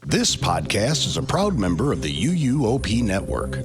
This podcast is a proud member of the UUOP Network.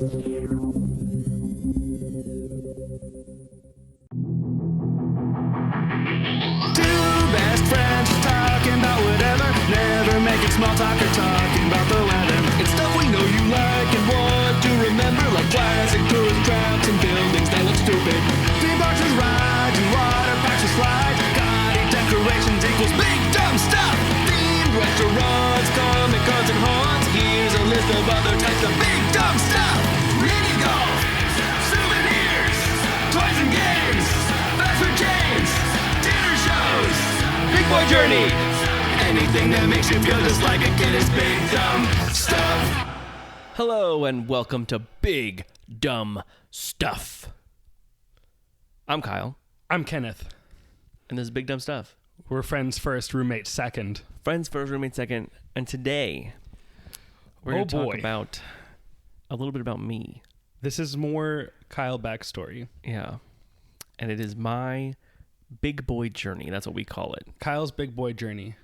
Two best friends talking about whatever, never making small talk or talking about the weather. It's stuff we know you like and want to remember, like classic tourist traps and buildings that look stupid. Theme parks and rides and water parks and slides. Gaudy decorations equals big dumb stuff. Themed restaurants, comic cons and haunts. Here's a list of other types of big dumb stuff. Mini golf, souvenirs, toys and games, fast food chains, dinner shows, big boy journey. Anything that makes you feel just like a kid is big dumb stuff. Hello and welcome to Big Dumb Stuff. I'm Kyle, I'm Kenneth. and this is Big Dumb Stuff. We're friends first, roommates second. Friends first, roommate second, and today we're going to talk about a little bit about me. This is more Kyle backstory. Yeah, and it is my big boy journey. That's what we call it. Kyle's big boy journey.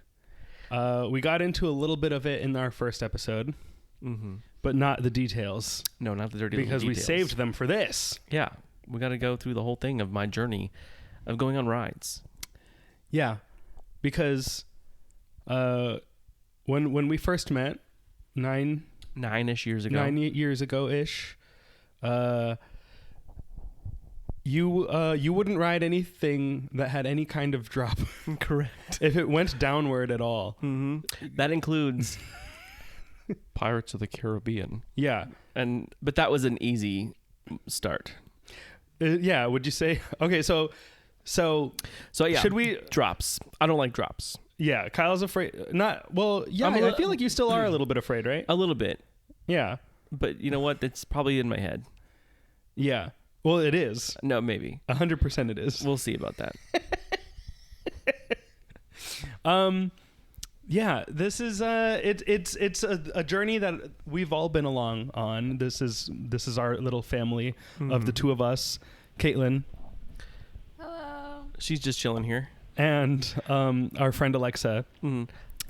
We got into a little bit of it in our first episode, but not the details No, not the dirty little because we details. saved them for this. Yeah, we got to go through the whole thing of my journey of going on rides. Yeah, because when we first met, 9-ish years ago. 9 years ago ish, you wouldn't ride anything that had any kind of drop. Correct. If it went downward at all. That includes Pirates of the Caribbean. Yeah. But that was an easy start. Yeah, would you say? Okay, so yeah, should we? drops? I don't like drops. Yeah, Kyle's afraid. I feel like you still are a little bit afraid, right? A little bit, Yeah, but you know what? It's probably in my head. yeah. Well, it is. No, maybe 100% it is. we'll see about that. Yeah, this is it's a journey that we've all been along on. This is our little family of the two of us, Caitlin She's just chilling here. and our friend Alexa.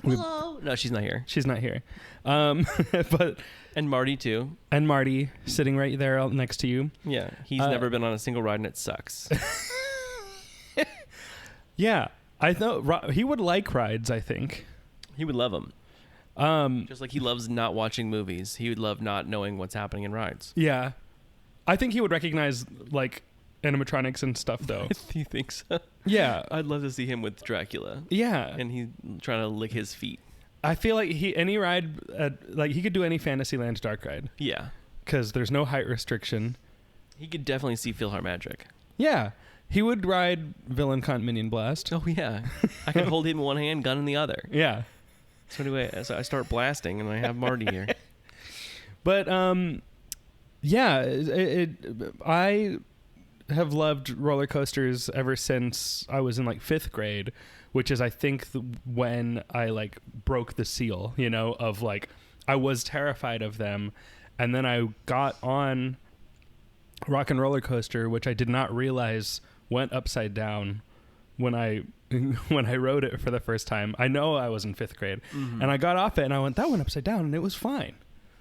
Hello. No, she's not here. She's not here, but And Marty too. and Marty sitting right there next to you. Yeah, he's never been on a single ride and it sucks. Yeah, I thought he would like rides. I think. He would love them. Just like he loves not watching movies. He would love not knowing what's happening in rides. Yeah, I think he would recognize like animatronics and stuff though. Do you think so? Yeah, I'd love to see him with Dracula. yeah. And he's trying to lick his feet. I feel like any ride like he could do any Fantasyland dark ride Yeah. because there's no height restriction. He could definitely see PhilharMagic. Yeah, he would ride Villain Con Minion Blast. Oh, yeah. I can hold him in one hand, gun in the other. Yeah, So anyway, as I start blasting and I have Marty here. but yeah, I have loved roller coasters ever since I was in like 5th grade, which is I think when I like broke the seal, you know, of like I was terrified of them, and then I got on Rock and Roller Coaster, which I did not realize went upside down when I rode it for the first time. I know I was in 5th grade, and I got off it and I went, that went upside down and it was fine.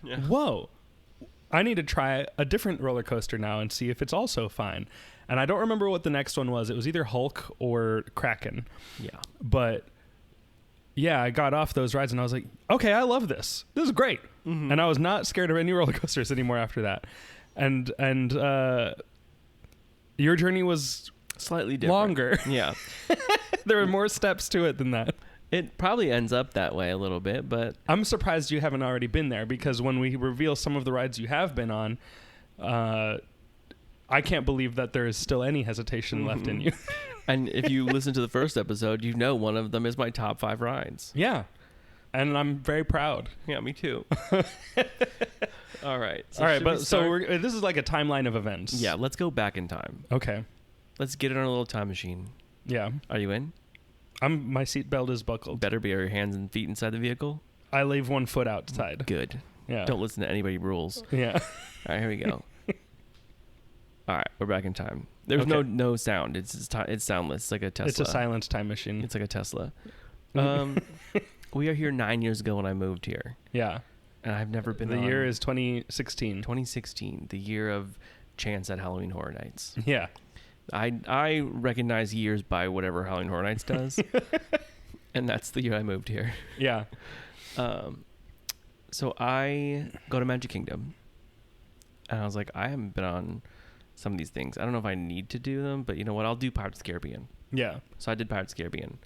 Yeah. Whoa. I need to try a different roller coaster now and see if it's also fine. And I don't remember what the next one was. It was either Hulk or Kraken. Yeah. But yeah, I got off those rides and I was like, okay, I love this. This is great. And I was not scared of any roller coasters anymore after that. And your journey was Slightly different. longer. Yeah. There were more steps to it than that. It probably ends up that way a little bit, but I'm surprised you haven't already been there, because when we reveal some of the rides you have been on, I can't believe that there is still any hesitation left in you. and if you listen to the first episode, you know one of them is my top 5 rides. Yeah. And I'm very proud. Yeah, me too. All right. All right, should we but so start? this is like a timeline of events. Yeah, let's go back in time. Okay. Let's get in our little time machine. Yeah. Are you in? My seatbelt is buckled. Better be your hands and feet inside the vehicle. I leave one foot outside. Good. Yeah. Don't listen to anybody rules. Yeah. All right, here we go. All right, we're back in time. There's Okay. no sound. It's soundless. It's like a Tesla. It's a silent time machine. It's like a Tesla. We are here 9 years ago when I moved here. Yeah. And I've never been The on year is 2016. 2016, the year of Chance at Halloween Horror Nights. Yeah. I recognize years by whatever Halloween Horror Nights does. And that's the year I moved here. Yeah. So I go to Magic Kingdom. And I was like, I haven't been on some of these things. I don't know if I need to do them, but you know what? I'll do Pirates of the Caribbean. Yeah. So I did Pirates of the Caribbean.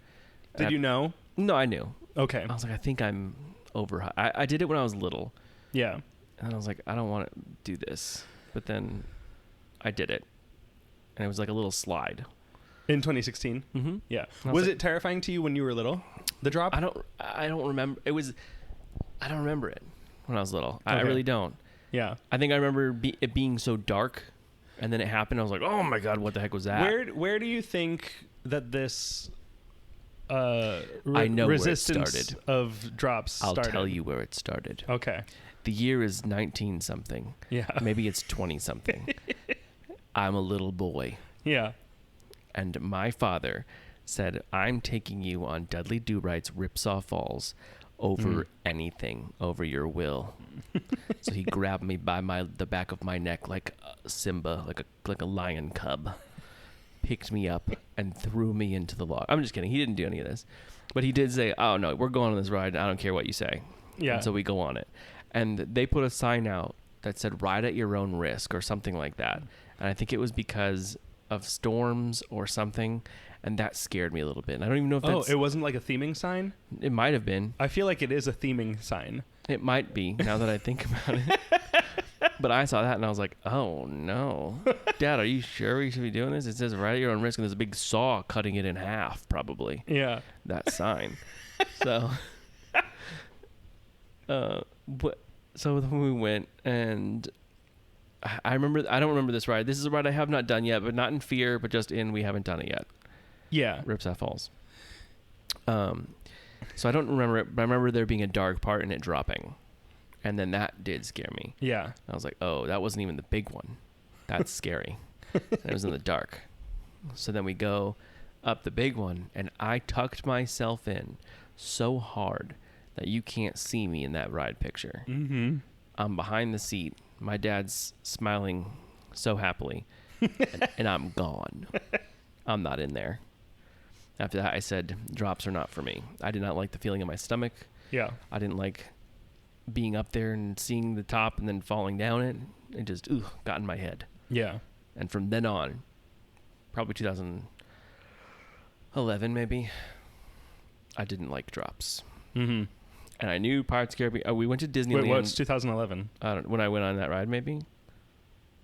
Did you know? No, I knew. Okay. I was like, I think I'm over. I did it when I was little. Yeah. And I was like, I don't want to do this. But then I did it. And it was like a little slide. In 2016? Mm-hmm. Yeah. I Was was it terrifying to you when you were little? The drop? I don't remember. I don't remember it when I was little. I Okay. really don't. Yeah. I think I remember it being so dark. And then it happened. I was like, oh my God, what the heck was that? Where do you think that this I know where it resistance started. of drops I'll started? tell you where it started. Okay. The year is 19 something. Yeah. Maybe it's 20 something. I'm a little boy. Yeah. And my father said, I'm taking you on Dudley Do-Right's Ripsaw Falls over anything, over your will. So he grabbed me by the back of my neck like Simba, like a lion cub, picked me up and threw me into the log. I'm just kidding. He didn't do any of this. But he did say, oh, no, we're going on this ride. I don't care what you say. Yeah. And so we go on it. And they put a sign out that said, ride at your own risk or something like that. And I think it was because of storms or something. And that scared me a little bit. And I don't even know if that's... Oh, it wasn't like a theming sign? It might have been. I feel like it is a theming sign. It might be, now that I think about it. But I saw that and I was like, oh, no. Dad, are you sure we should be doing this? It says right at your own risk, and there's a big saw cutting it in half, probably. Yeah. That sign. So... so then we went, and I don't remember this ride. This is a ride I have not done yet, but not in fear, but just in we haven't done it yet. Yeah. Ripsaw Falls. So I don't remember it, but I remember there being a dark part and it dropping. And then that did scare me. Yeah. I was like, oh, that wasn't even the big one. That's scary. And it was in the dark. So then we go up the big one, and I tucked myself in so hard that you can't see me in that ride picture. Mm-hmm. I'm behind the seat. My dad's smiling so happily, and I'm gone. I'm not in there. After that, I said, drops are not for me. I did not like the feeling in my stomach. Yeah. I didn't like being up there and seeing the top and then falling down it. It just got in my head. Yeah. And from then on, probably 2011 maybe, I didn't like drops. Mm-hmm. And I knew Pirates of the Caribbean. We went to Disneyland. Wait, what's 2011? When I went on that ride, maybe?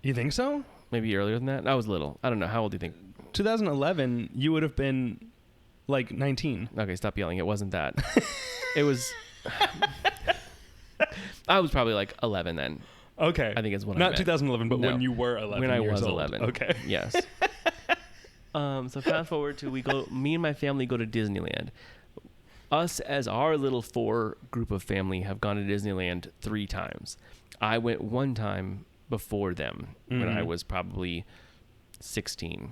You think so? Maybe earlier than that? I was little. I don't know. How old do you think? 2011, you would have been like 19. Okay, stop yelling. It wasn't that. It was... I was probably like 11 then. Okay. I think it's when I Not met. 2011, but No. when you were 11 When I years was old. 11. Okay. Yes. So fast forward to me and my family go to Disneyland. Us as our little 4 group of family have gone to Disneyland 3 times. I went 1 time before them when I was probably 16.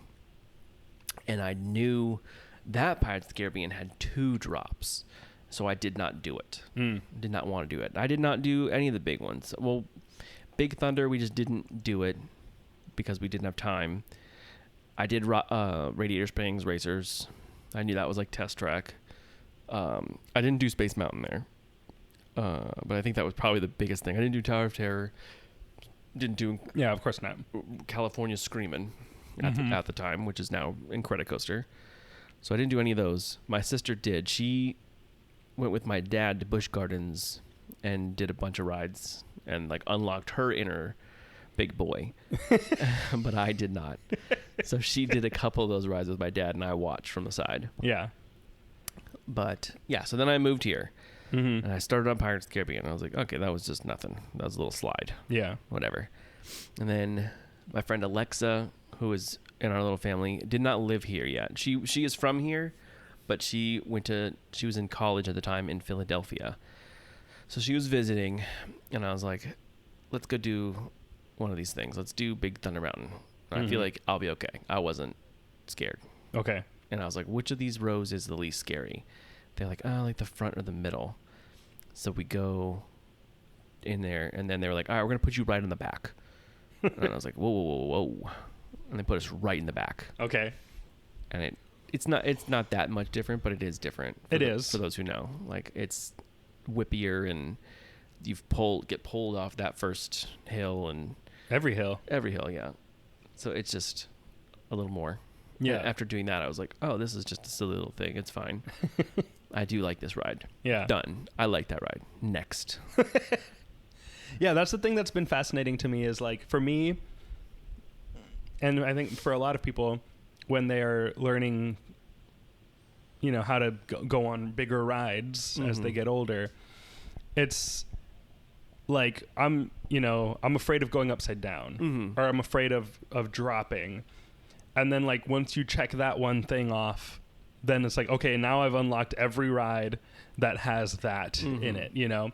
And I knew that Pirates of the Caribbean had 2 drops. So I did not do it. Did not want to do it. I did not do any of the big ones. Well, Big Thunder, we just didn't do it because we didn't have time. I did Radiator Springs Racers. I knew that was like test track. I didn't do Space Mountain there. But I think that was probably the biggest thing. I didn't do Tower of Terror. Didn't do Yeah, of course not. California Screamin' at the time, which is now Incredicoaster. So I didn't do any of those. My sister did. She went with my dad to Busch Gardens and did a bunch of rides and like unlocked her inner big boy. But I did not. So she did a couple of those rides with my dad, and I watched from the side. Yeah. But yeah, so then I moved here. And I started on Pirates of the Caribbean. I was like, okay, that was just nothing. That was a little slide. Yeah. Whatever. And then my friend Alexa, who is in our little family, did not live here yet. She is from here, but she was in college at the time in Philadelphia. So she was visiting, and I was like, let's go do one of these things. Let's do Big Thunder Mountain. And I feel like I'll be okay. I wasn't scared. Okay. And I was like, which of these rows is the least scary? they're like, oh, like the front or the middle. So we go in there, and then they were like, all right, we're gonna put you right in the back. And I was like, whoa, whoa, whoa, whoa, and they put us right in the back. Okay. And it's not that much different, but it is different. It is for those who know. Like, it's whippier, and you get pulled off that first hill and every hill, yeah. So it's just a little more. Yeah. And after doing that, I was like, oh, this is just a silly little thing. It's fine. I do like this ride. Yeah. Done. I like that ride. Next. Yeah, that's the thing that's been fascinating to me is, like, for me, and I think for a lot of people, when they are learning, you know, how to go on bigger rides as they get older, it's like, I'm afraid of going upside down, or I'm afraid of dropping. And then, like, once you check that one thing off, then it's like, okay, now I've unlocked every ride that has that in it, you know?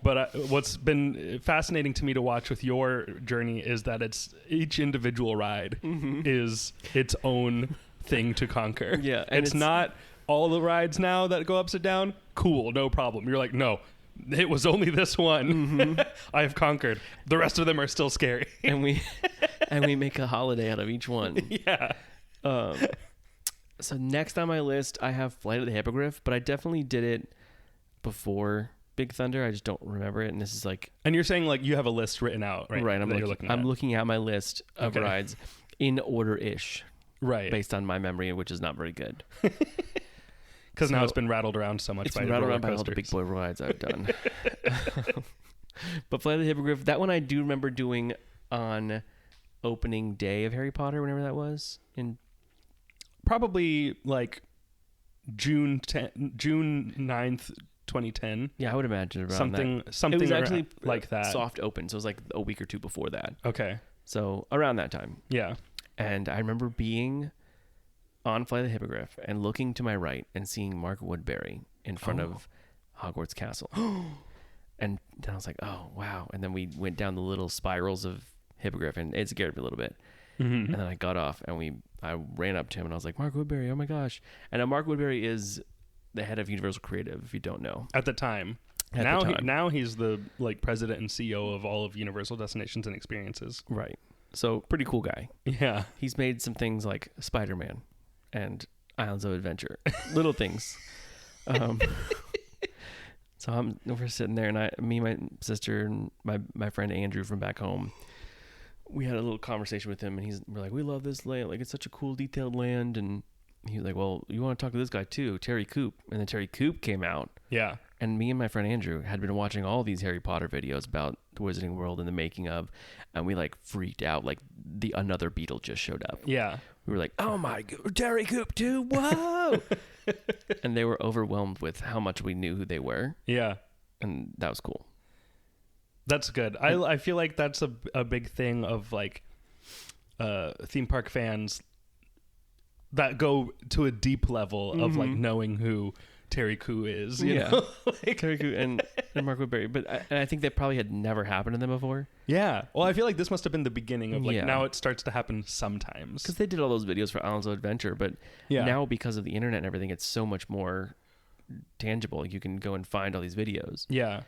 But what's been fascinating to me to watch with your journey is that each individual ride is its own thing to conquer. Yeah. And it's not all the rides now that go upside down. Cool, no problem. You're like, no, it was only this one I have conquered. The rest of them are still scary. And we make a holiday out of each one. Yeah. So next on my list, I have Flight of the Hippogriff, but I definitely did it before Big Thunder. I just don't remember it. And this is like... And you're saying, like, you have a list written out, right? Right. I'm looking at my list of Okay. rides in order-ish. Right. Based on my memory, which is not very good. Because now it's been rattled around so much It's by been rattled roller around by all the coasters. big boy rides I've done. But Flight of the Hippogriff, that one I do remember doing on opening day of Harry Potter, whenever that was. Probably like June 9th, 2010. Yeah, I would imagine around Something it was around- actually like that. soft open, so it was like a week or two before that. Okay. So around that time. Yeah. And I remember being on Flight of the Hippogriff and looking to my right and seeing Mark Woodbury in front of Hogwarts Castle. And then I was like, oh, wow. And then we went down the little spirals of Hippogriff, and it scared me a little bit. And then I got off, and I ran up to him, and I was like, Mark Woodbury, oh my gosh. And now Mark Woodbury is the head of Universal Creative, if you don't know. At the time. Now he's the, like, president and CEO of all of Universal Destinations and Experiences. Right. So pretty cool guy. Yeah. He's made some things like Spider-Man and Islands of Adventure. Little things. So we're sitting there, and me, my sister, and my friend Andrew from back home, we had a little conversation with him, and we're like, we love this land. Like, it's such a cool, detailed land. And he was like, well, you want to talk to this guy too, Terry Coop. And then Terry Coop came out. Yeah. And me and my friend Andrew had been watching all these Harry Potter videos about the Wizarding World and the making of, and we like freaked out. Like another Beetle just showed up. Yeah. We were like, oh my God, Terry Coop too, whoa. And they were overwhelmed with how much we knew who they were. Yeah. And that was cool. That's good. I feel like that's a big thing of, like, theme park fans that go to a deep level of, like, knowing who Terry Koo is. You know? Like, Terry Coop and Mark Woodbury. But I think that probably had never happened to them before. Yeah. Well, I feel like this must have been the beginning of, like, Yeah. now it starts to happen sometimes. Because they did all those videos for Islands of Adventure. But Yeah. now, because of the internet and everything, it's so much more tangible. Like, you can go and find all these videos. Yeah.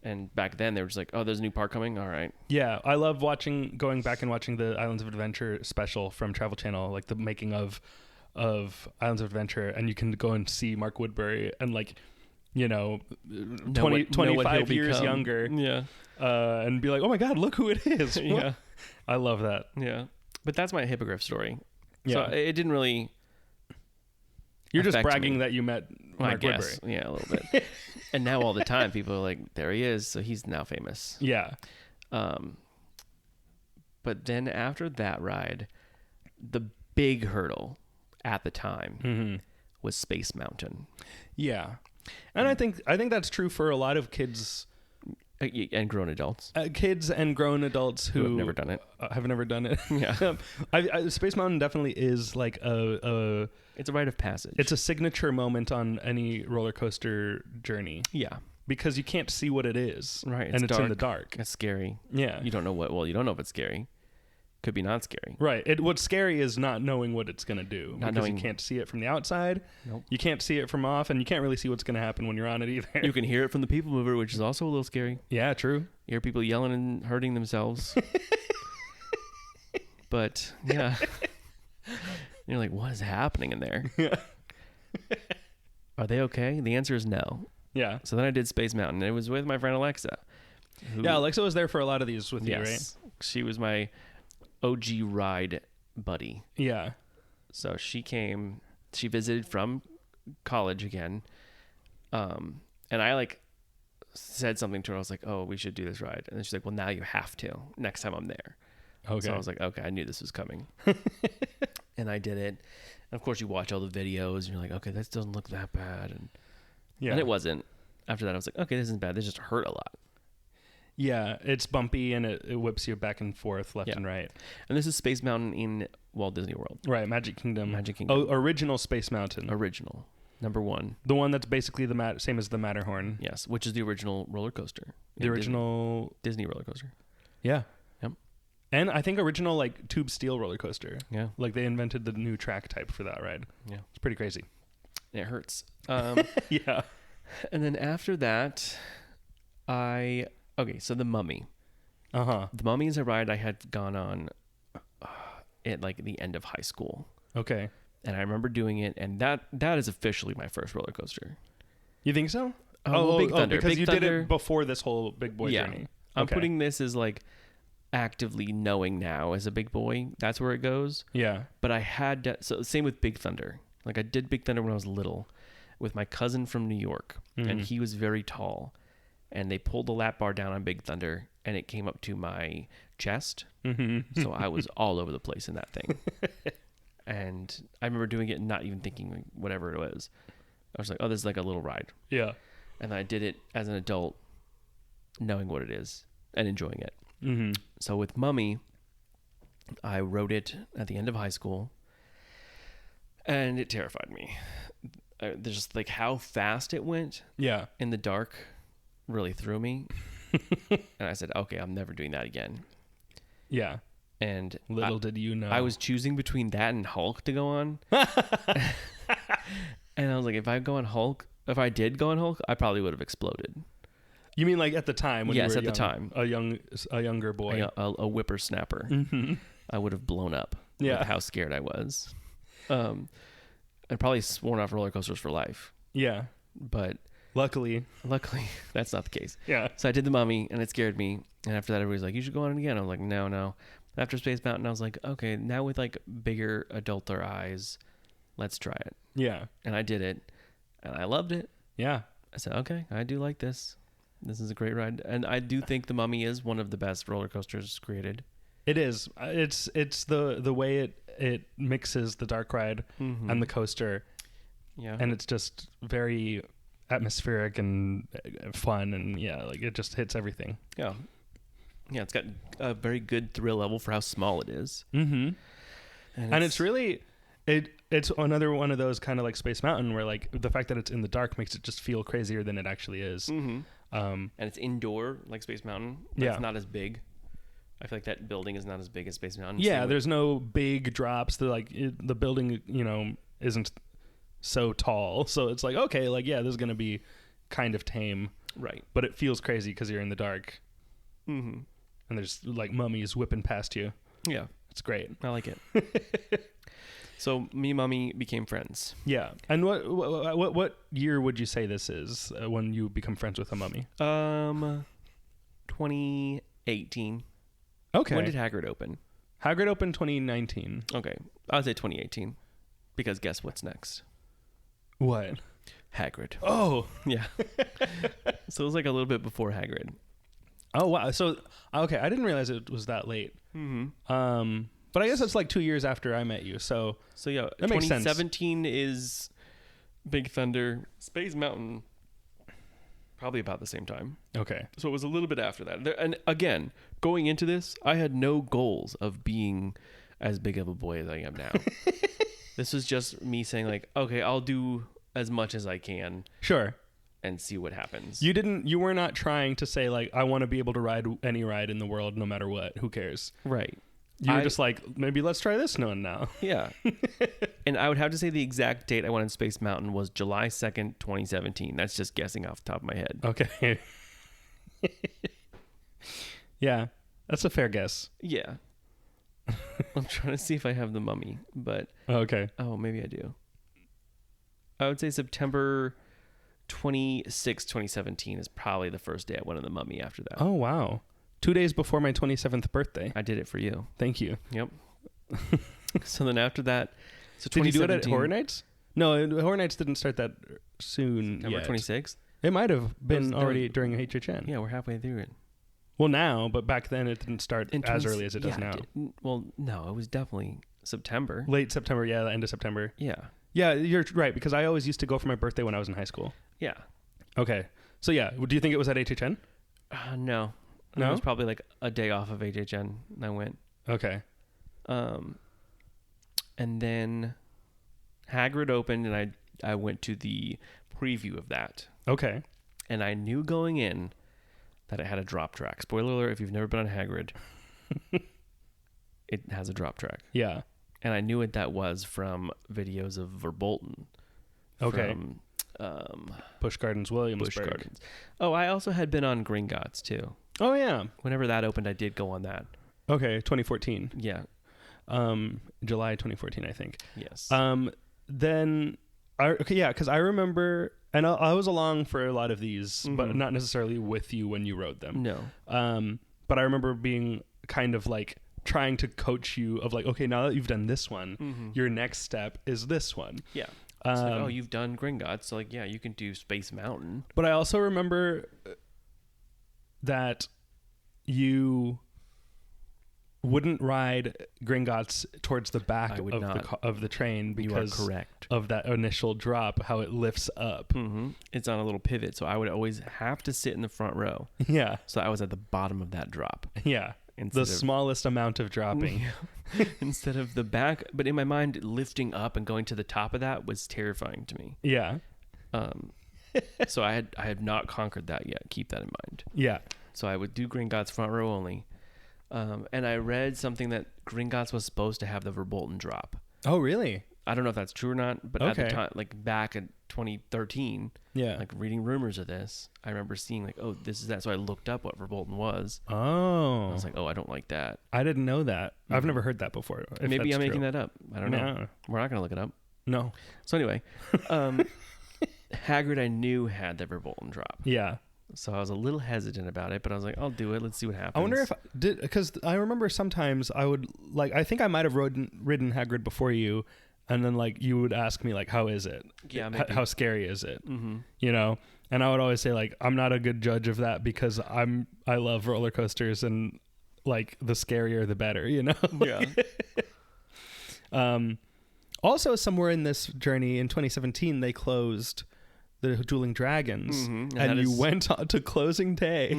And back then, they were just like, oh, there's a new park coming? All right. Yeah. I love going back and watching the Islands of Adventure special from Travel Channel, like the making of Islands of Adventure, and you can go and see Mark Woodbury and, like, you know, 25 years younger. Yeah. And be like, oh my God, look who it is. Yeah. I love that. Yeah. But that's my Hippogriff story. Yeah. So it didn't really... You're just affect bragging me. that you met Well, I Mark guess. Woodbury. Yeah, a little bit. And now all the time, people are like, there he is. So he's now famous. Yeah. But then after that ride, the big hurdle at the time was Space Mountain. Yeah. And I think that's true for a lot of kids And grown adults. kids and grown adults who have never done it. Have never done it. Yeah. Space Mountain definitely is like It's a rite of passage. it's a signature moment on any roller coaster journey yeah. because you can't see what it is. Right. And it's in the dark. It's scary. Yeah. You don't know you don't know if it's scary. could be not scary. Right. What's scary is not knowing what it's going to do. Not because knowing- you can't see it from the outside. Nope. You can't see it from off, and you can't really see what's going to happen when you're on it either. You can hear it from the people mover, which is also a little scary. Yeah, true. You hear people yelling and hurting themselves. But yeah, you're like, what is happening in there? Yeah. Are they okay? The answer is no. Yeah. So then I did Space Mountain. It was with my friend Alexa. who- Yeah, Alexa was there for a lot of these with you, right? yes, she was my OG ride buddy. Yeah. So she came. She visited from college again, and I like said something to her. I was like, "Oh, we should do this ride," and then she's like, "Well, now you have to next time I'm there." Okay. So I was like, "Okay, I knew this was coming," and I did it. And of course, you watch all the videos, and you're like, "Okay, this doesn't look that bad," and it wasn't. After that, I was like, "Okay, this isn't bad. This just hurt a lot." Yeah, it's bumpy and it whips you back and forth, left Yeah. and right. And this is Space Mountain in Walt Disney World. Right, Magic Kingdom. Magic Kingdom. Oh, original Space Mountain. Original. Number 1. The one that's basically the same as the Matterhorn. Yes, which is the original roller coaster. The original. Disney roller coaster. Yeah. Yep. And I think original like tube steel roller coaster. Yeah. Like they invented the new track type for that ride. Yeah. It's pretty crazy. It hurts. Yeah. And then after that, so the Mummy. Uh-huh. The Mummy is a ride I had gone on at like the end of high school. Okay. And I remember doing it, and that is officially my first roller coaster. You think so? Well, Big Thunder. Because Big you Thunder, did it before this whole big boy yeah. journey. I'm Okay. putting this as like actively knowing now as a big boy. That's where it goes. Yeah. But I had to, so same with Big Thunder. Like I did Big Thunder when I was little with my cousin from New York, and he was very tall, and they pulled the lap bar down on Big Thunder, and it came up to my chest. So I was all over the place in that thing. And I remember doing it and not even thinking like, whatever it was. I was like, oh, this is like a little ride. Yeah. And I did it as an adult, knowing what it is and enjoying it. Mm-hmm. So with Mummy, I rode it at the end of high school, and it terrified me. There's just like how fast it went Yeah. in the dark really threw me. And I said, okay, I'm never doing that again. Yeah. And Little did you know. I was choosing between that and Hulk to go on. And I was like, if I did go on Hulk, I probably would have exploded. You mean like at the time when Yes, you were at the time. a younger boy. A whippersnapper. I would have blown up Yeah. with how scared I was. And probably sworn off roller coasters for life. Yeah. But Luckily. that's not the case. Yeah. So I did the Mummy, and it scared me. And after that, everybody's like, you should go on it again. I was like, no. After Space Mountain, I was like, okay, now with like bigger adulter eyes, let's try it. Yeah. And I did it, and I loved it. Yeah. I said, okay, I do like this. This is a great ride. And I do think the Mummy is one of the best roller coasters created. It is. It's the way it mixes the dark ride and the coaster, Yeah. and it's just very atmospheric and fun, and yeah, like it just hits everything. Yeah. Yeah, it's got a very good thrill level for how small it is. Mm-hmm. And it's really it's another one of those kind of like Space Mountain where like the fact that it's in the dark makes it just feel crazier than it actually is. Mm-hmm. And it's indoor like Space Mountain. But Yeah. It's not as big. I feel like that building is not as big as Space Mountain. Yeah, Same with- there's no big drops. The building, isn't so tall. So it's like, okay, like, yeah, this is going to be kind of tame, right. but it feels crazy because you're in the dark Mm-hmm. and there's like mummies whipping past you. Yeah, It's great. I like it. So me and Mummy became friends. Yeah. And what year would you say this is when you become friends with a mummy? 2018. Okay. When did Hagrid open? Hagrid opened 2019. Okay, I'd say 2018. Because guess what's next? What? Hagrid. Oh. Yeah. So it was like a little bit before Hagrid. Oh, wow. So, okay, I didn't realize it was that late. Mm-hmm. But I guess it's like 2 years after I met you. So Yeah, that makes sense. 2017 is Big Thunder. Space Mountain, probably about the same time. okay. So it was a little bit after that. And again, going into this, I had no goals of being as big of a boy as I am now. This was just me saying like, okay, I'll do as much as I can Sure. and see what happens. You were not trying to say like, I want to be able to ride any ride in the world no matter what. Who cares? Right. You were just like, maybe let's try this one now. Yeah. And I would have to say the exact date I went on Space Mountain was July 2nd, 2017. That's just guessing off the top of my head. Okay. Yeah, that's a fair guess. Yeah. I'm trying to see if I have The Mummy, but Okay. oh, maybe I do. I would say September 26, 2017 is probably the first day I went on The Mummy after that. Oh, wow. 2 days before my 27th birthday. I did it for you. Thank you. Yep. So then after that, so Did you do it at 2017 Horror Nights? No, Horror Nights didn't start that soon September yet. 26th? It might have been Those- already during HHN. Yeah, we're halfway through it. Well, now, but back then it didn't start In as 20 early as it does yeah, now. well, no, it was definitely September. Late September, yeah, the end of September. Yeah. Yeah, you're right, because I always used to go for my birthday when I was in high school. Yeah. Okay. So, yeah, do you think it was at HHN? No. No? It was probably like a day off of HHN and I went. Okay. And then Hagrid opened and I went to the preview of that. Okay. And I knew going in that it had a drop track. Spoiler alert, if you've never been on Hagrid, it has a drop track. Yeah. And I knew what that was from videos of Verbolten. Okay. From Busch Gardens, Williamsburg. Busch Gardens. Oh, I also had been on Gringotts too. Oh, yeah. Whenever that opened, I did go on that. Okay, 2014. Yeah. July 2014, I think. Yes. Then, because I remember, and I was along for a lot of these, but not necessarily with you when you wrote them. No. But I remember being kind of like trying to coach you of like, okay, now that you've done this one, your next step is this one. Yeah. It's like, oh, you've done Gringotts, so like, yeah, you can do Space Mountain. But I also remember that you wouldn't ride Gringotts towards the back I would of not. of the train You are because correct. of that initial drop, how it lifts up. Mm-hmm. It's on a little pivot, so I would always have to sit in the front row. Yeah, So I was at the bottom of that drop. yeah. Instead The of- smallest amount of dropping. Instead of the back. But in my mind, lifting up and going to the top of that was terrifying to me. Yeah, So I had not conquered that yet. Keep that in mind. yeah. So I would do Gringotts front row only. And I read something that Gringotts was supposed to have the Verbolten drop. Oh, really? I don't know if that's true or not, but at the Okay. time, like back in 2013, Yeah. like reading rumors of this, I remember seeing like, oh, this is that. So I looked up what Verbolten was. Oh, I was like, oh, I don't like that. I didn't know that. I've never heard that before. if Maybe that's I'm making true. that up. I don't know. No. We're not going to look it up. No. So anyway, Hagrid I knew had the Verbolten drop. Yeah. So I was a little hesitant about it, but I was like, I'll do it. Let's see what happens. I wonder if because I remember sometimes I would like I think I might have ridden Hagrid before you, and then like you would ask me like how is it? Yeah, H- maybe. how scary is it? Mm-hmm. You know, and I would always say like I'm not a good judge of that because I love roller coasters and like the scarier the better. You know. Yeah. Also, somewhere in this journey in 2017, they closed the Dueling Dragons, Mhm, and and that you is- went on to closing day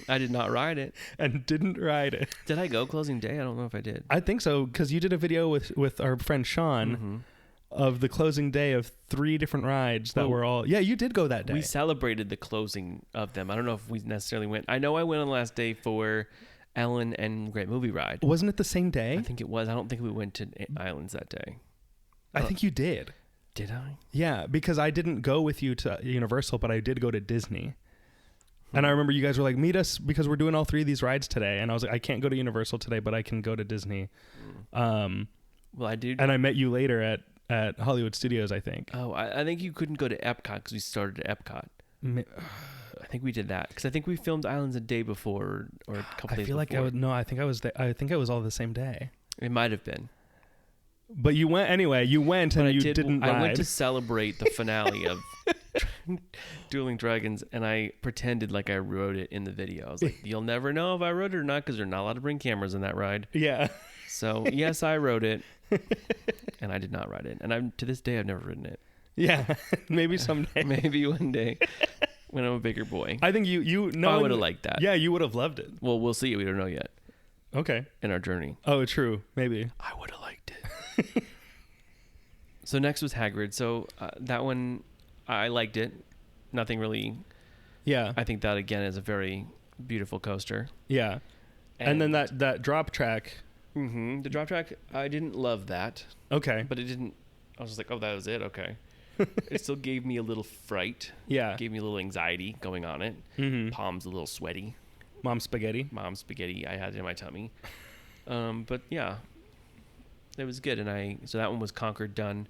I did not ride it. and didn't ride it. Did I go closing day? I don't know if I did. I think so because you did a video with our friend Sean of the closing day of 3 different rides that Well, were all. Yeah, you did go that day. We celebrated the closing of them. I don't know if we necessarily went. I know I went on the last day for Ellen and Great Movie Ride. Wasn't it the same day? I think it was. I don't think we went to Islands that day. I think you did. Did I? Yeah, because I didn't go with you to Universal, but I did go to Disney. And I remember you guys were like, meet us because we're doing all 3 of these rides today. And I was like, I can't go to Universal today, but I can go to Disney. Well, I did. And I met you later at Hollywood Studios, I think. Oh, I think you couldn't go to Epcot because we started at Epcot. I think we did that because I think we filmed Islands a day before or a couple I days feel like before. I think I was there. I think it was all the same day. It might have been. But you went anyway. You went and But you didn't ride. I went to celebrate the finale of Dueling Dragons, and I pretended like I wrote it in the video. I was like, "You'll never know if I wrote it or not because they're not allowed to bring cameras in that ride." Yeah. So yes, I wrote it, and I did not ride it. And to this day, I've never ridden it. Yeah. Maybe someday. Maybe one day when I'm a bigger boy. I think you know. I would have liked that. Yeah, you would have loved it. Well, we'll see. We don't know yet Okay. in our journey. Oh, true. Maybe. I would have liked it. So next was Hagrid. So that one, I liked it. Nothing really. Yeah. I think that again is a very beautiful coaster. Yeah. And then that drop track Mm-hmm. The drop track, I didn't love that, Okay. but it didn't. I was just like, oh, that was it. Okay. It still gave me a little fright. Yeah. Gave me a little anxiety going on it. Mm-hmm. Palms a little sweaty. Mom spaghetti. Mom spaghetti I had in my tummy. But yeah, it was good. And so that one was Conquered done.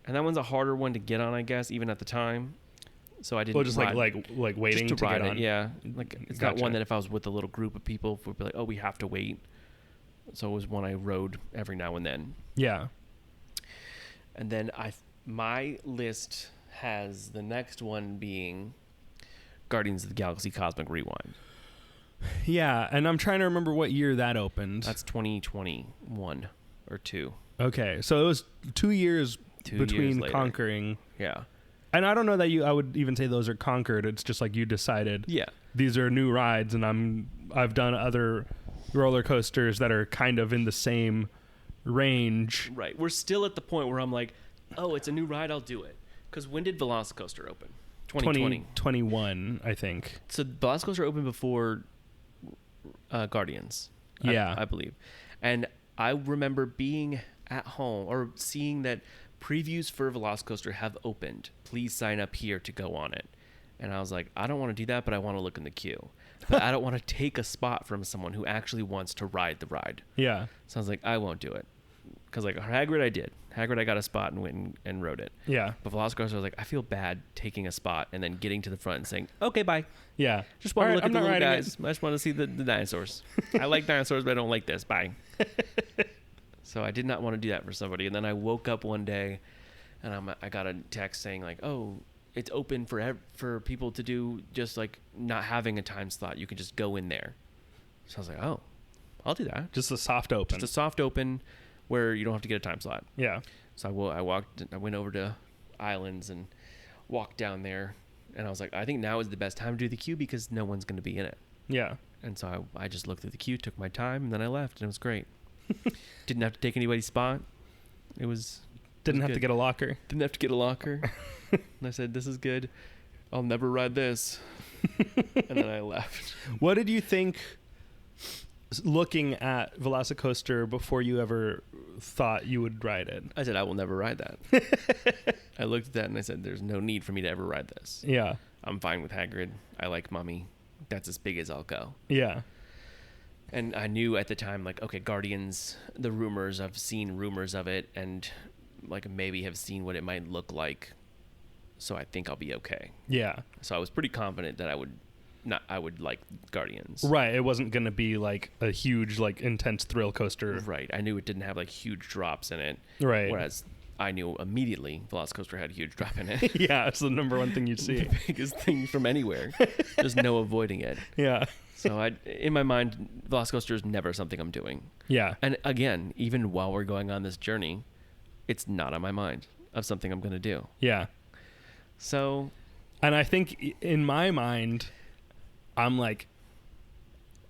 And that one's a harder one to get on, I guess, even at the time. So I didn't. Well, just ride- like waiting just to ride get it. on. Yeah, like it's not Gotcha. one that if I was with a little group of people, would be like, oh, we have to wait. So it was one I rode every now and then. Yeah. And then my list has the next one being Guardians of the Galaxy Cosmic Rewind. Yeah, and I'm trying to remember what year that opened. That's 2021 or 2. Okay, so it was 2 years 2 years between later. conquering. Yeah. And I don't know that I would even say those are conquered. It's just like you decided Yeah. these are new rides, and I've done other roller coasters that are kind of in the same range. Right. We're still at the point where I'm like, oh, it's a new ride. I'll do it. Because when did Velocicoaster open? 2020. 2021, I think. So Velocicoaster opened before Guardians. Yeah. I believe. And I remember being at home or seeing that previews for Velocicoaster have opened. Please sign up here to go on it. And I was like, I don't want to do that, but I want to look in the queue. But I don't want to take a spot from someone who actually wants to ride the ride. Yeah. So I was like, I won't do it. Because like Hagrid, I did. Hagrid, I got a spot and went and rode it. Yeah. But Velocicoaster, I was like, I feel bad taking a spot and then getting to the front and saying, okay, bye. Yeah. Just want All to right, look at the I'm not little riding guys. I just want to see the dinosaurs. I like dinosaurs, but I don't like this. Bye. So I did not want to do that for somebody. And then I woke up one day and I got a text saying like, oh, it's open for people to do just like not having a time slot. You can just go in there. So I was like, oh, I'll do that. Just a soft open. Just a soft open where you don't have to get a time slot. Yeah. So I went over to Islands and walked down there. And I was like, I think now is the best time to do the queue because no one's going to be in it. Yeah. And so I just looked through the queue, took my time, and then I left, and it was great. Didn't have to take anybody's spot. It was Didn't have to good. get a locker. Didn't have to get a locker. And I said, this is good. I'll never ride this. And then I left. What did you think looking at Velocicoaster before you ever thought you would ride it? I said, I will never ride that. I looked at that and I said, there's no need for me to ever ride this. Yeah. I'm fine with Hagrid. I like Mummy. That's as big as I'll go. Yeah. And I knew at the time, like, okay, Guardians, the rumors, I've seen rumors of it and like maybe have seen what it might look like. So I think I'll be okay. Yeah. So I was pretty confident that I would like Guardians. Right. It wasn't going to be like a huge, like intense thrill coaster. Right. I knew it didn't have like huge drops in it. Right. Whereas I knew immediately Velocicoaster had a huge drop in it. Yeah. It's the number one thing you'd see. The biggest thing from anywhere. There's no avoiding it. Yeah. So in my mind, Velocicoaster is never something I'm doing. Yeah. And again, even while we're going on this journey, it's not on my mind of something I'm going to do. Yeah. So, And I think in my mind, I'm like,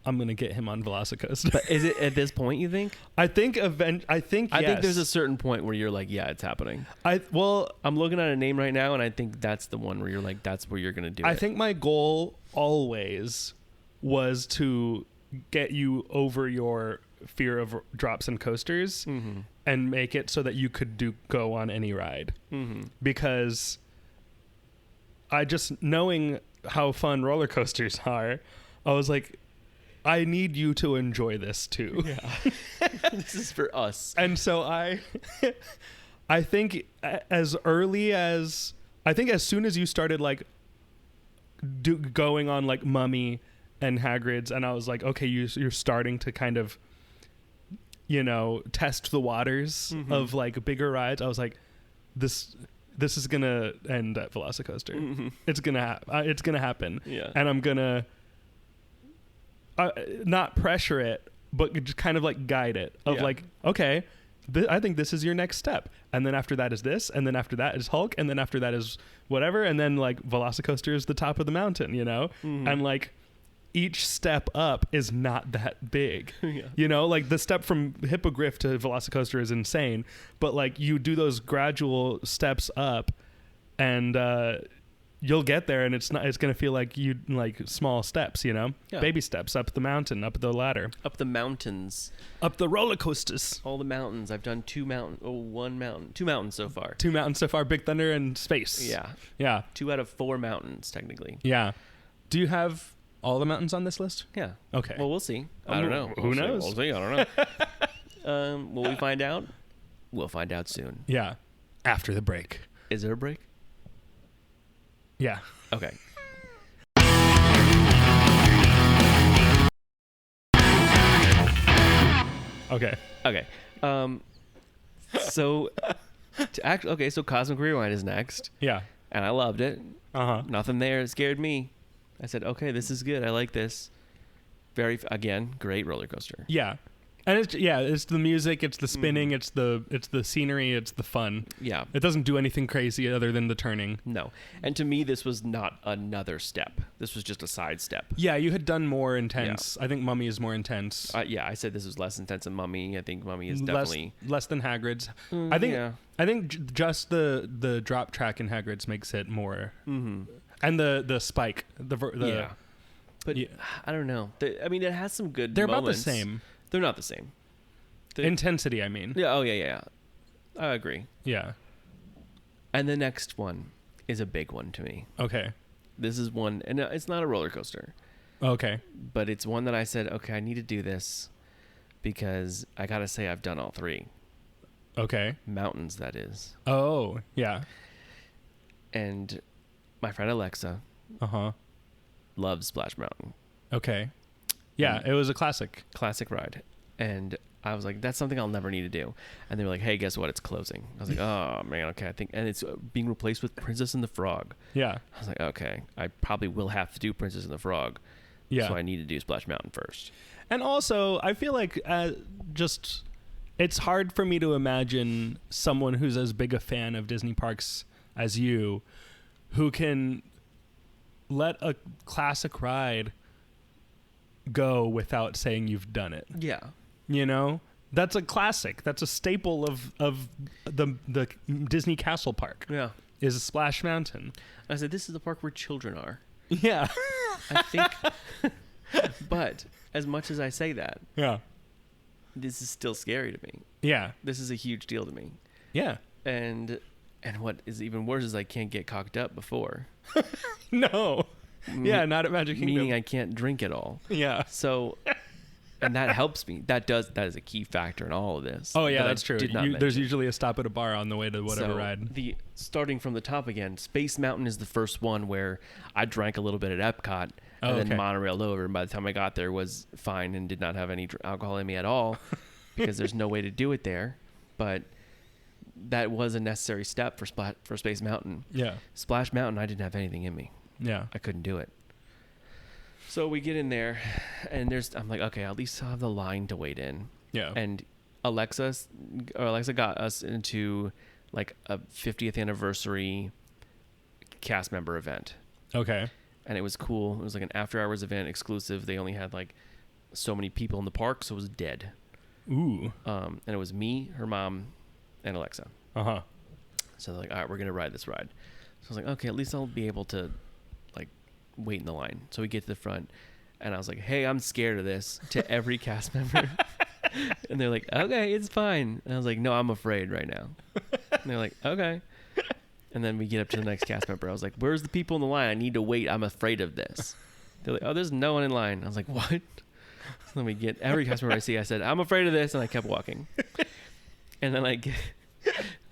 I'm going to get him on Velocicoaster. but is it at this point, you think? I think yes. I think there's a certain point where you're like, yeah, it's happening. Well, I'm looking at a name right now, and I think that's the one where you're like, that's where you're going to do it. I think my goal always was to get you over your fear of drops and coasters Mm-hmm. and make it so that you could go on any ride. Mm-hmm. Because I just, knowing how fun roller coasters are, I was like, I need you to enjoy this too. Yeah. This is for us. And so I think as soon as you started like going on like Mummy and Hagrid's, and I was like, okay, you're starting to kind of, test the waters Mm-hmm. of like bigger rides. I was like, this is gonna end at Velocicoaster. Mm-hmm. It's gonna happen. Yeah. And I'm gonna not pressure it, but just kind of like guide it of Yeah. like, okay, I think this is your next step. And then after that is this. And then after that is Hulk. And then after that is whatever. And then like Velocicoaster is the top of the mountain, Mm-hmm. And like each step up is not that big, Yeah. Like the step from Hippogriff to Velocicoaster is insane. But like you do those gradual steps up and, you'll get there, and it's gonna feel like you like small steps, Yeah. baby steps up the mountain, up the ladder, Up the mountains. up the roller coasters. All the mountains. I've done two mountains so far. 2 mountains so far: Big Thunder and Space. Yeah. 2 out of 4 mountains, technically. Yeah. Do you have all the mountains on this list? Yeah. Okay. Well, we'll see. I don't know. Who knows? We'll see. I don't know. Will we find out? We'll find out soon. Yeah. After the break. Is there a break? Yeah. Okay. Okay. Okay. So so Cosmic Rewind is next, Yeah. and I loved it. Uh-huh. Nothing there scared me. I said, okay, this is good. I like this. Again, great roller coaster. Yeah. And it's the music, it's the spinning, it's the scenery, it's the fun. Yeah. It doesn't do anything crazy other than the turning. No. And to me, this was not another step. This was just a side step. Yeah, you had done more intense. I think Mummy is more intense. Yeah, I said this was less intense than Mummy. I think Mummy is definitely less than Hagrid's. I think yeah. I think just the drop track in Hagrid's makes it more. Mm-hmm. And the spike, yeah. But yeah. I don't know. I mean, it has some good They're moments. about the same. They're not the same. Intensity, I mean. Yeah. Oh, yeah. I agree. Yeah. And the next one is a big one to me. Okay. This is one, and it's not a roller coaster, Okay. but it's one that I said, okay, I need to do this because I gotta say I've done all 3 Okay. mountains. That is, Oh, yeah. and my friend Alexa Uh-huh. loves Splash Mountain. Okay. Yeah, it was a classic. Classic ride. And I was like, that's something I'll never need to do. And they were like, hey, guess what? It's closing. I was like, oh, man, okay. I think, and it's being replaced with Princess and the Frog. Yeah. I was like, okay, I probably will have to do Princess and the Frog. Yeah. So I need to do Splash Mountain first. And also, I feel like it's hard for me to imagine someone who's as big a fan of Disney parks as you, who can let a classic ride go without saying you've done it. Yeah. That's a classic. That's a staple of the Disney Castle Park. Yeah. Is Splash Mountain. I said, this is the park where children are. Yeah. I think. But as much as I say that, Yeah. this is still scary to me. Yeah. This is a huge deal to me. Yeah. And what is even worse is I can't get cocked up before. No. Yeah, not at Magic Kingdom. Meaning I can't drink at all. Yeah. So, and that helps me. That is a key factor in all of this. Oh yeah, that I that's true. did not There's mention. usually a stop at a bar on the way to whatever So ride. Starting from the top again, Space Mountain is the first one where I drank a little bit at Epcot and okay. then monorailed over. And by the time I got there, was fine and did not have any alcohol in me at all because there's no way to do it there. But that was a necessary step for Space Mountain. Yeah. Splash Mountain, I didn't have anything in me. Yeah. I couldn't do it. So we get in there, and I'm like, okay, at least I'll have the line to wait in. Yeah. And Alexa got us into like a 50th anniversary cast member event, Okay. and it was cool. It was like an after hours event exclusive. They only had like so many people in the park, so it was dead. Ooh. And it was me, her mom, and Alexa. Uh-huh. So they're like, all right, we're gonna ride this ride. So I was like, okay, at least I'll be able to like wait in the line. So we get to the front, and I was like, hey, I'm scared of this to every cast member. And they're like, okay, it's fine. And I was like, no, I'm afraid right now. And they're like, okay. And then we get up to the next cast member. I was like, where's the people in the line? I need to wait. I'm afraid of this. They're like, oh, there's no one in line. I was like, what? So then we get every cast member I see. I said, I'm afraid of this. And I kept walking. And then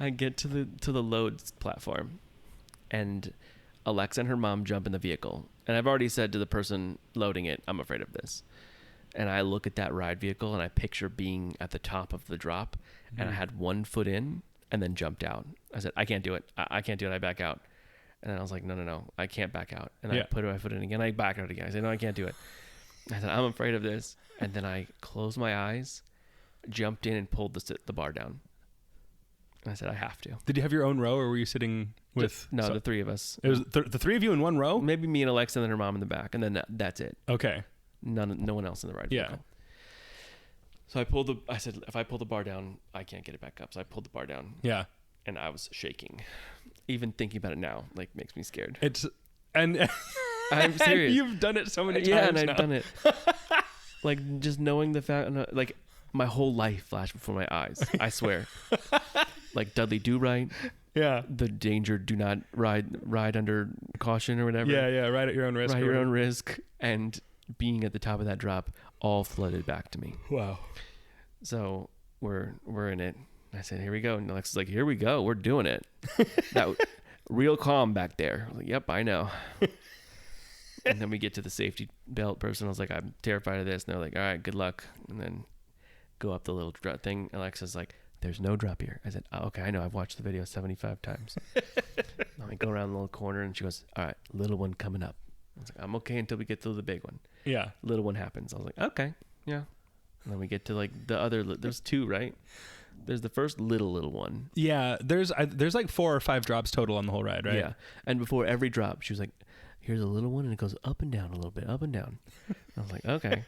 I get to the loads platform, and Alexa and her mom jump in the vehicle. And I've already said to the person loading it, I'm afraid of this. And I look at that ride vehicle and I picture being at the top of the drop, and I had one foot in and then jumped out. I said, I can't do it. I can't do it. I back out. And then I was like, no, I can't back out. And then I put my foot in again. I back out again. I said, no, I can't do it. I said, I'm afraid of this. And then I closed my eyes, jumped in, and pulled the bar down. And I said, I have to. Did you have your own row, or were you sitting with... The 3 of us. It was the 3 of you in one row? Maybe me and Alexa and then her mom in the back. And then that's it. Okay. No one else in the ride vehicle. So I said, if I pull the bar down, I can't get it back up. So I pulled the bar down. Yeah. And I was shaking. Even thinking about it now, like, makes me scared. And I'm serious. you've done it so many times. Yeah, and I've now. done it. Like, just knowing the fact, like, my whole life flashed before my eyes. I swear. Like, Dudley Do Right, Yeah. the danger, do not ride under caution or whatever. Yeah. Right at your own risk. Ride your own risk, and being at the top of that drop all flooded back to me. Wow. So we're in it. I said, "Here we go." And Alexa's like, "Here we go. We're doing it." Real calm back there. I was like, "Yep, I know." And then we get to the safety belt person. I was like, "I'm terrified of this." And they're like, "All right, good luck." And then go up the little drop thing. Alexa's like, "There's no drop here." I said, "Oh, okay, I know. I've watched the video 75 times." Then we go around the little corner, and she goes, "All right, little one coming up." I was like, "I'm okay until we get to the big one." Yeah. Little one happens. I was like, "Okay, yeah." And then we get to like the other. There's two, right? There's the first little one. Yeah. There's like 4 or 5 drops total on the whole ride, right? Yeah. And before every drop, she was like, "Here's a little one," and it goes up and down a little bit, up and down. I was like, "Okay."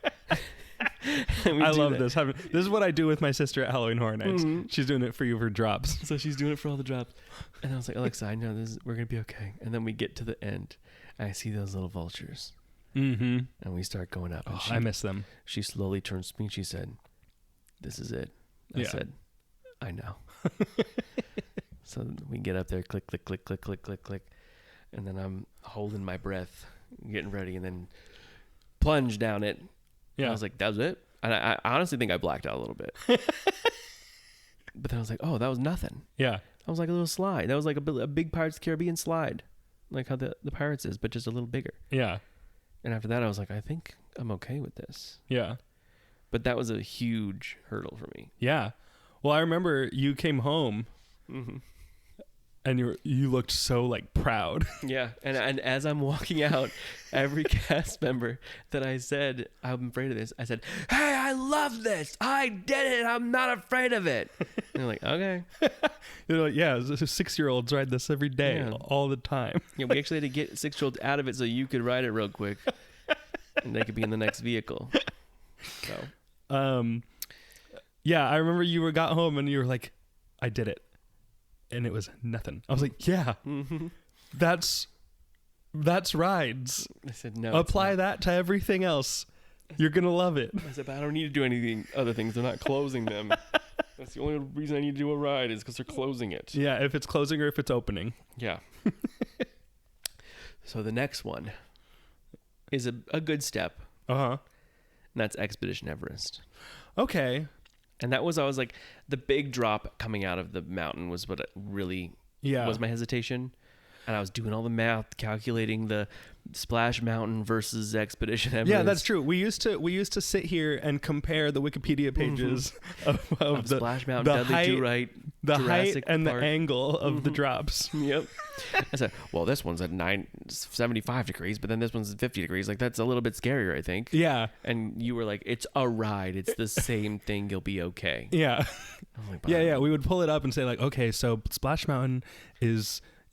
I love this. This is what I do with my sister at Halloween Horror Nights. Mm-hmm. She's doing it for you for drops. So she's doing it for all the drops. And I was like, "Alexa, I know we're going to be okay." And then we get to the end. And I see those little vultures. Mm-hmm. And we start going up. And I miss them. She slowly turns to me and she said, "This is it." I Yeah. said, "I know." So we get up there, click, click, click, click, click, click, click. And then I'm holding my breath, getting ready, and then plunge down it. Yeah. I was like, "That was it?" And I honestly think I blacked out a little bit. But then I was like, "Oh, that was nothing." Yeah. That was like a little slide. That was like a big Pirates of the Caribbean slide. Like how the Pirates is, but just a little bigger. Yeah. And after that, I was like, I think I'm okay with this. Yeah. But that was a huge hurdle for me. Yeah. Well, I remember you came home Mm-hmm. and you looked so like proud. Yeah. And as I'm walking out, every cast member that I said, "I'm afraid of this," I said, "Hey, I love this. I did it. I'm not afraid of it." And they're like, "Okay." You're like, yeah, 6-year-olds ride this every day, Yeah. all the time. Yeah, we actually had to get 6-year-olds out of it so you could ride it real quick. And they could be in the next vehicle. So. Yeah, I remember you got home and you were like, "I did it," and it was nothing. I was like, "Yeah, Mm-hmm. that's rides. I said, "No." Apply that to everything else. You're gonna love it." I said, "But I don't need to do anything other things. They're not closing them. That's the only reason I need to do a ride is because they're closing it." Yeah, if it's closing or if it's opening. Yeah. So the next one is a good step, Uh huh. and that's Expedition Everest. Okay. And that was, I was like, the big drop coming out of the mountain was what really Yeah. was my hesitation. And I was doing all the math, calculating the Splash Mountain versus Expedition Everest. Yeah, that's true. We used to sit here and compare the Wikipedia pages of the Splash Mountain, the Dudley height, Do Right, the Jurassic height and Park. the angle of the drops. Yep. I said, "Well, this one's at 75 degrees, but then this one's at 50 degrees. Like, that's a little bit scarier, I think." Yeah. And you were like, "It's a ride. It's the same thing. You'll be okay." Yeah. I'm like, Yeah. We would pull it up and say like, okay, so Splash Mountain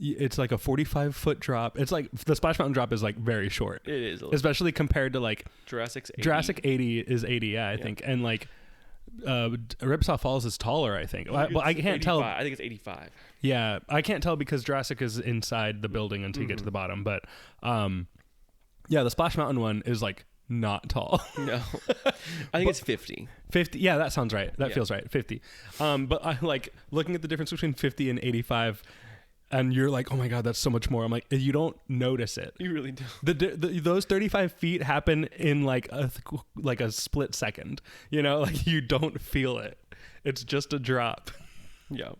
it's like a 45-foot drop. It's like the Splash Mountain drop is like very short, It is. especially compared to like Jurassic 80. Jurassic 80 is 80. Yeah, I think. And like Ripsaw Falls is taller, I think. Well, I can't 85. tell. I think it's 85. Yeah, I can't tell because Jurassic is inside the building until you get to the bottom. But yeah, the Splash Mountain one is like not tall. No. I think it's 50. 50. Yeah, that sounds right. That Yeah. feels right. 50. But I like looking at the difference between 50 and 85, and you're like, "Oh my god, that's so much more." I'm like, you don't notice it. You really do. Those 35 feet happen in like a split second. You know, like you don't feel it. It's just a drop. Yeah.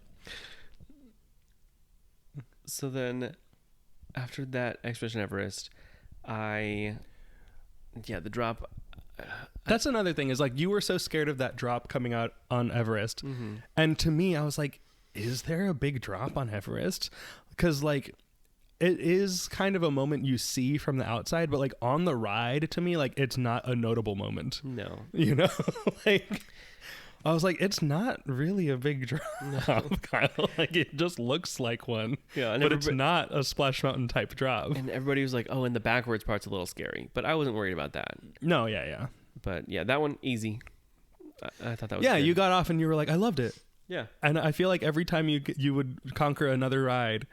So then, after that Expedition Everest, the drop. That's another thing is like you were so scared of that drop coming out on Everest, and to me, I was like, is there a big drop on Everest? Because like it is kind of a moment you see from the outside, but like on the ride, to me, like it's not a notable moment. No. You know, like I was like, it's not really a big drop. Kind of like it just looks like one. Yeah, and but it's not a Splash Mountain type drop. And everybody was like, "Oh, and the backwards part's a little scary," but I wasn't worried about that. No, yeah. But yeah, that one easy. I thought that was Yeah, good. you got off and you were like, I loved it. Yeah. And I feel like every time you would conquer another ride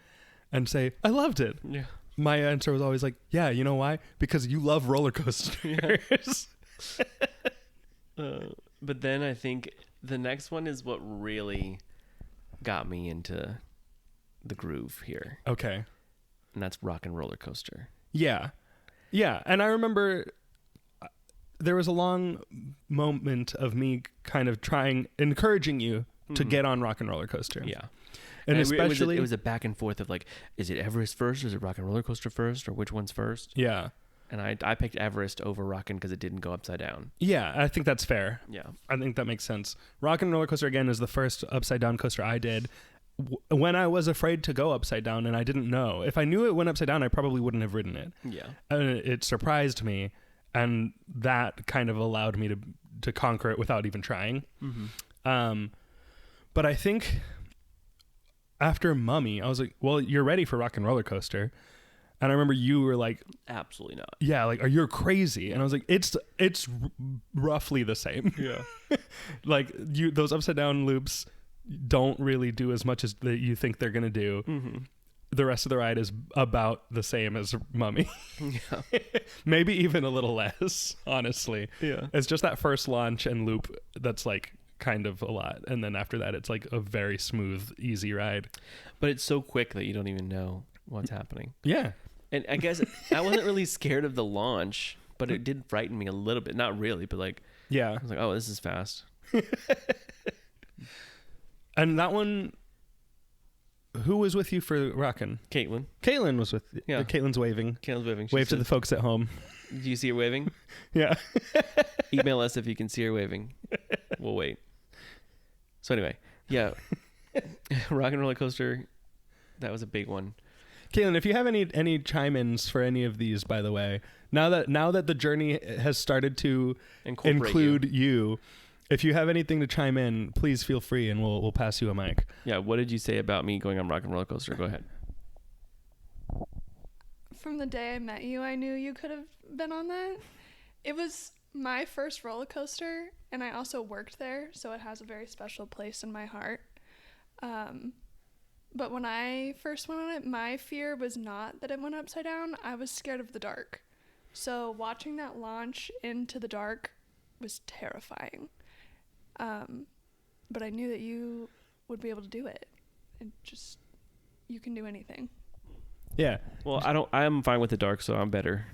and say, I loved it. Yeah. my answer was always like, yeah, you know why? Because you love roller coasters. But then I think the next one is what really got me into the groove here, Okay. and that's Rock and Roller Coaster. Yeah. Yeah. And I remember there was a long moment of me kind of encouraging you to get on Rock and Roller Coaster. Yeah. And it especially, was a back and forth of like, is it Everest first, or is it Rock and Roller Coaster first, or which one's first? yeah. And I picked Everest over Rockin' because it didn't go upside down. Yeah. I think that's fair. Yeah. I think that makes sense. Rock and Roller Coaster, again, is the first upside down coaster I did when I was afraid to go upside down and I didn't know. If I knew it went upside down, I probably wouldn't have ridden it. Yeah. And it surprised me, and that kind of allowed me to conquer it without even trying. But I think after Mummy, I was like, well, you're ready for Rock and Roller Coaster. And I remember you were like, Absolutely not. yeah, like, you're crazy. And I was like, it's roughly the same. Yeah. Like, those upside down loops don't really do as much as you think they're going to do. The rest of the ride is about the same as Mummy. Yeah. Maybe even a little less, honestly. Yeah. It's just that first launch and loop that's like kind of a lot. And then after that, it's like a very smooth, easy ride. But it's so quick that you don't even know what's happening. Yeah. And I guess I wasn't really scared of the launch, but it did frighten me a little bit. Not really, but like, Yeah. I was like, oh, this is fast. And that one, who was with you for Rockin'? Caitlin. Caitlin was with you. Yeah. Caitlin's waving. Caitlin's waving. She Wave to said- the folks at home. Do you see her waving? Yeah. Email us if you can see her waving. We'll wait. So anyway, yeah. Rock and Roller Coaster, that was a big one. Caitlin, if you have any chime-ins for any of these, by the way, now that the journey has started to Incorporate include you, if you have anything to chime in, please feel free, and we'll pass you a mic. Yeah, what did you say about me going on Rock and Roller Coaster? Go ahead. From the day I met you, I knew you could have been on that. It was my first roller coaster, and I also worked there, so it has a very special place in my heart. But when I first went on it, my fear was not that it went upside down. I was scared of the dark. So watching that launch into the dark was terrifying. But I knew that you would be able to do it. And just, you can do anything. Yeah. Well, I'm fine with the dark, so I'm better.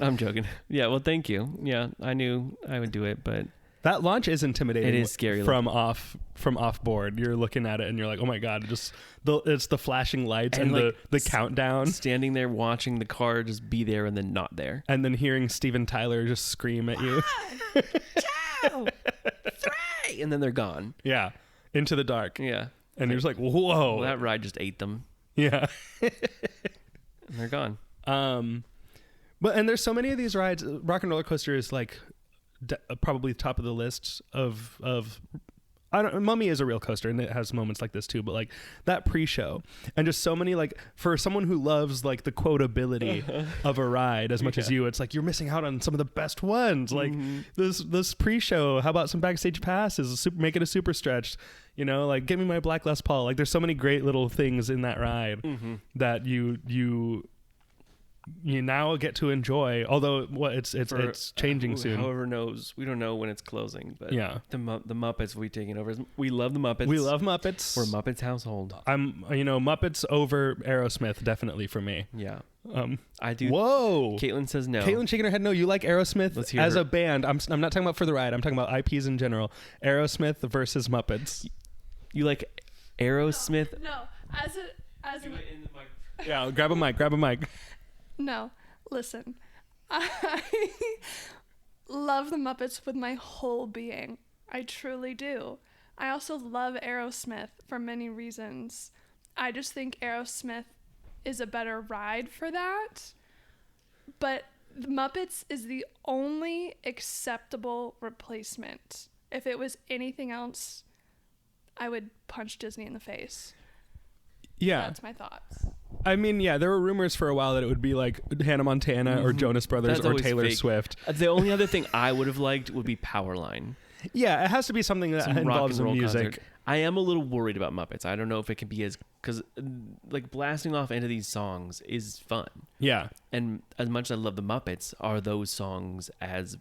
I'm joking. Yeah, well, thank you. Yeah, I knew I would do it, but That launch is intimidating. It is scary from off board. You're looking at it and you're like, oh my god! It's the flashing lights and like, the countdown, standing there watching the car just be there and then not there. and then hearing Steven Tyler just scream at you. 2, 3, and then they're gone. Yeah, into the dark. Yeah, And you're just like, whoa. well, that ride just ate them, Yeah. and they're gone. But there's so many of these rides. Rock and Roller Coaster is like probably top of the list of Mummy is a real coaster and it has moments like this too, but like that pre-show and just so many, like, for someone who loves like the quotability of a ride as much as you, it's like you're missing out on some of the best ones. Like this pre-show, how about some backstage passes, make it a super stretch, like give me my black Les Paul. Like there's so many great little things in that ride that you now get to enjoy, although it's changing soon. However knows, we don't know when it's closing, but Yeah. the Muppets we taking over. We love the Muppets. We love Muppets. We're Muppets household. I'm Muppets over Aerosmith, definitely for me. Yeah, I do. Whoa. Caitlin says no. Caitlin shaking her head no. You like Aerosmith Let's hear as her. a band. I'm not talking about for the ride. I'm talking about IPs in general. Aerosmith versus Muppets. You like Aerosmith? No, as a Yeah, grab a mic. No, listen. I love the Muppets with my whole being. I truly do. I also love Aerosmith for many reasons. I just think Aerosmith is a better ride for that. But the Muppets is the only acceptable replacement. If it was anything else, I would punch Disney in the face. Yeah. That's my thoughts. I mean, yeah, there were rumors for a while that it would be like Hannah Montana or Jonas Brothers That's or always Taylor fake. Swift. The only other thing I would have liked would be Powerline. Yeah, it has to be something that Some rock involves and roll music. concert. I am a little worried about Muppets. I don't know if it can be because like blasting off into these songs is fun. Yeah. And as much as I love the Muppets, are those songs as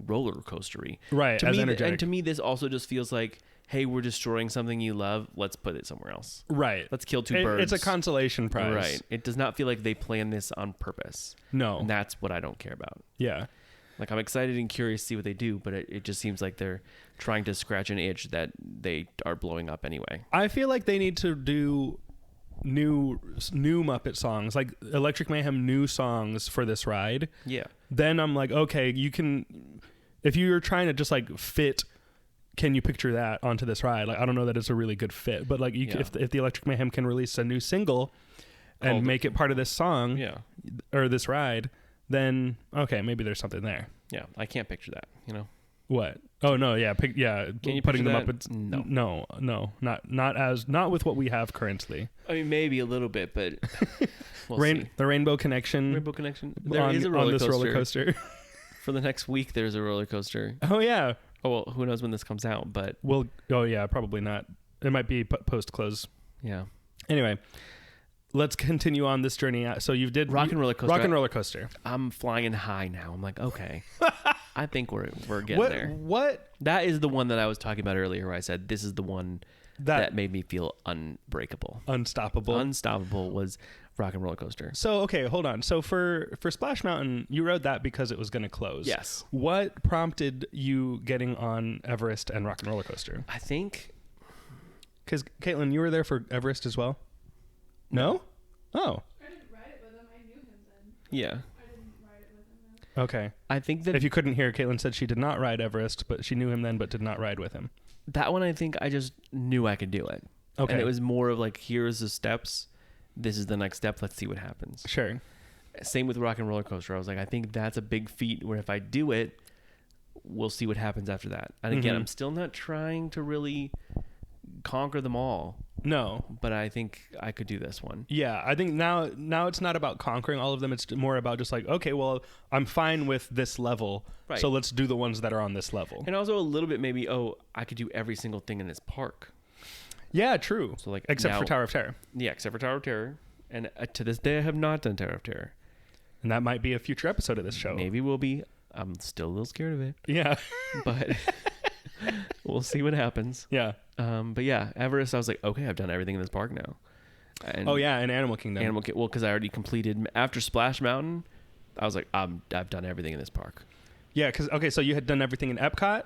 roller coastery? Right, To as me, energetic. and to me, this also just feels like, hey, we're destroying something you love. Let's put it somewhere else. Right. Let's kill two birds. It's a consolation prize. Right. It does not feel like they planned this on purpose. No. And that's what I don't care about. Yeah. Like, I'm excited and curious to see what they do, but it just seems like they're trying to scratch an itch that they are blowing up anyway. I feel like they need to do new Muppet songs, like Electric Mayhem new songs for this ride. Yeah. Then I'm like, okay, you can, if you're trying to just like fit Can You Picture That onto this ride, like I don't know that it's a really good fit, but like Yeah. if the Electric Mayhem can release a new single and Called- make it part of this song Yeah. or this ride, then okay, maybe there's something there. Yeah. I can't picture that, you know? What? Oh no, yeah, Can you putting picture them that? up. No. Not with what we have currently. I mean, maybe a little bit, but we'll see. The Rainbow Connection. Rainbow Connection. There is a roller on this coaster. roller coaster. For the next week, there's a roller coaster. Oh yeah. Oh, well, who knows when this comes out, but Oh yeah, probably not. It might be post close. yeah. Anyway, let's continue on this journey. So you did Rock and Roller Coaster. Rock and Roller Coaster. I'm flying high now. I'm like, okay. I think we're getting What? there. What? That is the one that I was talking about earlier where I said this is the one that That made me feel unbreakable. unstoppable. Unstoppable was Rock and Roller Coaster. So okay, hold on. So for Splash Mountain, you rode that because it was going to close. Yes. What prompted you getting on Everest and Rock and Roller Coaster? I think Because Caitlin, you were there for Everest as well. No. Oh. I didn't ride it with him. I knew him then. yeah. I didn't ride it with him then. Okay. I think that If you couldn't hear, Caitlin said she did not ride Everest, but she knew him then, but did not ride with him. that one I think I just knew I could do it. Okay. And it was more of like, here's the steps. This is the next step. Let's see what happens. Sure. Same with Rock and Roller Coaster. I was like, I think that's a big feat where if I do it, we'll see what happens after that. And again, Mhm. I'm still not trying to really conquer them all, No. but I think I could do this one. Yeah, I think now it's not about conquering all of them. It's more about just like, okay, well, I'm fine with this level, Right. so let's do the ones that are on this level. And also a little bit maybe, I could do every single thing in this park. Yeah, true. So like Except for now- Tower of Terror. Yeah, except for Tower of Terror. And to this day, I have not done Tower of Terror. And that might be a future episode of this show. Maybe we'll be. I'm still a little scared of it, Yeah. but we'll see what happens. Yeah. But yeah, Everest, I was like, okay, I've done everything in this park now. And Oh yeah, and Animal Kingdom. Well, because I already completed after Splash Mountain. I was like, I've done everything in this park. Yeah, because okay, so you had done everything in Epcot.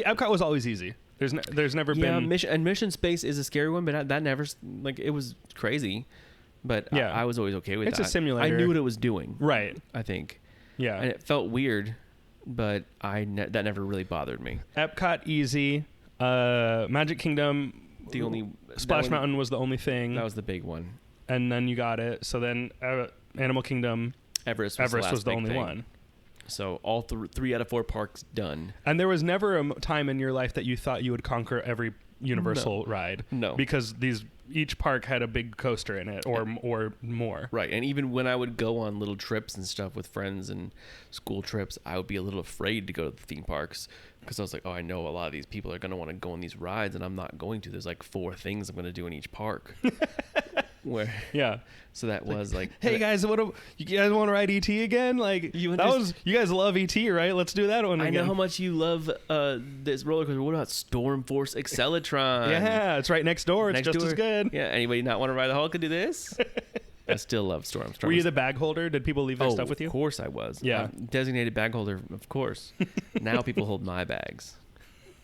Epcot was always easy. There's never Yeah, been. Mission Space is a scary one, but that never like it was crazy. But Yeah. I was always okay with It's a that. simulator. I knew what it was doing. Right. I think, Yeah. and it felt weird, but that never really bothered me. Epcot easy. Magic Kingdom. The only Splash that one- Mountain was the only thing, That was the big one. and then you got it. So then Animal Kingdom, Everest was Everest was the big only thing. one. So all 3 out of 4 parks done. And there was never a time in your life that you thought you would conquer every Universal ride. No. Because each park had a big coaster in it, or more. Right, and even when I would go on little trips and stuff with friends and school trips, I would be a little afraid to go to the theme parks because I was like, I know a lot of these people are going to want to go on these rides, and I'm not going to. There's like 4 things I'm going to do in each park. Yeah. So that was like, Hey guys, you guys want to ride ET again? Like You you guys love ET, right? Let's do that one I again. know how much you love this roller coaster. What about Storm Force Acceleron? Yeah, it's right next door. It's Next just door. as good. Yeah, anybody not want to ride the Hulk could do this? I still love Storm. Were you the bag holder? Did people leave their Oh, stuff with you? Of course I was. Yeah. Designated bag holder, of course. Now people hold my bags,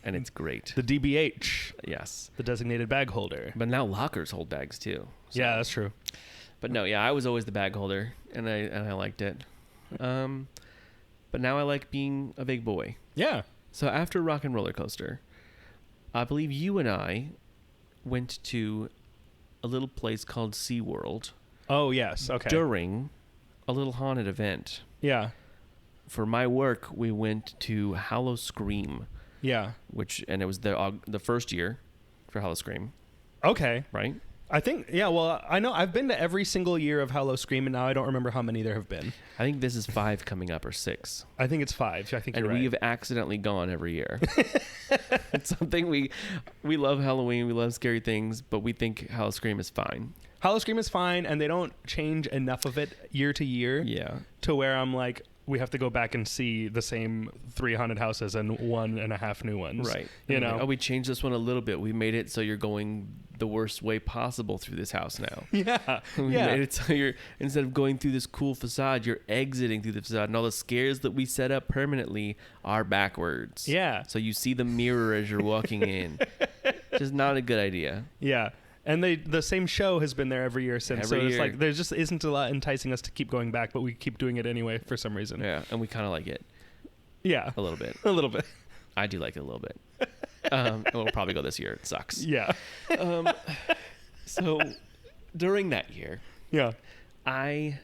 and it's great. The DBH, Yes. the designated bag holder. But now lockers hold bags too. So- Yeah, that's true. But no, yeah, I was always the bag holder, and I liked it. But now I like being a big boy. Yeah. So after Rock and Roller Coaster, I believe you and I went to a little place called SeaWorld Oh, yes. Okay. during a little haunted event. Yeah. For my work, we went to Hallow Scream, Yeah. and it was the first year for Hallow Scream, Okay. right? I think, yeah, well, I know I've been to every single year of Hallow Scream, and now I don't remember how many there have been. I think this is 5 coming up or 6. I think it's 5. I think And you're right. we have accidentally gone every year. It's something we love Halloween, we love scary things, but we think Hallow Scream is fine. Hallow Scream is fine, and they don't change enough of it year to year Yeah. to where I'm like, we have to go back and see the same 3 haunted houses and 1.5 new ones. Right. You And know? like, oh, we changed this one a little bit. We made it so you're going the worst way possible through this house now. Yeah. We Yeah. made it so you're, instead of going through this cool facade, you're exiting through the facade, and all the scares that we set up permanently are backwards. Yeah. So you see the mirror as you're walking in. Just not a good idea. Yeah. And the same show has been there every year since. Every so it's year. like there just isn't a lot enticing us to keep going back, but we keep doing it anyway for some reason. Yeah, and we kind of like it Yeah. a little bit. A little bit. I do like it a little bit. And we'll probably go this year. It sucks. Yeah. So during that year, Yeah. I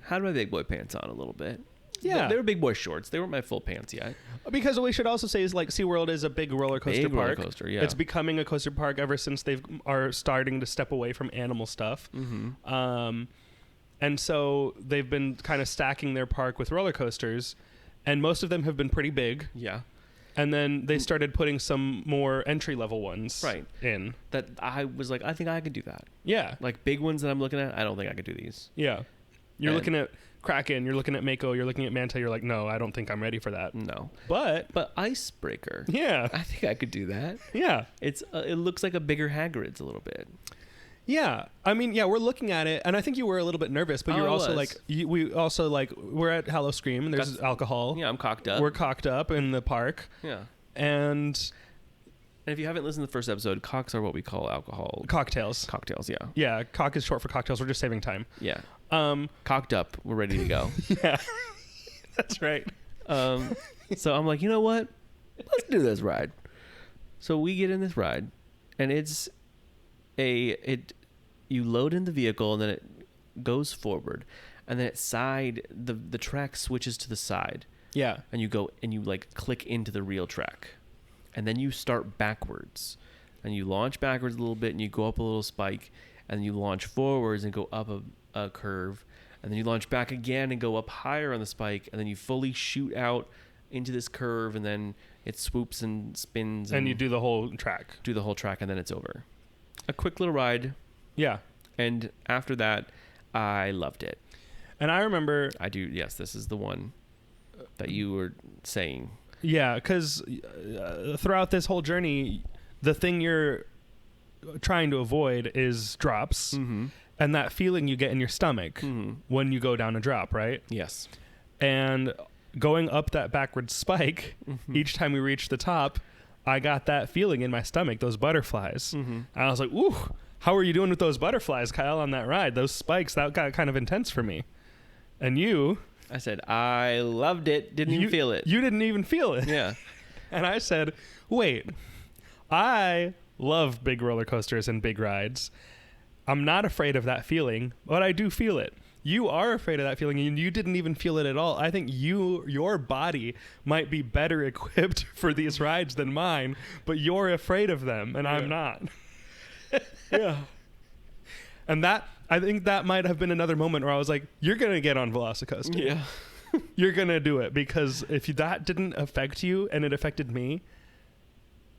had my big boy pants on a little bit. Yeah. They were big boy shorts. They weren't my full pants yet. Because what we should also say is like SeaWorld is a big roller coaster Big roller park. coaster, yeah. It's becoming a coaster park ever since they are starting to step away from animal stuff. Mm-hmm. And so they've been kind of stacking their park with roller coasters, and most of them have been pretty big. Yeah. And then they started putting some more entry level ones Right. in. That I was like, I think I could do that. Yeah. Like big ones that I'm looking at, I don't think I could do these. Yeah. You're And- looking at Kraken, you're looking at Mako, you're looking at Manta, you're like, no, I don't think I'm ready for that. No. But But Icebreaker, yeah. I think I could do that. Yeah. It looks like a bigger Hagrid's a little bit. Yeah, I mean, yeah, we're looking at it, and I think you were a little bit nervous, but Oh, you're I also was. like, we're at Hallow Scream, and there's That's- alcohol. Yeah, I'm cocked up. We're cocked up in the park, Yeah. and And if you haven't listened to the first episode, cocks are what we call alcohol cocktails. cocktails. Yeah. Yeah, cock is short for cocktails. We're just saving time. Yeah. Um, Cocked up. We're ready to go. yeah, that's right. So I'm like, you know what? Let's do this ride. So we get in this ride, and you load in the vehicle, and then it goes forward, and then the track switches to the side, Yeah, and you go and you like click into the real track, and then you start backwards, and you launch backwards a little bit, and you go up a little spike, and you launch forwards and go up a curve, and then you launch back again and go up higher on the spike, and then you fully shoot out into this curve, and then it swoops and spins, and you do the whole track. do the whole track, and then it's over. A quick little ride, Yeah, and after that, I loved it. and I remember. I do. Yes, this is the one that you were saying. Yeah, because throughout this whole journey, the thing you're trying to avoid is drops, Mm-hmm. and that feeling you get in your stomach Mm-hmm. when you go down a drop, right? Yes. And going up that backward spike, Mm-hmm. each time we reached the top, I got that feeling in my stomach, those butterflies. Mm-hmm. And I was like, ooh, how are you doing with those butterflies, Kyle, on that ride? Those spikes, that got kind of intense for me. And you... I said, I loved it. Didn't even feel it. You didn't even feel it. Yeah. And I said, wait, I love big roller coasters and big rides. I'm not afraid of that feeling, but I do feel it. You are afraid of that feeling, and you didn't even feel it at all. I think your body might be better equipped for these rides than mine, but you're afraid of them, and I'm not. Yeah. And I think that might have been another moment where I was like, you're going to get on Velocicoaster. Yeah. You're going to do it, because if that didn't affect you and it affected me,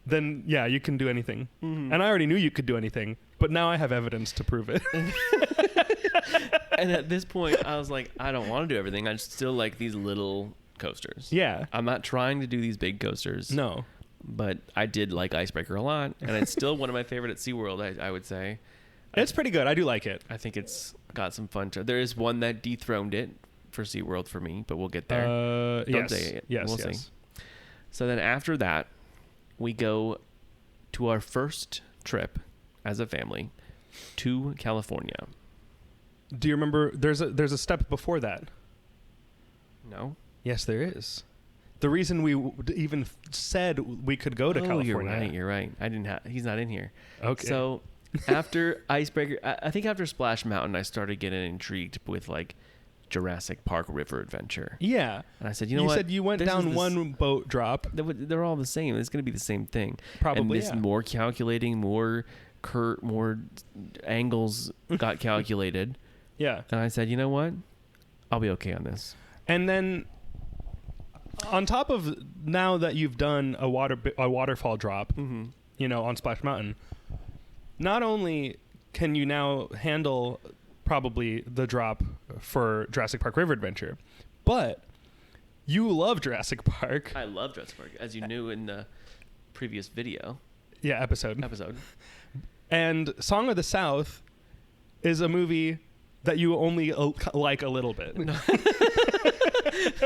then yeah, you can do anything. Mm-hmm. And I already knew you could do anything, but now I have evidence to prove it. And at this point, I was like, I don't want to do everything. I just still like these little coasters. Yeah. I'm not trying to do these big coasters. No. But I did like Icebreaker a lot. And it's still one of my favorite at SeaWorld, I would say. It's pretty good. I do like it. I think it's got some fun. There is one that dethroned it for SeaWorld for me, but we'll get there. Don't Yes. say it. Yes. We'll yes. see. So then after that, we go to our first trip as a family to California. Do you remember? There's a step before that. No? Yes, there is. The reason we even said we could go to California. You're right. I didn't have. He's not in here. Okay. So after Icebreaker, I think after Splash Mountain, I started getting intrigued with like Jurassic Park River Adventure. Yeah. And I said, you know what? said you went This is down the one boat drop. They're all the same. It's going to be the same thing. Probably, And this yeah. more calculating, more more angles got calculated. Yeah. And I said, you know what? I'll be okay on this. And then on top of now that you've done a waterfall drop, you know, on Splash Mountain, not only can you now handle probably the drop for Jurassic Park River Adventure, but you love Jurassic Park. I love Jurassic Park, as you knew in the previous Yeah, episode. And Song of the South is a movie that you only like a little bit. No.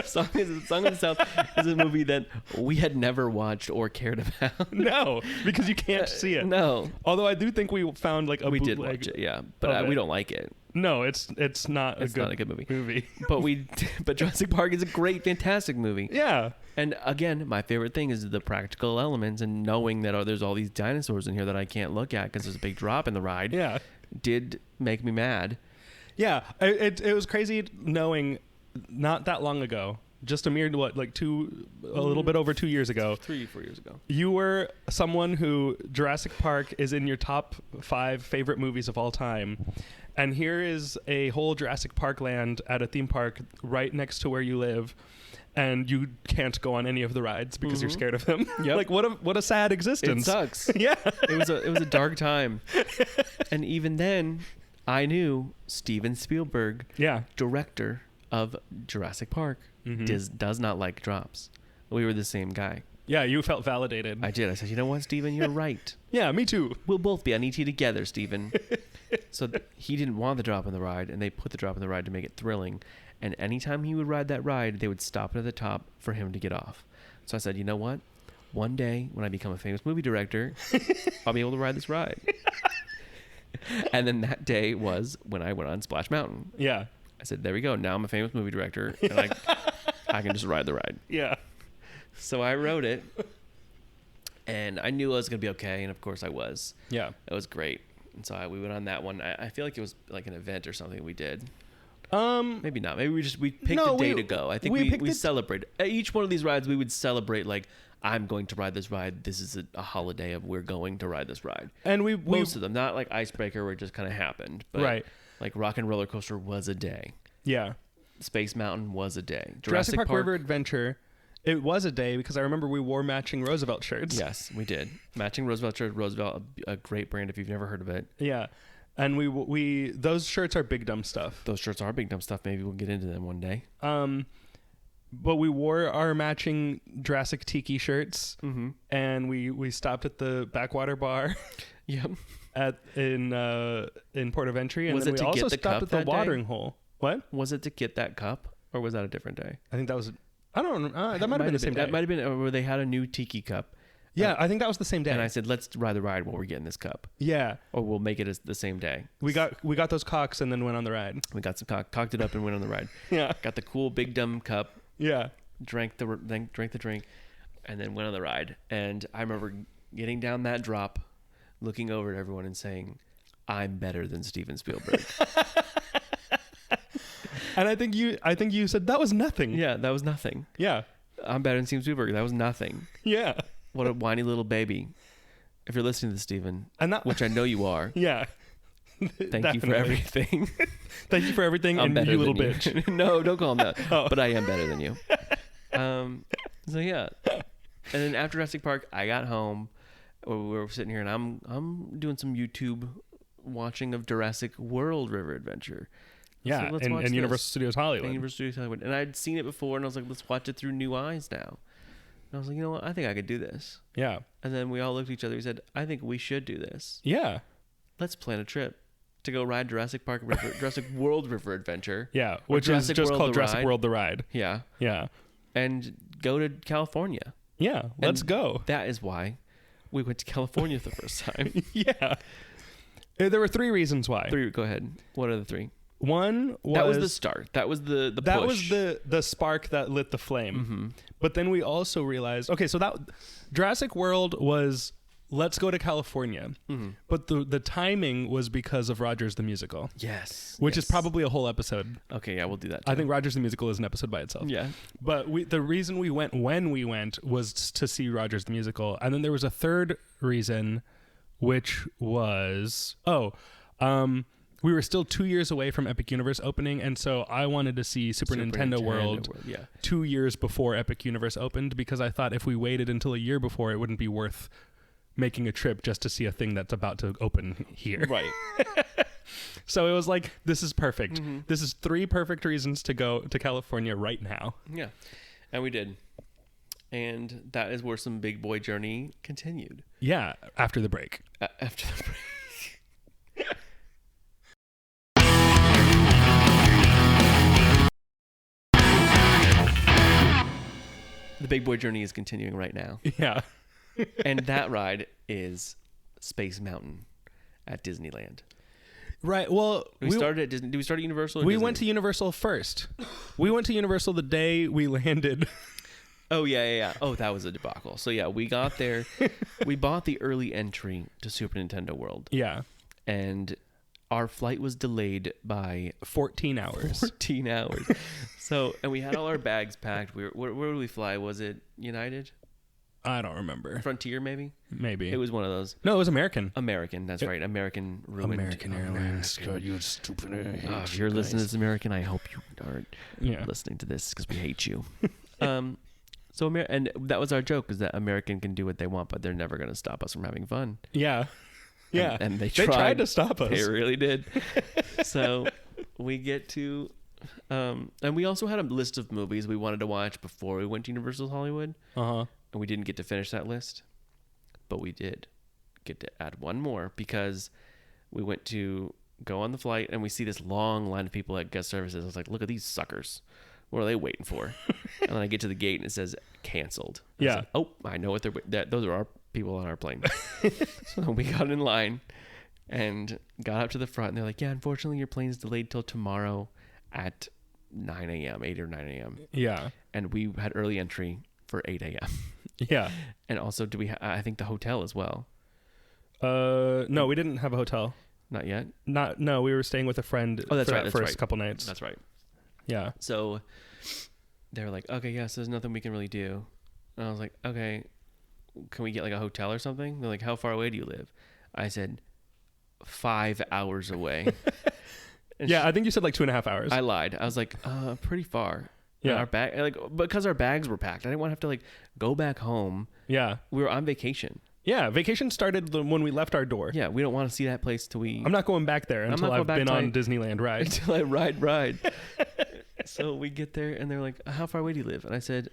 Song of the South is a movie that we had never watched or cared about. No, because you can't see it. No. Although I do think we found like a We did bootleg watch it, yeah. But of we it. don't like it. No, it's not It's a not a good movie. movie. But Jurassic Park is a great, fantastic movie. Yeah. And again, my favorite thing is the practical elements and knowing that there's all these dinosaurs in here that I can't look at because there's a big drop in the ride. Yeah. Did make me mad. Yeah. It was crazy knowing not that long ago, just a mere, a little bit over 2 years ago, 3-4 years ago. you were someone who Jurassic Park is in your top 5 favorite movies of all time. And here is a whole Jurassic Park land at a theme park right next to where you live. And you can't go on any of the rides because you're scared of them. Yep. Like what a sad existence. It sucks. Yeah. It was a dark time. And even then, I knew Steven Spielberg, Yeah. director of Jurassic Park, does not like drops. We were the same guy. Yeah, you felt validated. I did. I said, you know what, Steven, you're right. Yeah, me too. We'll both be on ET together, Steven. So he didn't want the drop in the ride, and they put the drop in the ride to make it thrilling. And anytime he would ride that ride, they would stop it at the top for him to get off. So I said, you know what? One day, when I become a famous movie director, I'll be able to ride this ride. And then that day was when I went on Splash Mountain. Yeah. I said, there we go. Now I'm a famous movie director, and I can just ride the ride. Yeah. So I rode it, and I knew I was going to be okay, and of course I was. Yeah. It was great. And so we went on that one. I feel like it was like an event or something we did. Maybe not. Maybe we picked No, a day we- to go. I think we picked we it- celebrated. At each one of these rides, we would celebrate like, I'm going to ride this ride. This is a holiday of we're going to ride this ride. And we Most of them, not like Icebreaker where it just kind of happened. But Right. like Rock and Roller Coaster was a day. Yeah. Space Mountain was a day. Jurassic Park River Adventure, it was a day because I remember we wore matching Roosevelt shirts. Yes, we did. Matching Roosevelt shirt. Roosevelt, a great brand if you've never heard of it. Yeah. And we those shirts are big dumb stuff. Those shirts are big dumb stuff. Maybe we'll get into them one day. But we wore our matching Jurassic Tiki shirts, and we stopped at the Backwater Bar Yep. in Port of Entry, and Was then it we to also get the stopped cup at the that day? watering hole. What? Was it to get that cup, or was that a different day? I think that was. I don't know. That might have been the same day. That might have been where they had a new tiki cup. Yeah, I think that was the same day. And I said, let's ride the ride while we're getting this cup. Yeah, Or we'll make it as the same day. we got those cocks and then went on the ride. We got some cocked it up and went on the ride. Yeah, Got the cool big dumb cup, yeah, drank the drink, and then went on the ride. And I remember getting down that drop, looking over at everyone and saying, I'm better than Steven Spielberg. and I think you said that was nothing. Yeah, that was nothing. Yeah, I'm better than Steven Spielberg. That was nothing. yeah, What a whiny little baby. If you're listening to this, Steven, and that which I know you are, yeah. thank you for everything. Thank you for everything, I'm and better you little than bitch. you. No, don't call him that. Oh. But I am better than you. So yeah. And then after Jurassic Park, I got home. We were sitting here, and I'm doing some YouTube watching of Jurassic World River Adventure. Yeah, So let's in watch this. Universal Studios Hollywood. And Universal Studios Hollywood. And I'd seen it before, and I was like, let's watch it through new eyes now. And I was like, you know what? I think I could do this. Yeah, And then we all looked at each other. We said, I think we should do this. yeah, Let's plan a trip to go ride Jurassic World River Adventure. yeah. Or Which is Jurassic just World called the Jurassic Ride. World: The Ride. Yeah. Yeah, And go to California. yeah. Let's And go. That is why we went to California the first time. Yeah. There were 3 reasons why. Go ahead. What are the 3? One was That was the start. That was the that push. was the spark that lit the flame. But then we also realized, okay, so that Jurassic World was let's go to California. But the timing was because of Rogers the Musical, Yes. which is yes. probably a whole episode. Okay, yeah, we'll do that. I too. think Rogers the Musical is an episode by itself. Yeah. But the reason we went when we went was to see Rogers the Musical. And then there was a third reason, which was we were still 2 years away from Epic Universe opening, and so I wanted to see Super Nintendo World Yeah. 2 years before Epic Universe opened, because I thought if we waited until a year before, it wouldn't be worth making a trip just to see a thing that's about to open here. Right. So it was like, this is perfect. This is 3 perfect reasons to go to California right now. Yeah. And we did. And that is where some big boy journey continued. Yeah, after the break. After the break. The big boy journey is continuing right now. Yeah. And that ride is Space Mountain at Disneyland. Right. Well, We started at Disney. Did we start at Universal? Or we Disney? went to Universal first. We went to Universal the day we landed. Oh, yeah. Oh, that was a debacle. So, yeah, we got there. We bought the early entry to Super Nintendo World. Yeah. And our flight was delayed by 14 hours. 14 hours. So, and we had all our bags packed. Where did we fly? Was it United? I don't remember. Frontier, maybe? Maybe. It was one of those. No, it was American. American, that's right. American ruined. American Airlines. God, you stupid. If you're listening to this American, I hope you aren't Yeah. listening to this because we hate you. And that was our joke, is that American can do what they want, but they're never going to stop us from having fun. Yeah. Yeah. And they They tried to stop us. They really did. So we get to, and we also had a list of movies we wanted to watch before we went to Universal Hollywood. Uh-huh. And we didn't get to finish that list, but we did get to add one more because we went to go on the flight and we see this long line of people at guest services. I was like, look at these suckers. What are they waiting for? And then I get to the gate and it says canceled. I was Yeah. like, oh, I know what those are our people on our plane. So we got in line and got up to the front and they're like, yeah, unfortunately your plane's delayed till tomorrow at 9 a.m., 8 or 9 a.m. Yeah. And we had early entry for 8 a.m. Yeah. And also, do we? I think the hotel as well. No, we didn't have a hotel. Not yet. No, we were staying with a friend Oh, that's for right. that That's first right. couple nights. That's right. Yeah. So they were like, okay, yes, there's nothing we can really do. And I was like, okay, can we get like a hotel or something? They're like, how far away do you live? I said, 5 hours away. And Yeah, I think you said like 2.5 hours. I lied. I was like, pretty far. Yeah. And our bag, because our bags were packed, I didn't want to have to like go back home. Yeah. We were on vacation. Yeah, vacation started when we left our door. Yeah, we don't want to see that place till we. I'm not going back there until not going I've back been till on Disneyland ride. until I ride. So we get there and they're like, how far away do you live? And I said,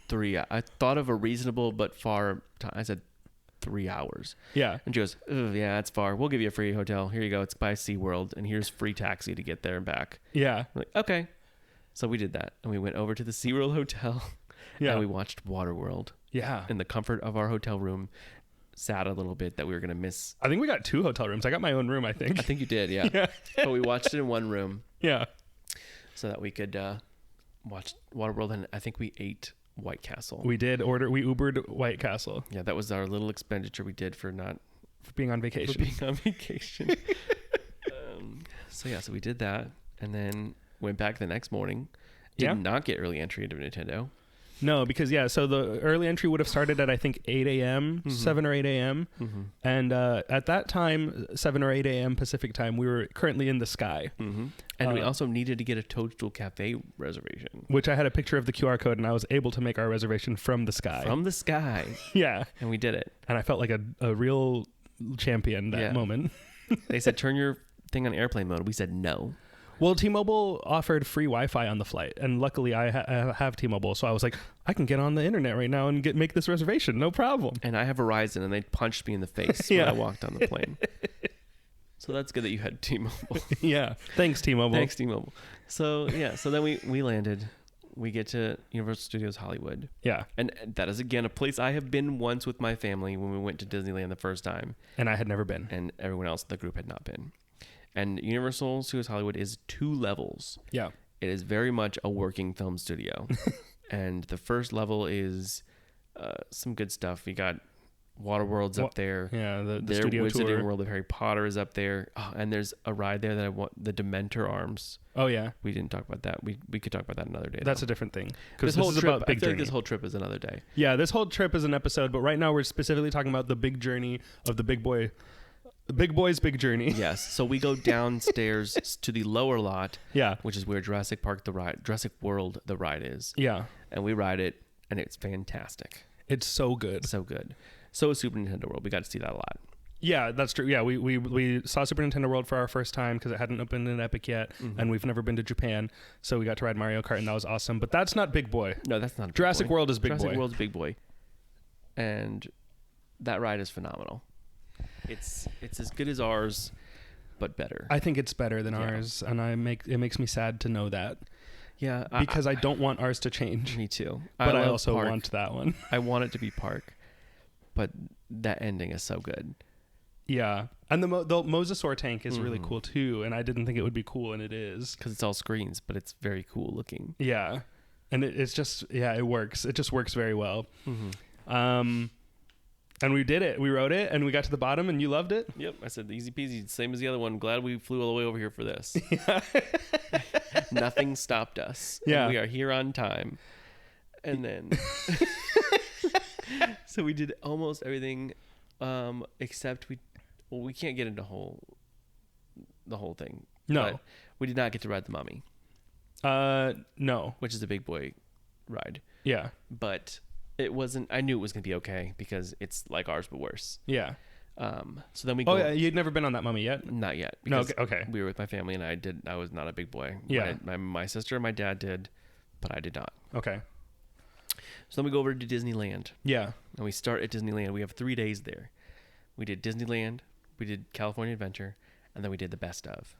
3. I thought of a reasonable but far time. I said 3 hours. Yeah. And she goes, "Ugh, yeah, that's far. We'll give you a free hotel. Here you go. It's by SeaWorld. And here's free taxi to get there and back." Yeah. We're like, okay. So we did that. And we went over to the SeaWorld hotel. Yeah. And we watched Waterworld Yeah. in the comfort of our hotel room. Sad a little bit that we were going to miss. I think we got 2 hotel rooms. I got my own room, I think. I think you did, yeah. Yeah. But we watched it in one room Yeah. so that we could watch Waterworld. And I think we ate White Castle. We Ubered White Castle Yeah, that was our little expenditure we did for being on for vacation. being on vacation. So we did that and then went back the next morning. Did Yeah. not get early entry into Nintendo. No, because so the early entry would have started at I think 8 a.m., 7 or 8 a.m. And at that time, 7 or 8 a.m. Pacific time, we were currently in the sky, And we also needed to get a Toadstool Cafe reservation which I had a picture of the QR code and I was able to make our reservation from the sky. from the sky. Yeah. And we did it. And I felt like a real champion that Yeah. moment. They said, turn your thing on airplane mode. We said no. Well, T-Mobile offered free Wi-Fi on the flight, and luckily I have T-Mobile, so I was like, I can get on the internet right now and make this reservation, no problem. And I have Verizon, and they punched me in the face when Yeah. I walked on the plane. So that's good that you had T-Mobile. Yeah, thanks T-Mobile. Thanks, T-Mobile. So so then we landed. We get to Universal Studios Hollywood. Yeah, And that is, again, a place I have been once with my family when we went to Disneyland the first time. and I had never been. And everyone else in the group had not been. And Universal Studios Hollywood is 2 levels. Yeah, It is very much a working film studio. And the first level is some good stuff. We got Waterworld's up there. Yeah, the Their studio Wizarding tour. World of Harry Potter is up there. Oh, and there's a ride there that I want, the Dementor Arms. Oh yeah, We didn't talk about that. We could talk about that another day. that's though. a different thing. This Because whole this is trip, about I Big feel like Journey. this whole trip is another day. Yeah, this whole trip is an episode, but right now we're specifically talking about the big journey of the big boy's big journey. Yes. So we go downstairs to the lower lot, Yeah, which is where Jurassic World the ride is, yeah, and we ride it, and it's fantastic. it's so good. So good. So is Super Nintendo World. We got to see that a lot. Yeah, that's true. Yeah, we saw Super Nintendo World for our first time because it hadn't opened in Epic yet, and we've never been to Japan, so we got to ride Mario Kart, and that was awesome. But that's not Big Boy. No, that's not a Big Jurassic Boy. World is Big Jurassic Boy. World's Big Boy, and that ride is phenomenal. It's as good as ours, but better. I think it's better than Yeah. ours, and it makes me sad to know that yeah, because I don't want ours to change, me too. but I love also Park. want that one. I want it to be Park, but that ending is so good. Yeah, and the Mosasaur tank is really cool too, and I didn't think it would be cool, and it is. Because it's all screens, but it's very cool looking. Yeah, and it's just it works. It just works very well. And we did it. We rode it, and we got to the bottom, and you loved it. Yep, I said easy peasy, same as the other one. Glad we flew all the way over here for this. Nothing stopped us. Yeah. And we are here on time. And then, so we did almost everything, except we can't get into the whole thing. No. But we did not get to ride the Mummy, No. which is a big boy ride. Yeah. But it wasn't. I knew it was gonna be okay because it's like ours but worse. Yeah. So then we go. Oh, yeah. You'd never been on that Mummy yet? Not yet. No. because Okay. We were with my family, and I was not a big boy. Yeah. My sister and my dad did, but I did not. Okay. So then we go over to Disneyland, Yeah. and we start at Disneyland. We have 3 days there. We did Disneyland, we did California Adventure, and then we did the best of.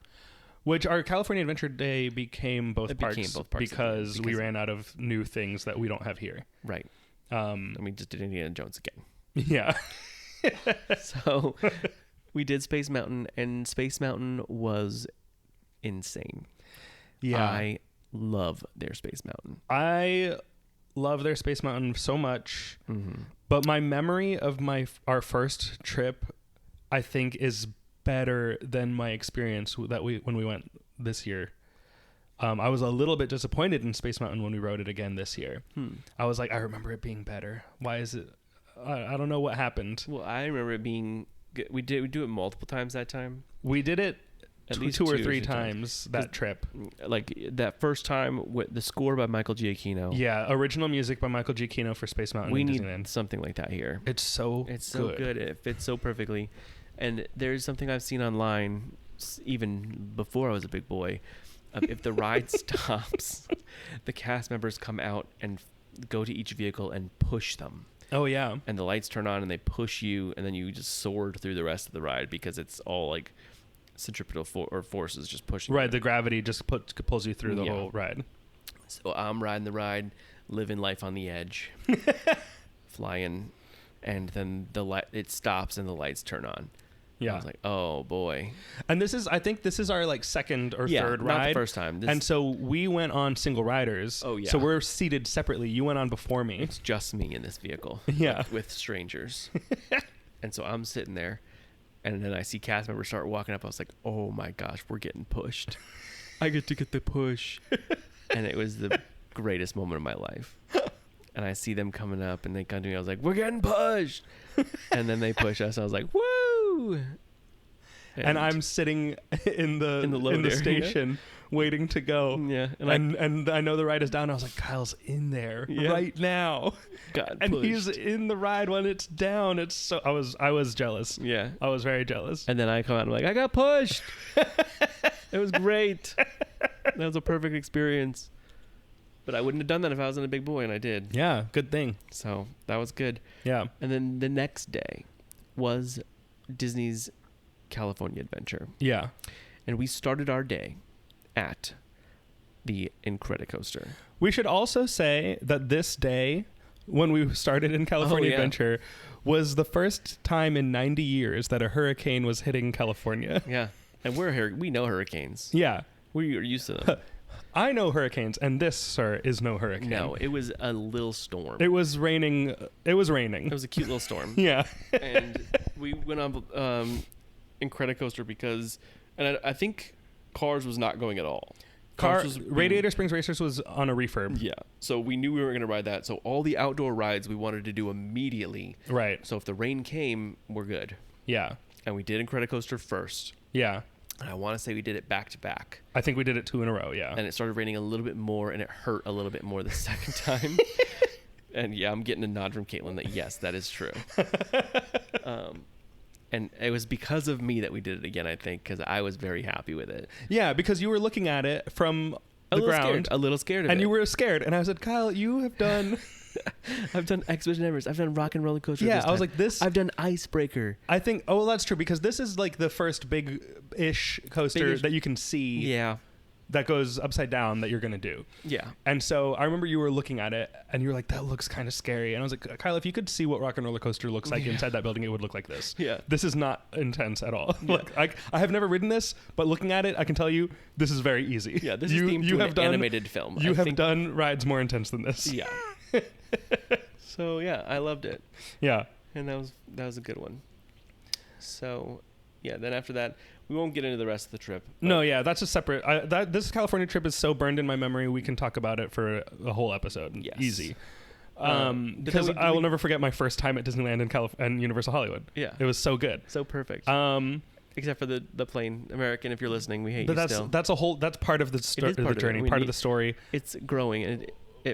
Which our California Adventure Day became both It parks, became both parks because we because- ran out of new things that we don't have here. Right. And we just did Indiana Jones again. Yeah. So we did Space Mountain, and Space Mountain was insane. Yeah. I love their Space Mountain. I love their Space Mountain so much, but my memory of our first trip, I think, is better than my experience when we went this year. I was a little bit disappointed in Space Mountain when we rode it again this year. I was like, I remember it being better. Why is it? I don't know what happened. Well, I remember it being good. We do it multiple times that time. We did it At two least or two three times that trip. Like that first time with the score by Michael Giacchino. Yeah, original music by Michael Giacchino for Space Mountain We in need Disneyland. something like that here. It's so good. It fits so perfectly. And there's something I've seen online even before I was a big boy. If the ride stops, the cast members come out and go to each vehicle and push them. Oh yeah. And the lights turn on and they push you, and then you just soar through the rest of the ride because it's all like centripetal forces just pushing Right, you. the gravity just pulls you through the Yeah. whole ride. So I'm riding the ride, living life on the edge, flying, and then it stops and the lights turn on. Yeah. I was like, oh boy. And I think this is our like second or third not ride. the first time. And so we went on single riders. Oh, yeah. So we're seated separately. You went on before me. It's just me in this vehicle. Yeah. With strangers. And so I'm sitting there, and then I see cast members start walking up. I was like, oh my gosh, we're getting pushed. I get to get the push. And it was the greatest moment of my life. And I see them coming up, and they come to me. I was like, we're getting pushed. And then they push us. I was like, woo. And I'm sitting in the load area. station waiting to go. Yeah. And I know the ride is down. I was like, Kyle's in there right now. got And pushed. he's in the ride when it's down. It's so I was jealous. Yeah. I was very jealous. And then I come out and I'm like, I got pushed. It was great. That was a perfect experience. But I wouldn't have done that if I wasn't a big boy, and I did. Yeah, good thing. So that was good. Yeah. And then the next day was Disney's California Adventure. Yeah. And we started our day at the Incredicoaster. We should also say that this day, when we started in California yeah. Adventure, was the first time in 90 years that a hurricane was hitting California. Yeah. And we know hurricanes. Yeah. We are used to them. I know hurricanes, and this, sir, is no hurricane. No, it was a little storm. It was raining. It was raining. It was a cute little storm. Yeah. And we went on Incredicoaster because, and I think Cars was not going at all. Cars was being- Radiator Springs Racers was on a refurb. Yeah. So we knew we were going to ride that. So all the outdoor rides we wanted to do immediately. Right. So if the rain came, we're good. Yeah. And we did Incredicoaster first. Yeah. And I want to say we did it back to back. I think we did it 2 in a row. Yeah. And it started raining a little bit more, and it hurt a little bit more the second time. And yeah, I'm getting a nod from Caitlin that yes, that is true. And it was because of me that we did it again, I think, because I was very happy with it. Yeah, because you were looking at it from the ground. A little scared of it. And you were scared. And I said, Kyle, you have done... I've done Expedition Everest. I've done Rock and Roller Coaster. Yeah, this I was time. like, this... I've done Icebreaker. I think... Oh, well, that's true, because this is like the first big-ish coaster Big-ish. that you can see Yeah. that goes upside down that you're going to do. Yeah. And so I remember you were looking at it, and you were like, that looks kind of scary. And I was like, Kyle, if you could see what Rock and Roller Coaster looks like inside that building, it would look like this. Yeah. This is not intense at all. Like, I have never ridden this, but looking at it, I can tell you, this is very easy. Yeah, this is themed to an animated film. You I have think- done rides more intense than this. Yeah. So yeah, I loved it. Yeah. And that was a good one. So, yeah. Then after that, we won't get into the rest of the trip. but- No, yeah, that's a separate. This California trip is so burned in my memory. We can talk about it for a whole episode. Yes. Easy. But Because then I will never forget my first time at Disneyland and Universal Hollywood. Yeah. It was so good. So perfect. But Except for the plane. American, if you're listening, we hate you that's still. that's part of the is part the of it. journey, We part of need- the story. It's growing, and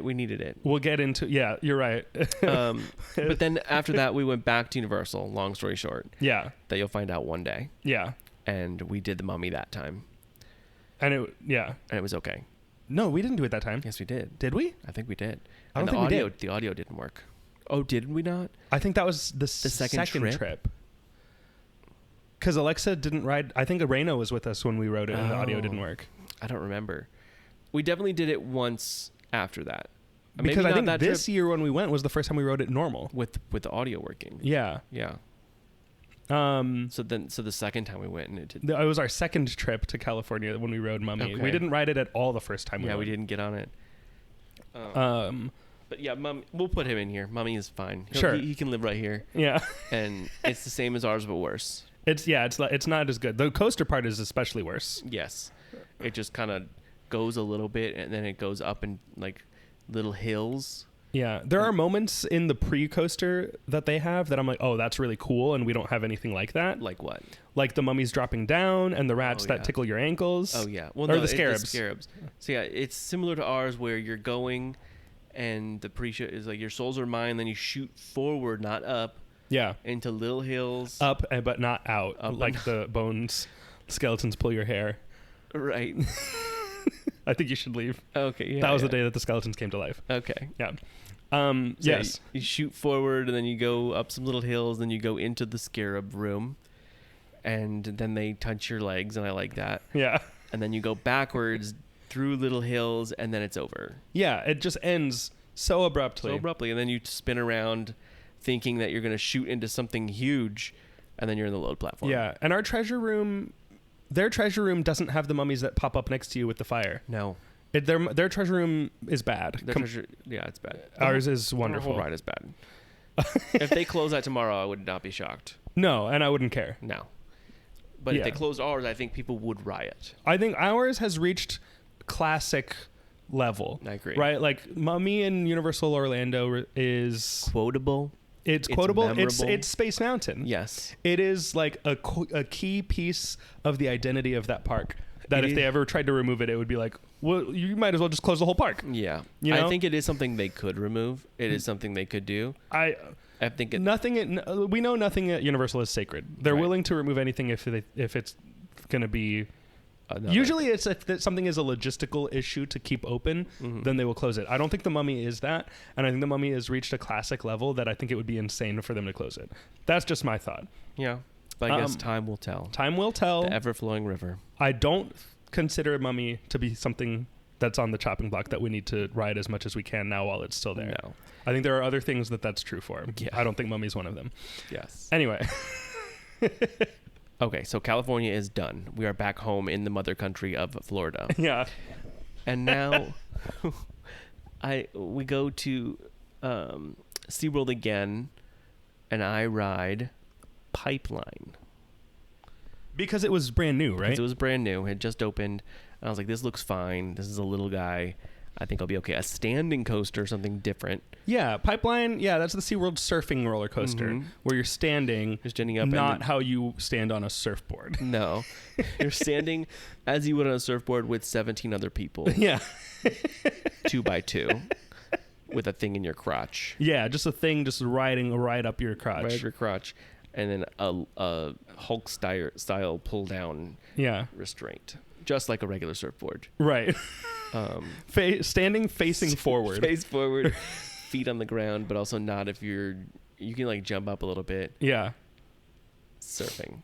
we needed it. We'll get into. Yeah, you're right. But then after that, we went back to Universal. Long story short, Yeah, that you'll find out one day. yeah, And we did the Mummy that time, and and it was okay. No, we didn't do it that time. Yes, we did. Did we? I think we did. I And don't think we did. The audio didn't work. Oh, did we not? I think that was the second trip? Because Alexa didn't ride. I think Arena was with us when we rode it, and the audio Oh. didn't work. I don't remember. We definitely did it once after that. Maybe Because I not think that this trip year when we went was the first time we rode it normal. with the audio working. Yeah. Yeah. So So the second time we went and it did. it was our second trip to California when we rode Mummy. Okay. We didn't ride it at all the first time. Yeah, we went. didn't get on it. But yeah, we'll put him in here. Mummy is fine. Sure. He can live right here, Yeah. and it's the same as ours but worse. It's not as good. The coaster part is especially worse. Yes, it just kind of goes a little bit and then it goes up in like little hills. Yeah, there are moments in the pre-coaster that they have that I'm like, oh, that's really cool, and we don't have anything like that. Like what? Like the mummies dropping down and the rats Oh, that yeah. tickle your ankles. Oh yeah, well Or no, the scarabs. The scarabs. So yeah, it's similar to ours where you're going, and the pre-show is like your souls are mine. Then you shoot forward, not up, Yeah, into little hills. up but not out. Up like the bones, skeletons pull your hair. Right. I think you should leave. Okay. Yeah. that was the yeah. day that the skeletons came to life. Okay. Yeah. So Yes. You shoot forward, and then you go up some little hills, then you go into the scarab room, and then they touch your legs, and I like that. Yeah. And then you go backwards through little hills, and then it's over Yeah. It just ends so abruptly. so abruptly, and then you spin around, thinking that you're gonna shoot into something huge, and then you're in the load platform. Yeah. And our treasure room, their treasure room doesn't have the mummies that pop up next to you with the fire. No. Their treasure room is bad. Their treasure, yeah, it's bad. Ours is The wonderful. whole ride is bad. If they close that tomorrow, I would not be shocked. No, and I wouldn't care. No. But Yeah. if they closed ours, I think people would riot. I think ours has reached classic level. I agree. Right? Like Mummy in Universal Orlando is Quotable. it's It's quotable. It's memorable. Space Mountain. Yes. It is like a key piece of the identity of that park. That It if they is- ever tried to remove it, it would be like, well, you might as well just close the whole park. Yeah. You know? I think it is something they could remove. It is something they could do. I think it, We know nothing at Universal is sacred. They're Right. willing to remove anything if it's going to be. another- Usually, it's if that something is a logistical issue to keep open, Mm-hmm. then they will close it. I don't think the Mummy is that, and I think the Mummy has reached a classic level that I think it would be insane for them to close it. That's just my thought. Yeah. But I guess Um, time will tell. Time will tell. The ever-flowing river. I don't consider Mummy to be something that's on the chopping block that we need to ride as much as we can now while it's still there. No. I think there are other things that's true for. Yeah. I don't think Mummy's one of them. Yes. Anyway. Okay, so California is done. We are back home in the mother country of Florida. Yeah. And now we go to SeaWorld again, and I ride Pipeline. Because it was brand new, right? Because it was brand new. It had just opened. And I was like, this looks fine. This is a little guy. I think I'll be okay. A standing coaster, something different. Yeah, Pipeline. Yeah, that's the SeaWorld surfing roller coaster where you're standing, You're standing up. not and how you stand on a surfboard. no. You're standing as you would on a surfboard with 17 other people, Yeah. 2 by 2, with a thing in your crotch. Yeah, just a thing just riding right up your crotch. Right up your crotch. And then a Hulk style pull down Yeah, restraint. Just like a regular surfboard. right. Standing facing forward. Face forward, feet on the ground, but also not if you can like jump up a little bit Yeah. surfing.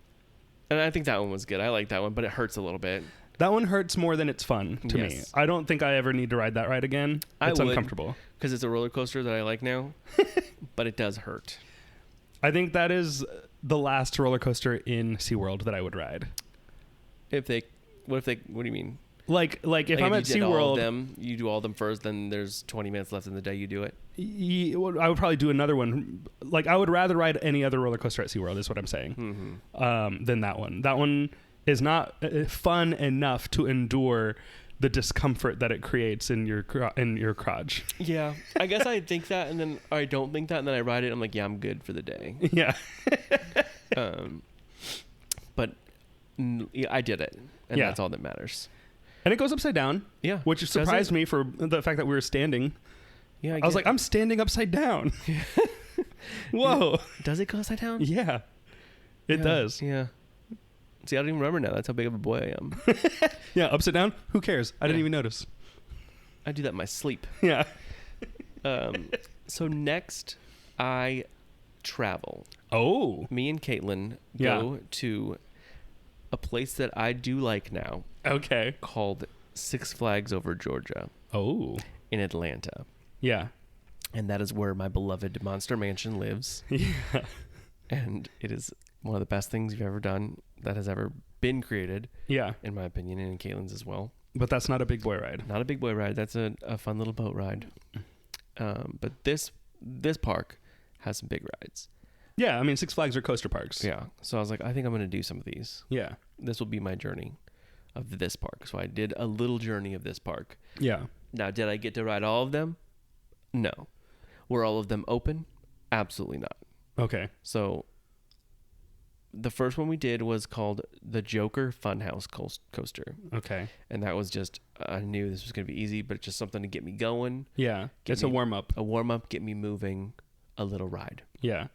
And I think that one was good. I like that one, but it hurts a little bit. That one hurts more than it's fun to me. Yes. I don't think I ever need to ride that ride again. I It's would. uncomfortable. Because it's a roller coaster that I like now, but it does hurt. I think that is the last roller coaster in SeaWorld that I would ride. What do you mean? Like if Like I'm you at did all of SeaWorld, them, you do all of them first, then there's 20 minutes left in the day, you do it. I would probably do another one. Like I would rather ride any other roller coaster at SeaWorld is what I'm saying, than that one. That one is not fun enough to endure the discomfort that it creates in your crotch. Yeah. I guess I think that, and then I don't think that, and then I ride it, I'm like, yeah, I'm good for the day. Yeah. But yeah, I did it, and Yeah. that's all that matters. And it goes upside down. Yeah. Which Does surprised it? me for the fact that we were standing. Yeah, I was like, I'm standing upside down. Whoa. does it go upside down? Yeah. It Yeah. does. Yeah. See, I don't even remember now. That's how big of a boy I am. Yeah, upside down. Who cares? I didn't Yeah. even notice. I do that in my sleep. Yeah. So next, I travel. Oh. Me and Caitlin go to a place that I do like now Okay. called Six Flags Over Georgia Oh. in Atlanta. Yeah. And that is where my beloved Monster Mansion lives. Yeah. And it is one of the best things you've ever done that has ever been created, Yeah. in my opinion, and in Caitlin's as well. But that's not a big boy ride. Not a big boy ride. That's a fun little boat ride. But this park has some big rides. Yeah, I mean Six Flags are coaster parks. Yeah. So I was like, I think I'm going to do some of these. Yeah. This will be my journey of this park. So I did a little journey of this park. Yeah. Now, did I get to ride all of them? No. Were all of them open? Absolutely not. Okay. So the first one we did was called the Joker Funhouse Coaster. Okay. And that was just, I knew this was going to be easy, but just something to get me going. Yeah. Get It's a me- warm up. A warm up, get me moving, a little ride. Yeah.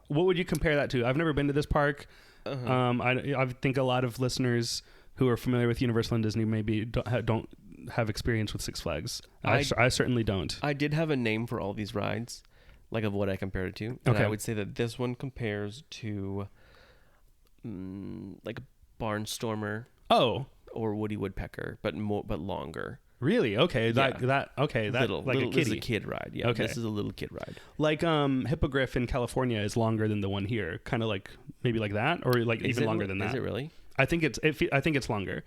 What would you compare that to? I've never been to this park. I think a lot of listeners who are familiar with Universal and Disney maybe don't have experience with Six Flags. I certainly don't. I did have a name for all these rides, like of what I compared it to. And Okay. I would say that this one compares to like a Barnstormer Oh, or Woody Woodpecker, but longer. really? Okay. Yeah. That Little, like little, a this is kiddie. a kid ride. Yeah, Okay. this is a little kid ride. Like Hippogriff in California is longer than the one here. Kind of like maybe like that, or like even longer than that. Is it really? I think it's longer.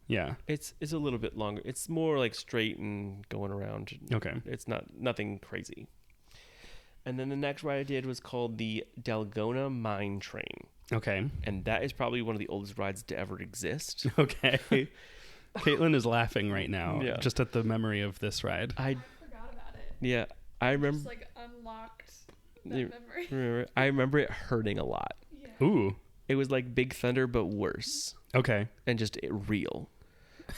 Yeah. It's a little bit longer. It's more like straight and going around. Okay. It's nothing crazy. And then the next ride I did was called the Dalgona Mine Train. Okay. And that is probably one of the oldest rides to ever exist. Okay. Caitlin is laughing right now, Yeah. just at the memory of this ride. I Forgot about it. yeah, I Just remember. like unlocked You that memory. I remember it hurting a lot. Yeah. Ooh. It was like Big Thunder, but worse, Okay. and just real.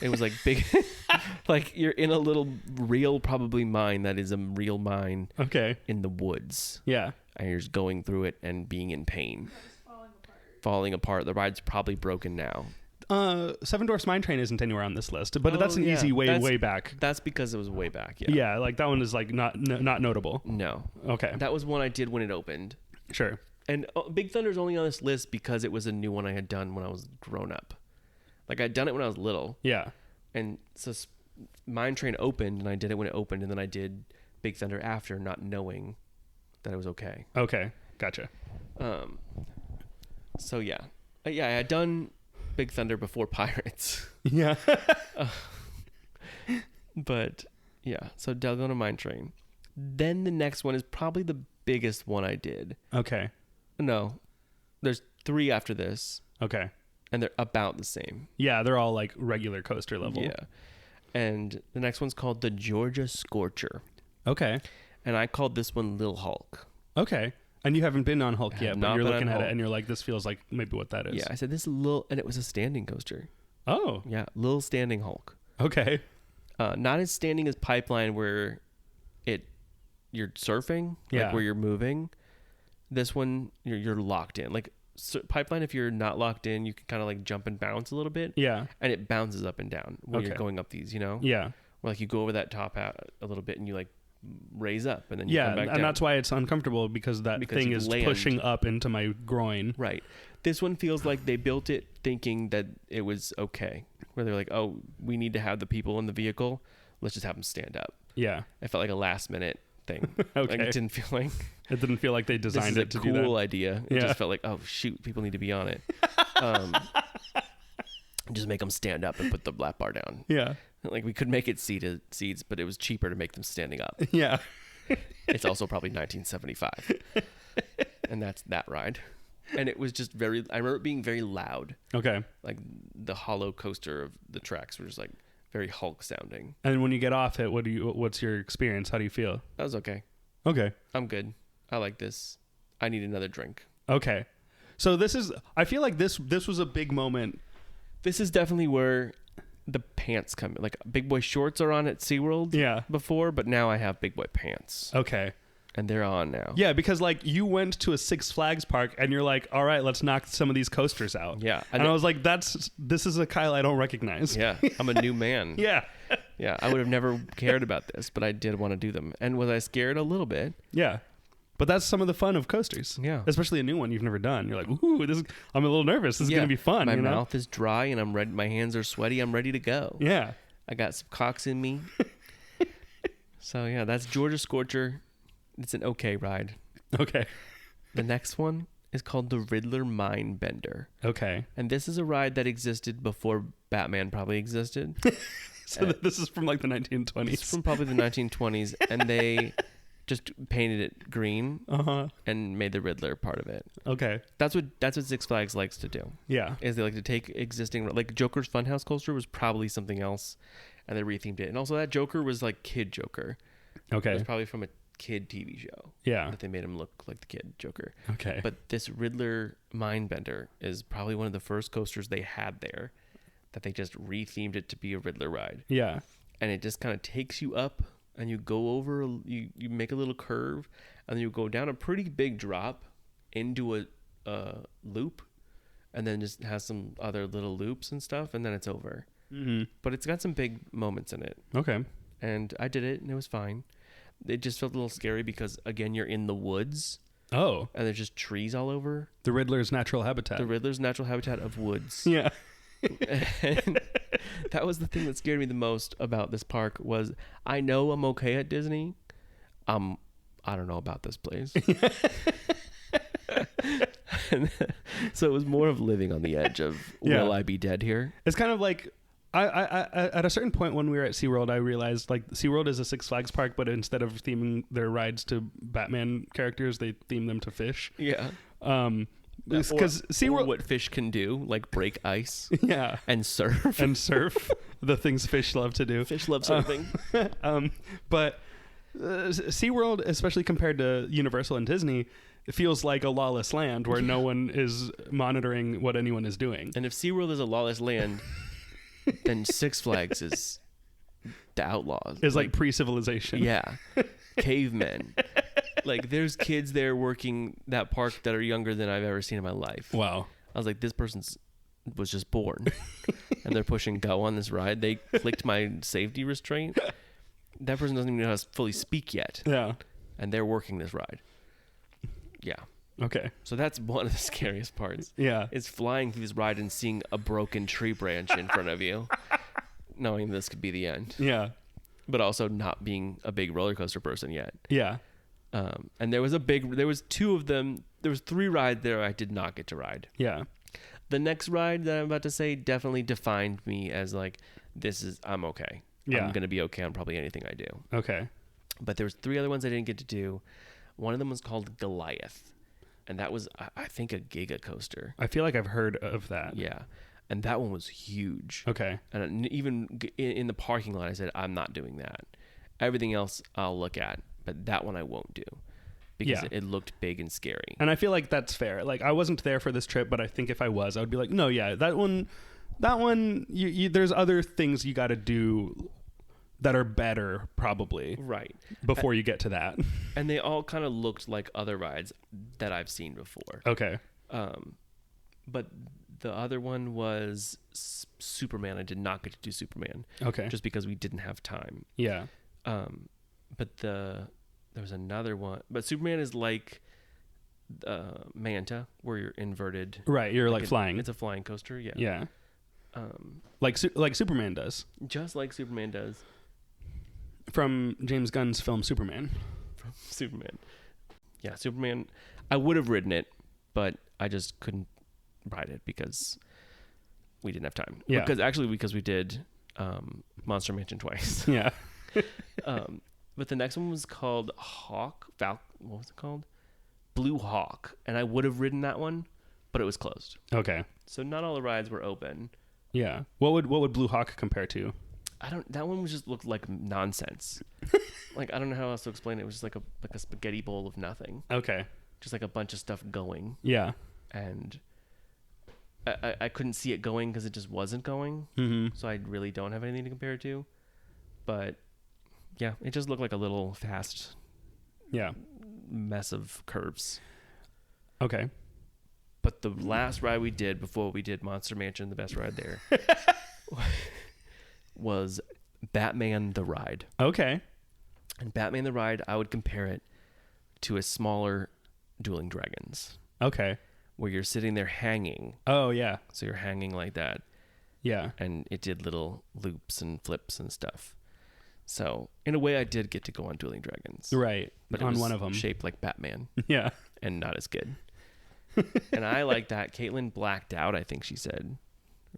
It was like big, like you're in a little real, probably mine that is a real mine Okay. in the woods, Yeah. and you're just going through it and being in pain, falling apart. The ride's probably broken now. Seven Dwarfs Mine Train isn't anywhere on this list, but that's an yeah. easy That's- way back. That's because it was way back. Yeah. Yeah, like that one is like not notable. No. Okay. That was one I did when it opened. Sure. And Big Thunder's only on this list because it was a new one I had done when I was grown up. Like I'd done it when I was little. Yeah. And so Mine Train opened, and I did it when it opened, and then I did Big Thunder after, not knowing that it was okay. Okay. Gotcha. So yeah, I had done Big Thunder before Pirates. Yeah. But yeah, so Delgona Mine Train. Then the next one is probably the biggest one I did. Okay. No, there's 3 after this, Okay. and they're about the same. Yeah, they're all like regular coaster level. Yeah. And the next one's called the Georgia Scorcher. Okay. And I called this one Lil Hulk. Okay. And you haven't been on Hulk have yet, but not you're been looking on at it Hulk. and you're like, this feels like maybe what that is. Yeah, I said this is Lil, and it was a standing coaster. Oh. Yeah, Lil Standing Hulk. Okay. Not as standing as Pipeline where you're surfing, like Yeah. where you're moving. This one, you're locked in. Like Pipeline, if you're not locked in, you can kind of like jump and bounce a little bit. Yeah. And it bounces up and down when you're Okay. going up these, you know? Yeah. Where like you go over that top hat a little bit and you like raise up and then you Yeah. come back And down. that's why it's uncomfortable because that Because thing you is land. pushing up into my groin. Right. This one feels like they built it thinking that it was okay. Where they're like, oh, we need to have the people in the vehicle. Let's just have them stand up. Yeah. It felt like a last minute thing. Okay. Like it didn't feel like It didn't feel like they this designed is a it to do that. cool idea. It Yeah. just felt like, oh shoot, people need to be on it. Just make them stand up and put the lap bar down. Yeah. Like we could make it seats, but it was cheaper to make them standing up. Yeah. It's also probably 1975, and that's that ride. And it was just very. I remember it being very loud. Okay. Like the hollow coaster of the tracks were just like very Hulk sounding. And when you get off it, what's your experience? How do you feel? That was okay. Okay. I'm good. I like this. I need another drink. Okay. So I feel like this was a big moment. This is definitely where the pants come in. Like big boy shorts are on at SeaWorld Yeah. before, but now I have big boy pants. Okay. And they're on now. Yeah, because like you went to a Six Flags park and you're like, all right, let's knock some of these coasters out. Yeah. And I was like, this is a Kyle I don't recognize. Yeah. I'm a new man. Yeah. Yeah. I would have never cared about this, but I did want to do them. And was I scared? A little bit. Yeah. But that's some of the fun of coasters. Yeah. Especially a new one you've never done. You're like, ooh, I'm a little nervous. This is going to be fun. My you know? mouth is dry and I'm ready. My hands are sweaty. I'm ready to go. Yeah. I got some cocks in me. So yeah, that's Georgia Scorcher. It's an okay ride. Okay. The next one is called the Riddler Mind Bender. Okay. And this is a ride that existed before Batman probably existed. So this is from like the 1920s. It's from probably the 1920s. And they just painted it green Uh-huh. and made the Riddler part of it. Okay. That's what Six Flags likes to do. Yeah. Is they like to take existing, like Joker's Funhouse coaster was probably something else, and they rethemed it. And also that Joker was like Kid Joker. It was Okay. probably from a kid TV show Yeah. that they made him look like the Kid Joker. Okay. But this Riddler Mindbender is probably one of the first coasters they had there that they just rethemed it to be a Riddler ride. Yeah. And it just kind of takes you up and you go over, you make a little curve and then you go down a pretty big drop into a loop and then just has some other little loops and stuff and then it's over. Mm-hmm. But it's got some big moments in it. Okay. And I did it and it was fine. It just felt a little scary because, again, you're in the woods Oh, and there's just trees all over. the Riddler's natural habitat. The Riddler's natural habitat of woods. Yeah. And that was the thing that scared me the most about this park was I know I'm okay at Disney. I don't know about this place. And so it was more of living on the edge of Yeah. will I be dead here? It's kind of like I at a certain point when we were at SeaWorld, I realized like SeaWorld is a Six Flags park, but instead of theming their rides to Batman characters, they theme them to fish. Yeah. Because Or SeaWorld, what fish can do, like break ice yeah, and surf. and surf, the things fish love to do. Fish love surfing. But SeaWorld, especially compared to Universal and Disney, it feels like a lawless land where no one is monitoring what anyone is doing. And if SeaWorld is a lawless land, then Six Flags is the outlaws. It's like pre-civilization. Yeah. Cavemen. Like there's kids there working that park that are younger than I've ever seen in my life. Wow. I was like, this person's was just born. And they're pushing go on this ride. They clicked my safety restraint. That person doesn't even know how to fully speak yet. Yeah. And they're working this ride. Yeah. Okay. So that's one of the scariest parts. Yeah. Is flying through this ride and seeing a broken tree branch in front of you, knowing this could be the end, Yeah. but also not being a big roller coaster person yet. Yeah. And there was two of them. There was 3 rides there I did not get to ride. Yeah. The next ride that I'm about to say definitely defined me as like, I'm okay. Yeah. I'm gonna be okay on probably anything I do. Okay. But there was 3 other ones I didn't get to do. One of them was called Goliath, and that was I think a Giga coaster. I feel like I've heard of that. Yeah, and that one was huge. Okay. And even in the parking lot, I said I'm not doing that. Everything else I'll look at, but that one I won't do because Yeah. it looked big and scary. And I feel like that's fair. Like, I wasn't there for this trip, but I think if I was, I would be like, no, yeah, that one, there's other things you got to do that are better probably Right. before you get to that. And they all kind of looked like other rides that I've seen before. Okay. But the other one was Superman. I did not get to do Superman Okay. just because we didn't have time. Yeah. But there was another one. But Superman is like Manta, where you're inverted. Right. You're like it- flying. It's a flying coaster. Yeah. Yeah. Like Superman does Just like Superman does. from James Gunn's film Superman. Superman. Yeah, Superman. I would have ridden it, but I just couldn't ride it because we didn't have time. Yeah. Because we did Monster Mansion twice. Yeah. But the next one was called what was it called? Blue Hawk. And I would have ridden that one, but it was closed. Okay. So not all the rides were open. Yeah. What would Blue Hawk compare to? That one just looked like nonsense. Like, I don't know how else to explain it. It was just like a spaghetti bowl of nothing. Okay. Just like a bunch of stuff going. Yeah. And I couldn't see it going because it just wasn't going. Mm-hmm. So I really don't have anything to compare it to. But yeah, it just looked like a little fast Yeah. mess of curves. Okay. But the last ride we did before we did Monster Mansion, the best ride there, was Batman the Ride. Okay. And Batman the Ride, I would compare it to a smaller Dueling Dragons, Okay. where you're sitting there hanging. Oh yeah. So you're hanging like that. Yeah. And it did little loops and flips and stuff. So in a way, I did get to go on Dueling Dragons. Right. But it on was one of them. shaped like Batman Yeah. and not as good. And I like that. Caitlin blacked out, I think she said.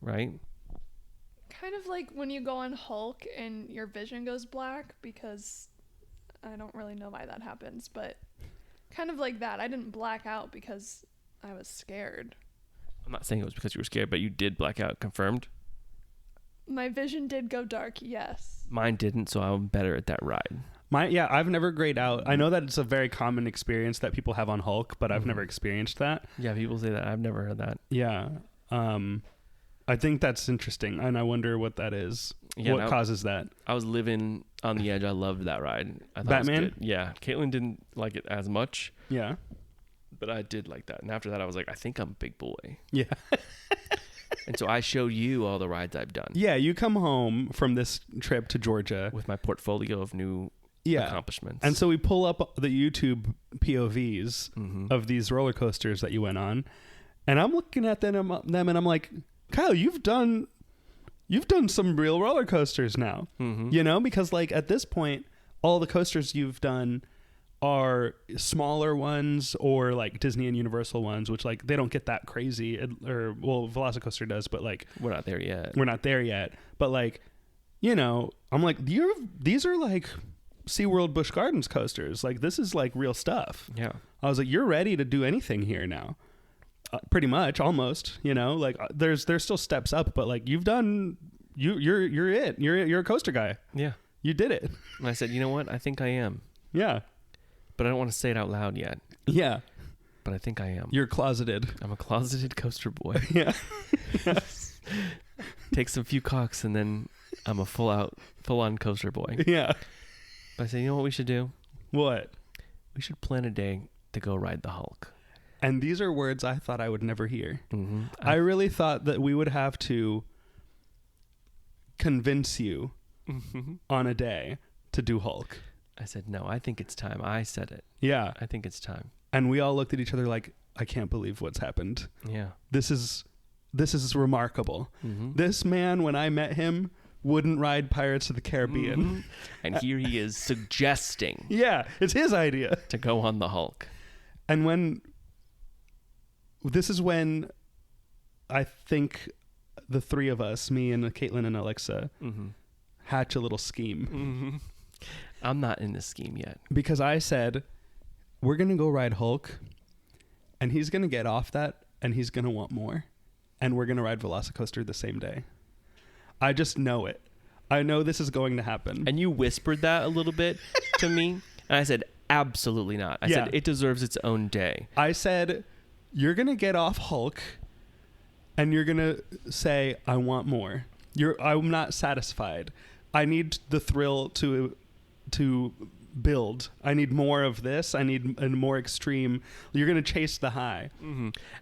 Right? Kind of like when you go on Hulk and your vision goes black, because I don't really know why that happens, but kind of like that. I didn't black out because I was scared. I'm not saying it was because you were scared, but you did black out. Confirmed? My vision did go dark, yes. Mine didn't, so I'm better at that ride. I've never grayed out. I know that it's a very common experience that people have on Hulk, but I've never experienced that. Yeah, people say that. I've never heard that. Yeah. I think that's interesting, and I wonder what that is. Yeah, what causes that? I was living on the edge. I loved that ride. I thought Batman? It was good. Yeah. Caitlin didn't like it as much, Yeah. but I did like that. And after that, I was like, I think I'm a big boy. Yeah. And so I showed you all the rides I've done Yeah, you come home from this trip to Georgia. with my portfolio of new Yeah. accomplishments. And so we pull up the YouTube POVs Mm-hmm. of these roller coasters that you went on, and I'm looking at them and I'm like, Kyle, you've done some real roller coasters now. Mm-hmm. You know, because like at this point, all the coasters you've done are smaller ones or like Disney and Universal ones, which like they don't get that crazy. Velocicoaster does, but like We're not there yet. we're not there yet. But like, you know, I'm like, these are like SeaWorld Busch Gardens coasters. Like this is like real stuff. Yeah. I was like, you're ready to do anything here now. Pretty much, almost, you know, like there's still steps up, but like you're it. You're a coaster guy. Yeah. You did it. And I said, you know what? I think I am. Yeah. But I don't want to say it out loud yet. Yeah. But I think I am. You're closeted. I'm a closeted coaster boy. Yeah. Takes a few cocks and then I'm a full on coaster boy. Yeah. But I said, you know what we should do? What? We should plan a day to go ride the Hulk. And these are words I thought I would never hear. Mm-hmm. I really thought that we would have to convince you on a day to do Hulk. I said, no, I think it's time. I said it. Yeah. I think it's time. And we all looked at each other like, I can't believe what's happened. Yeah. This is remarkable. Mm-hmm. This man, when I met him, wouldn't ride Pirates of the Caribbean. Mm-hmm. And here he is suggesting Yeah, it's his idea. to go on the Hulk. And this is when I think the three of us, me and Caitlin and Alexa, Mm-hmm. hatch a little scheme. I'm not in this scheme yet. Because I said, we're going to go ride Hulk, and he's going to get off that, and he's going to want more. And we're going to ride Velocicoaster the same day. I just know it. I know this is going to happen. And you whispered that a little bit to me. And I said, absolutely not. I Yeah. said, it deserves its own day. I said, you're going to get off Hulk, and you're going to say, I want more. I'm not satisfied. I need the thrill to build. I need more of this. I need a more extreme. You're going to chase the high.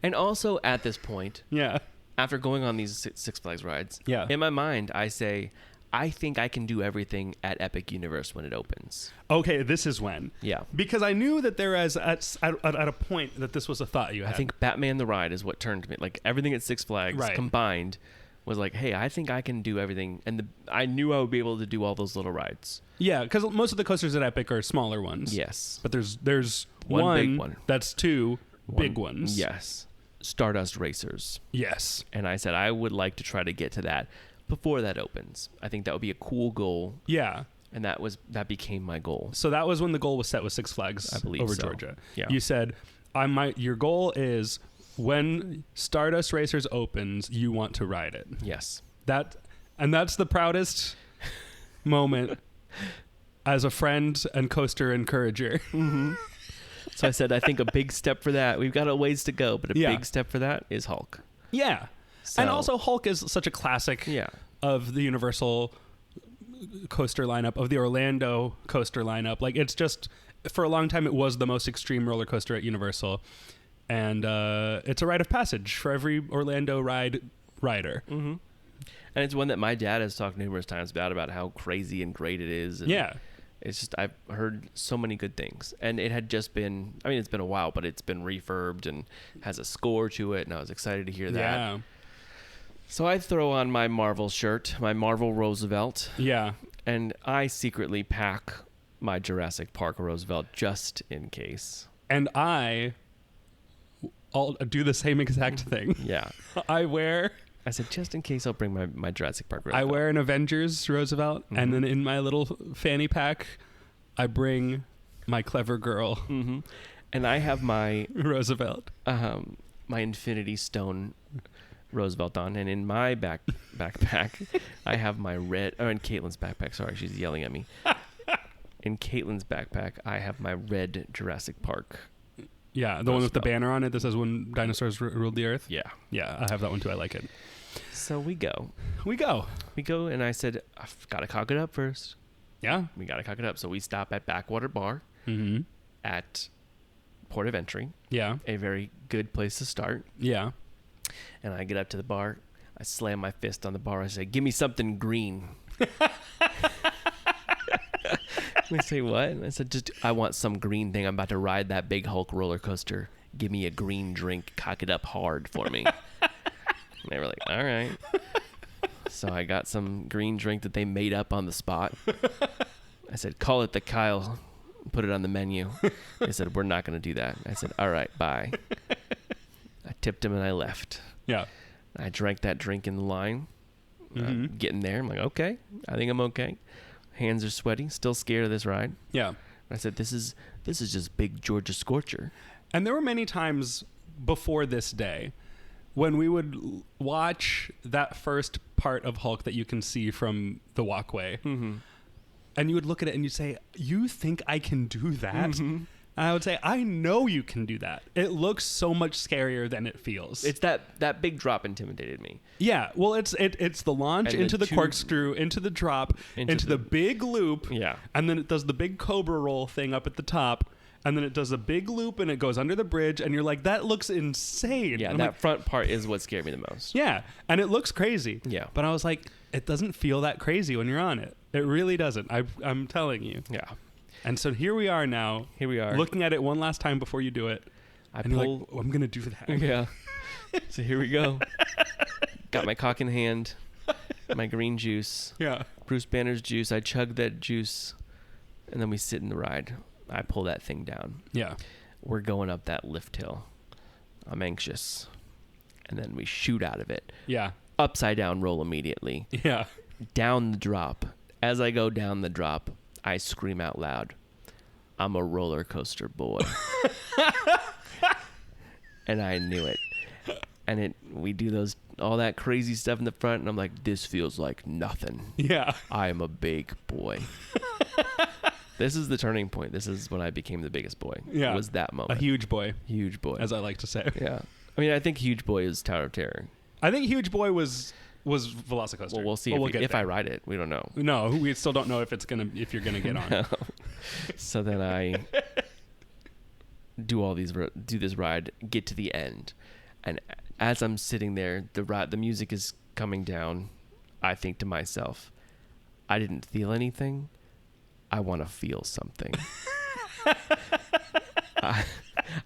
And also at this point, Yeah. after going on these Six Flags rides, Yeah. in my mind, I say, I think I can do everything at Epic Universe when it opens. Okay, this is when. Yeah. Because I knew that there was at a point that this was a thought you had. I think Batman the Ride is what turned me. Like everything at Six Flags Right. combined was like, hey, I think I can do everything. And I knew I would be able to do all those little rides. Yeah, because most of the coasters at Epic are smaller ones. Yes. But there's One big one. That's two big ones. Yes. Stardust Racers. Yes. And I said I would like to try to get to that before that opens. I think that would be a cool goal. Yeah. And that became my goal. So that was when the goal was set with Six Flags I believe over so. Georgia. Yeah. You said your goal is when Stardust Racers opens, you want to ride it. Yes. That's the proudest moment as a friend and coaster encourager. So I said I think a big step for that. We've got a ways to go, but a Yeah. big step for that is Hulk. Yeah. So, And also Hulk is such a classic yeah. of the Universal coaster lineup, of the Orlando coaster lineup. Like, it's just, for a long time, it was the most extreme roller coaster at Universal. And it's a rite of passage for every Orlando rider. Mm-hmm. And it's one that my dad has talked numerous times about how crazy and great it is. And Yeah. it's just, I've heard so many good things. And it had just been, I mean, it's been a while, but it's been refurbed and has a score to it. And I was excited to hear that. Yeah. So I throw on my Marvel shirt, my Marvel Roosevelt, Yeah. and I secretly pack my Jurassic Park Roosevelt just in case. And I'll do the same exact thing. Yeah. I said, just in case, I'll bring my Jurassic Park I Roosevelt. wear an Avengers Roosevelt, and then in my little fanny pack, I bring my Clever Girl Mm-hmm. And I have my Roosevelt. my Infinity Stone Roosevelt on, and in my backpack, I have my red. Oh, in Caitlin's backpack. Sorry, she's yelling at me. In Caitlin's backpack, I have my red Jurassic Park. Yeah, the one with the Roosevelt. banner on it that says "When Dinosaurs Ruled the Earth." Yeah. Yeah, I have that one too. I like it. So we go, We go. and I said, I've got to cock it up first. Yeah. We got to cock it up. So we stop at Backwater Bar Mm-hmm. at Port of Entry, Yeah. a very good place to start. Yeah. And I get up to the bar. I slam my fist on the bar. I say, give me something green. They say, what? And I said, I want some green thing. I'm about to ride that big Hulk roller coaster. Give me a green drink. Cock it up hard for me. And they were like, all right. So I got some green drink that they made up on the spot. I said, call it the Kyle. Put it on the menu. They said, we're not going to do that. I said, all right, bye. I tipped him and I left. Yeah. I drank that drink in the line. Mhm. Getting there, I'm like, okay, I think I'm okay. Hands are sweaty. Still scared of this ride. Yeah. I said, this is just big Georgia Scorcher. And there were many times before this day when we would watch that first part of Hulk that you can see from the walkway. Mm-hmm. And you would look at it and you'd say, you think I can do that? Mm-hmm. And I would say, I know you can do that. It looks so much scarier than it feels. It's that big drop intimidated me. Yeah, well, it's the launch And into the the corkscrew, into the drop, into the big loop. Yeah. And then it does the big Cobra roll thing up at the top. And then it does a big loop and it goes under the bridge. And you're like, that looks insane. Yeah, I'm that like, front part is what scared me the most. yeah. And it looks crazy. Yeah. But I was like, it doesn't feel that crazy when you're on it. It really doesn't. I'm telling you. Yeah. And so here we are now. Here we are. Looking at it one last time before you do it. I And you're pull. like, oh, I'm going to do that. Yeah. So here we go. Got my cock in hand, my green juice, Yeah. Bruce Banner's juice. I chug that juice, and then we sit in the ride. I pull that thing down. Yeah. We're going up that lift hill. I'm anxious. And then we shoot out of it. Yeah. Upside down roll immediately. Yeah. Down the drop. As I go down the drop, I scream out loud, "I'm a roller coaster boy." And I knew it. And we do all that crazy stuff in the front, and I'm like, this feels like nothing. Yeah. I am a big boy. This is the turning point. This is when I became the biggest boy. Yeah. It was that A moment. huge boy, Huge boy. as I like to say. Yeah. I mean, I think Huge Boy is Tower of Terror. I think huge boy was Velocicoaster. Well, we'll see But if I there. ride it. We don't know. No, we still don't know if you're gonna get on. So then I do this ride, get to the end, and as I'm sitting there, the music is coming down. I think to myself, I didn't feel anything. I want to feel something. I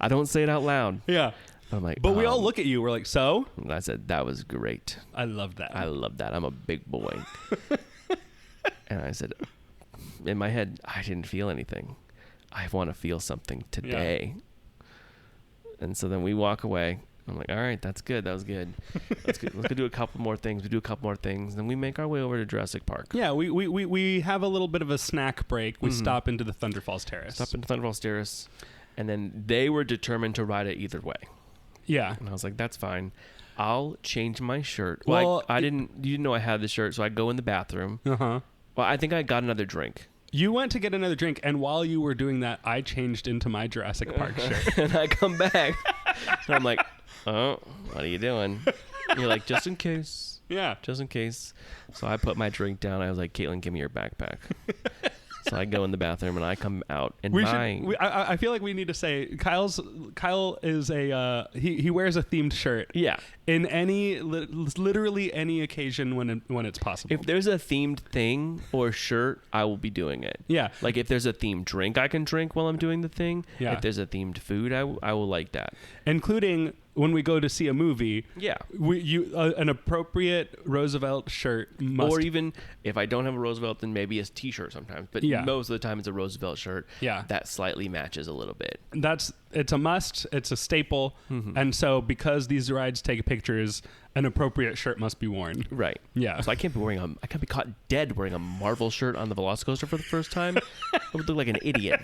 don't say it out loud. Yeah. I'm like, But we all look at you. We're like, so? And I said, that was great. I love that. I love that. I'm a big boy. And I said, in my head, I didn't feel anything. I want to feel something today. And so then we walk away. I'm like, all right, that's good. That was good. Let's go do a couple more things. We do a couple more things. Then we make our way over to Jurassic Park. Yeah, we have a little bit of a snack break. We stop into the Thunder Falls Terrace. Stop into Thunder Falls Terrace. And then they were determined to ride it either way. Yeah. And I was like, that's fine. I'll change my shirt. Well, you didn't know I had the shirt, so I go in the bathroom. Uh-huh. Well, I think I got another drink. You went to get another drink, and while you were doing that, I changed into my Jurassic Park shirt. And I come back. And I'm like, oh, what are you doing? And you're like, just in case. Yeah. Just in case. So I put my drink down. I was like, Caitlin, give me your backpack. So I go in the bathroom and I come out and I feel like we need to say Kyle is he wears a themed shirt. Yeah. In literally any occasion when it's possible. If there's a themed thing or shirt, I will be doing it. Yeah. Like if there's a themed drink I can drink while I'm doing the thing. Yeah. If there's a themed food, I will like that. Including when we go to see a movie. Yeah. An appropriate Roosevelt shirt must. Or even if I don't have a Roosevelt, then maybe a t-shirt sometimes. But Yeah. most of the time it's a Roosevelt shirt. Yeah. That slightly matches a little bit. It's a must. It's a staple. Mm-hmm. And so because these rides take pictures, an appropriate shirt must be worn. Right. Yeah. So I can't be caught dead wearing a Marvel shirt on the Velocicoaster for the first time. I would look like an idiot.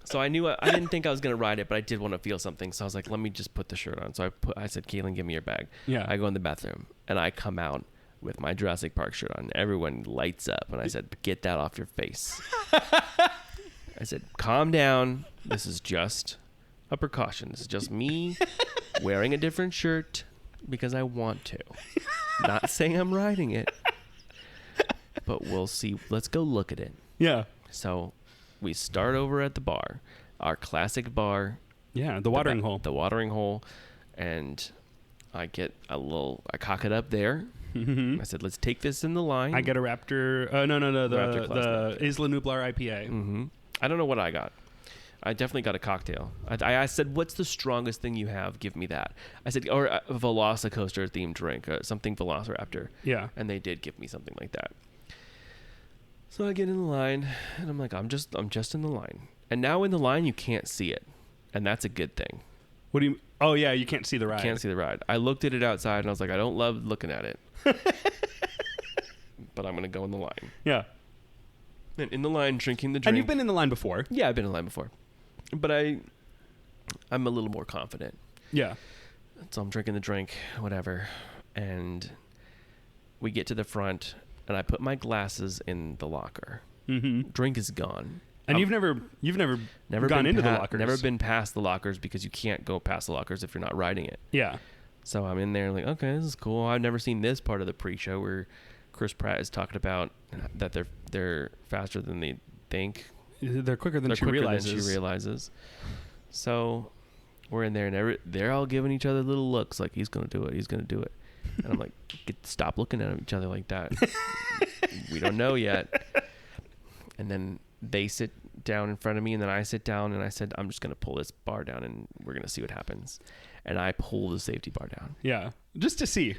So I didn't think I was going to ride it, but I did want to feel something. So I was like, let me just put the shirt on. So I said, Caitlin, give me your bag. Yeah. I go in the bathroom and I come out with my Jurassic Park shirt on. Everyone lights up. And I said, get that off your face. I said, calm down. This is just a precaution. This is just me wearing a different shirt because I want to. Not saying I'm riding it, but we'll see. Let's go look at it. Yeah. So we start over at the bar, our classic bar. Yeah. The watering hole. The watering hole. And I cock it up there. Mm-hmm. I said, let's take this in the line. I get a Raptor. No. Raptor Class The Isla Nublar IPA. Mm-hmm. I don't know what I got. I definitely got a cocktail. I said, what's the strongest thing you have? Give me that. I said, or a Velocicoaster themed drink, something Velociraptor. Yeah. And they did give me something like that. So I get in the line and I'm like, I'm just in the line. And now in the line, you can't see it. And that's a good thing. What do you? Oh yeah, you can't see the ride. Can't see the ride. I looked at it outside and I was like, I don't love looking at it. But I'm going to go in the line. Yeah. And in the line, drinking the drink. And you've been in the line before. Yeah, I've been in line before. But I'm a little more confident. Yeah. So I'm drinking the drink, whatever. And we get to the front and I put my glasses in the locker. Mm-hmm. Drink is gone. And you've never gone into the lockers. Never been past the lockers because you can't go past the lockers if you're not riding it. Yeah. So I'm in there like, okay, this is cool. I've never seen this part of the pre-show where Chris Pratt is talking about that they're faster than they think. They're quicker than she realizes. So we're in there and they're all giving each other little looks like he's gonna do it. And I'm like, stop looking at each other like that. We don't know yet. And then they sit down in front of me and then I sit down and I said, I'm just gonna pull this bar down and we're gonna see what happens. And I pull the safety bar down. Yeah. Just to see.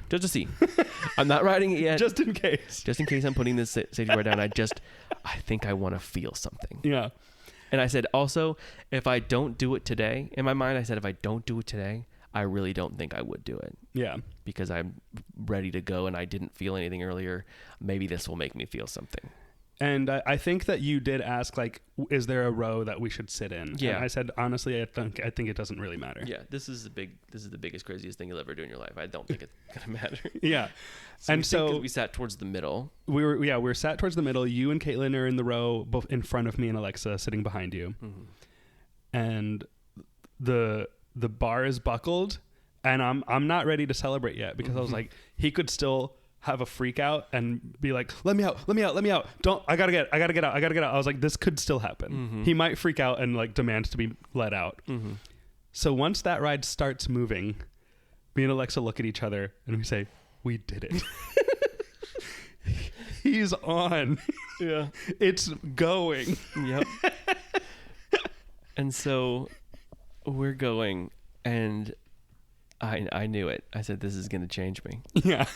I'm not riding it yet. Just in case. Just in case I'm putting this safety bar down. I think I want to feel something. Yeah. And I said, also, if I don't do it today, in my mind, I said, if I don't do it today, I really don't think I would do it Yeah. because I'm ready to go and I didn't feel anything earlier. Maybe this will make me feel something. And I think that you did ask, like, is there a row that we should sit in? Yeah. And I said, honestly, I think it doesn't really matter. Yeah, this is the biggest, craziest thing you'll ever do in your life. I don't think it's gonna matter. Yeah. And so we sat towards the middle. we were sat towards the middle. You and Caitlin are in the row both in front of me and Alexa sitting behind you. Mm-hmm. And the bar is buckled and I'm not ready to celebrate yet because I was like, he could still have a freak out and be like, let me out. I gotta get out. I was like, this could still happen. He might freak out and like demand to be let out. So once that ride starts moving, me and Alexa look at each other and we say, we did it. He's on. Yeah. It's going. Yep. And so we're going and I knew it. I said, this is going to change me. Yeah.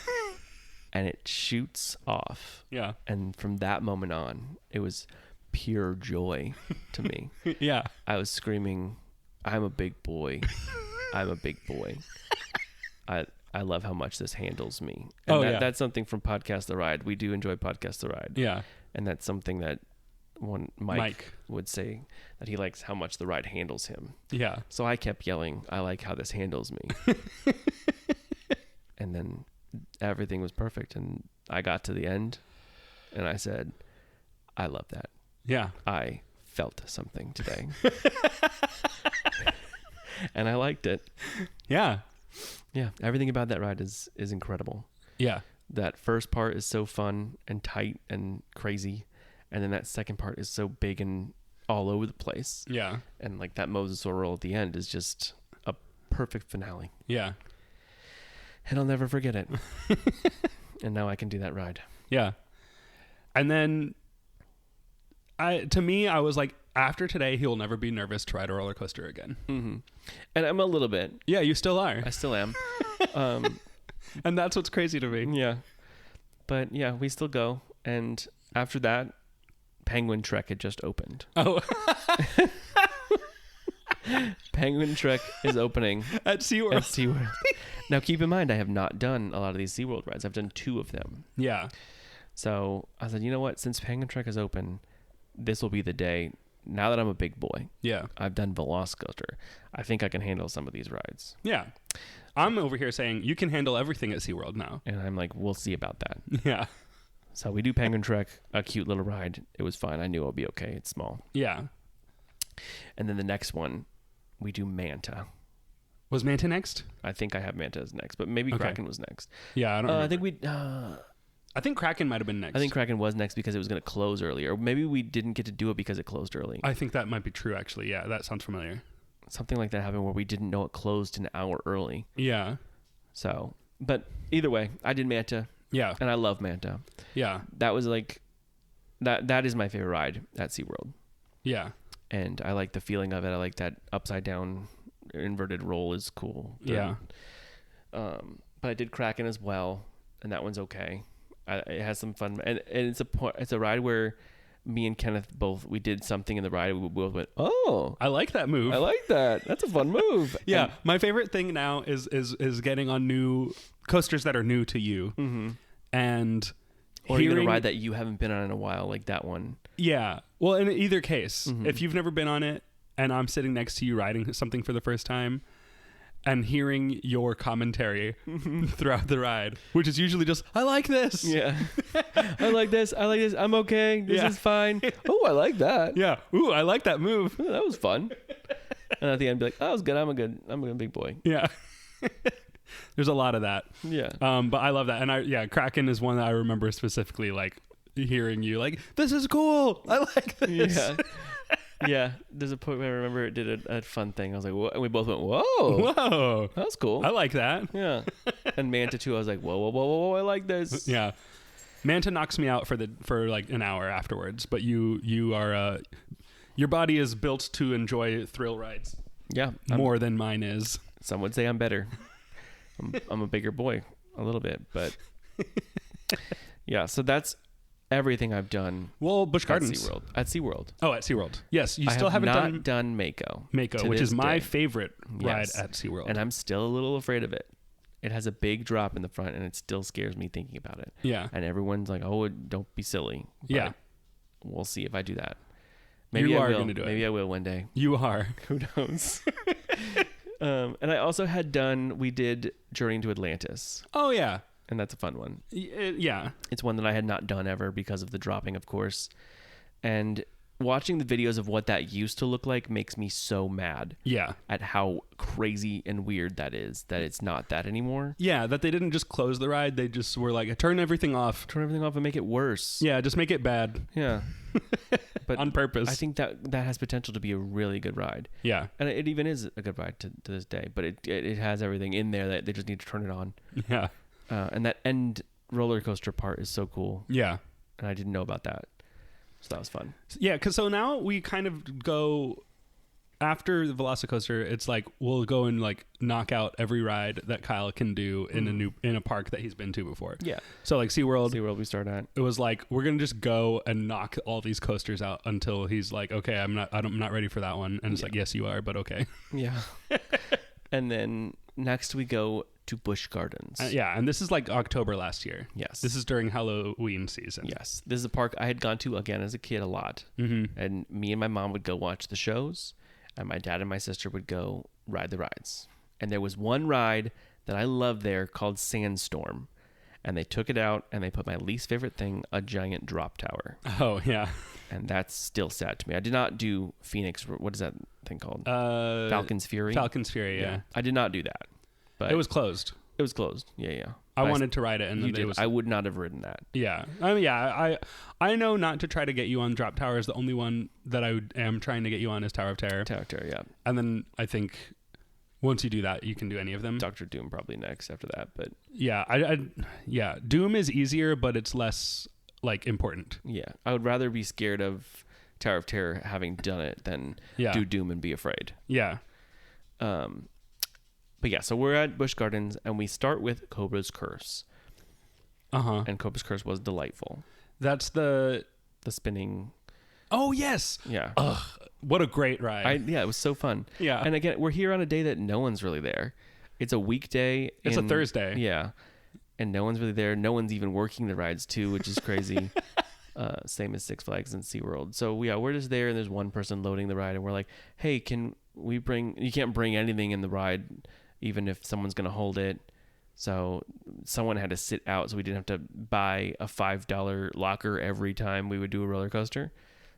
And it shoots off. Yeah. And from that moment on, it was pure joy to me. Yeah. I was screaming, I'm a big boy. I'm a big boy. I love how much this handles me. And that's something from Podcast The Ride. We do enjoy Podcast The Ride. Yeah. And that's something that Mike would say, that he likes how much the ride handles him. Yeah. So I kept yelling, I like how this handles me. And then everything was perfect. And I got to the end and I said, I love that. Yeah. I felt something today. And I liked it. Yeah. Yeah. Everything about that ride is incredible. Yeah. That first part is so fun and tight and crazy. And then that second part is so big and all over the place. Yeah. And like that Mosasaur roll at the end is just a perfect finale. Yeah. And I'll never forget it. And now I can do that ride. Yeah. And then to me, I was like, after today, he will never be nervous to ride a roller coaster again. Mm-hmm. And I'm a little bit. Yeah, you still are. I still am. And that's what's crazy to me. Yeah. But yeah, we still go. And after that, Penguin Trek had just opened. Oh. Penguin Trek is opening At SeaWorld. at SeaWorld. Now, keep in mind, I have not done a lot of these SeaWorld rides. I've done 2 of them. Yeah. So I said, you know what? Since Penguin Trek is open, this will be the day. Now that I'm a big boy, Yeah. I've done Velocicoaster. I think I can handle some of these rides. Yeah. I'm over here saying you can handle everything at SeaWorld now. And I'm like, we'll see about that. Yeah. So we do Penguin Trek, a cute little ride. It was fine. I knew I'll be okay. It's small. Yeah. And then the next one, we do Manta. Was Manta next? I think I have Manta as next, but maybe Okay. Kraken was next. Yeah, I don't I think Kraken might have been next. I think Kraken was next because it was going to close earlier. Or maybe we didn't get to do it because it closed early. I think that might be true, actually. Yeah, that sounds familiar. Something like that happened where we didn't know it closed an hour early. Yeah. So, but either way, I did Manta, Yeah. and I love Manta. Yeah. That was like, that is my favorite ride at SeaWorld. Yeah. And I like the feeling of it. I like that upside down inverted roll is cool. Yeah. But I did Kraken as well, and that one's okay. It has some fun, and it's a ride where me and Kenneth we did something in the ride. We both went, oh, I like that move. I like that. That's a fun move. Yeah. And, My favorite thing now is getting on new coasters that are new to you. mm-hmm. And Or even a ride that you haven't been on in a while, like that one. Yeah. Well, in either case, Mhm. if you've never been on it and I'm sitting next to you riding something for the first time and hearing your commentary throughout the ride, which is usually just, I like this. Yeah. I like this. I'm okay. This Yeah. is fine. Oh, I like that. Yeah. Ooh, I like that move. Ooh, that was fun. And at the end, be like, oh, that was good. I'm a good big boy. Yeah. There's a lot of that. Yeah. But I love that. And Kraken is one that I remember specifically, like hearing you like, this is cool. I like this. Yeah. Yeah. There's a point where I remember it did a fun thing. I was like, whoa. And we both went, whoa. Whoa. That's cool. I like that. Yeah. And Manta too, I was like, whoa, I like this. Yeah. Manta knocks me out for like an hour afterwards, but you are your body is built to enjoy thrill rides Yeah. more than mine is. Some would say I'm better. I'm a bigger boy a little bit, but yeah. So that's everything I've done Well, Busch at Gardens. SeaWorld. At SeaWorld. Oh, at SeaWorld. Yes, you I still have haven't not done done Mako. Mako, to which is this my day. favorite ride Yes. at SeaWorld. And I'm still a little afraid of it. It has a big drop in the front, and it still scares me thinking about it. yeah. And everyone's like, "Oh, don't be silly." But Yeah. we'll see if I do that. You I are will. gonna do it. Maybe I will one day. You are. Who knows? And I also we did Journey to Atlantis, Oh, yeah. and that's a fun one. Yeah. It's one that I had not done ever because of the dropping, of course. And watching the videos of what that used to look like makes me so mad Yeah. at how crazy and weird that is, that it's not that anymore. Yeah, that they didn't just close the ride. They just were like, turn everything off. Turn everything off and make it worse. Yeah, just make it bad Yeah. But on purpose. I think that has potential to be a really good ride. Yeah. And it even is a good ride to this day. But it has everything in there that they just need to turn it on. Yeah. And that end roller coaster part is so cool. Yeah. And I didn't know about that. So that was fun. Yeah, because so now we kind of go after the Velocicoaster. It's like we'll go and like knock out every ride that Kyle can do in a park that he's been to before. Yeah. So like SeaWorld, SeaWorld we start at. it was like we're gonna just go and knock all these coasters out until he's like, okay, I'm not ready for that one, and it's like, yes, you are, but okay. Yeah. And then next we go to Busch Gardens. Yeah, and this is like October last year. Yes. This is during Halloween season. Yes. This is a park I had gone to again as a kid a lot. Mm-hmm. And me and my mom would go watch the shows, and my dad and my sister would go ride the rides. And there was one ride that I loved there called Sandstorm. And they took it out and they put my least favorite thing, a giant drop tower. Oh yeah. And that's still sad to me. I did not do Phoenix. What is that thing called? Falcon's Fury. Falcon's Fury. Yeah. I did not do that. But It was closed. It was closed. Yeah, yeah. I But wanted to ride it, and You then did. it was. I would not have ridden that. Yeah. I know not to try to get you on Drop Towers. The only one that I am trying to get you on is Tower of Terror. Tower of Terror, yeah. And then I think once you do that, you can do any of them. Doctor Doom probably next after that, but Yeah. Yeah. Doom is easier, but it's less like important. yeah, I would rather be scared of Tower of Terror having done it than Yeah. do Doom and be afraid. Yeah. But yeah, so we're at Busch Gardens and we start with Cobra's Curse, Uh-huh. and Cobra's Curse was delightful. That's the. The spinning, Oh yes. yeah. What a great ride. Yeah, it was so fun. Yeah. And again, we're here on a day that no one's really there. It's a weekday. It's a Thursday. Yeah. And no one's really there. No one's even working the rides too, which is crazy. Same as Six Flags and SeaWorld. So we're just there and there's one person loading the ride and we're like, hey, can we you can't bring anything in the ride, even if someone's going to hold it. So someone had to sit out so we didn't have to buy a $5 locker every time we would do a roller coaster.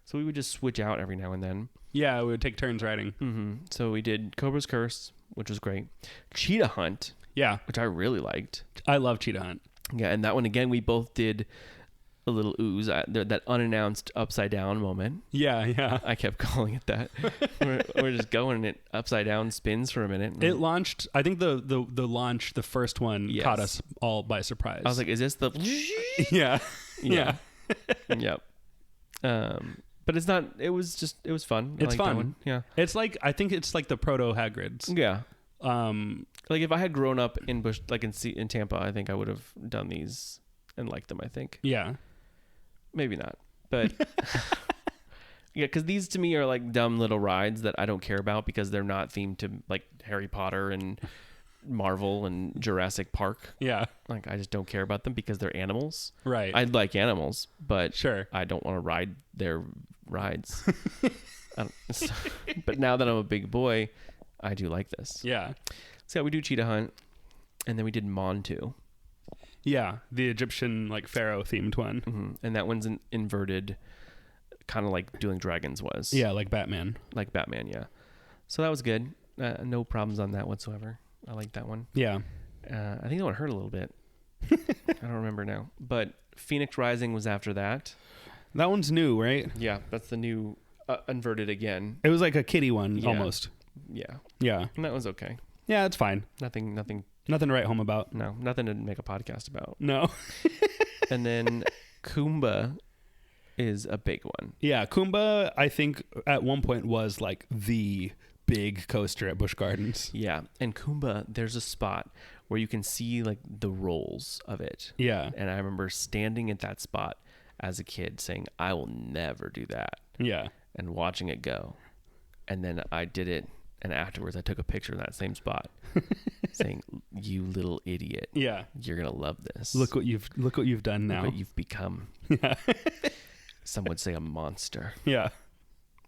So we would just switch out every now and then. Yeah, we would take turns riding. Mm-hmm. So we did Cobra's Curse, which was great. Cheetah Hunt, Yeah. which I really liked. I love Cheetah Hunt. Yeah, and that one again, we both did a little ooze, that unannounced upside down moment. Yeah, yeah. I kept calling it that. we're just going and it upside down spins for a minute. It launched. I think the launch, the first one, Yes. caught us all by surprise. I was like, is this the? yeah, Yeah. Yep. But it's not. It was fun. I It's liked that fun. one. Yeah. It's like I think it's like the proto Hagrid's. Yeah. Like if I had grown up in Busch, like in Tampa, I think I would have done these and liked them. I think. yeah, Maybe not, but yeah, because these to me are like dumb little rides that I don't care about because they're not themed to like Harry Potter and Marvel and Jurassic Park. yeah, Like I just don't care about them because they're animals. right. I like animals, but Sure. I don't want to ride their rides. But now that I'm a big boy, I do like this. yeah, So yeah, we do Cheetah Hunt, and then we did Montu. yeah. The Egyptian like pharaoh themed one. Mm-hmm. And that one's an inverted, kind of like Dueling Dragons was. Yeah, like Batman. Like Batman, yeah. So that was good. No problems on that whatsoever. I like that one. Yeah, I think that one hurt a little bit. I don't remember now. But Phoenix Rising was after that. that one's new, right? Yeah, that's the new inverted again. It was like a kiddie one Yeah. almost. Yeah, Yeah, and that was okay. yeah. It's fine. Nothing. Nothing to write home about. No, nothing to make a podcast about. No. And then Kumba is a big one. Yeah, Kumba, I think at one point was like the big coaster at Busch Gardens. Yeah, and Kumba, there's a spot where you can see like the rolls of it. Yeah. And I remember standing at that spot as a kid saying, I will never do that, Yeah. and watching it go. And then I did it, and afterwards I took a picture in that same spot saying, you little idiot, Yeah. you're going to love this. Look what you've done Look now. what you've become. Yeah. Some would say a monster. Yeah.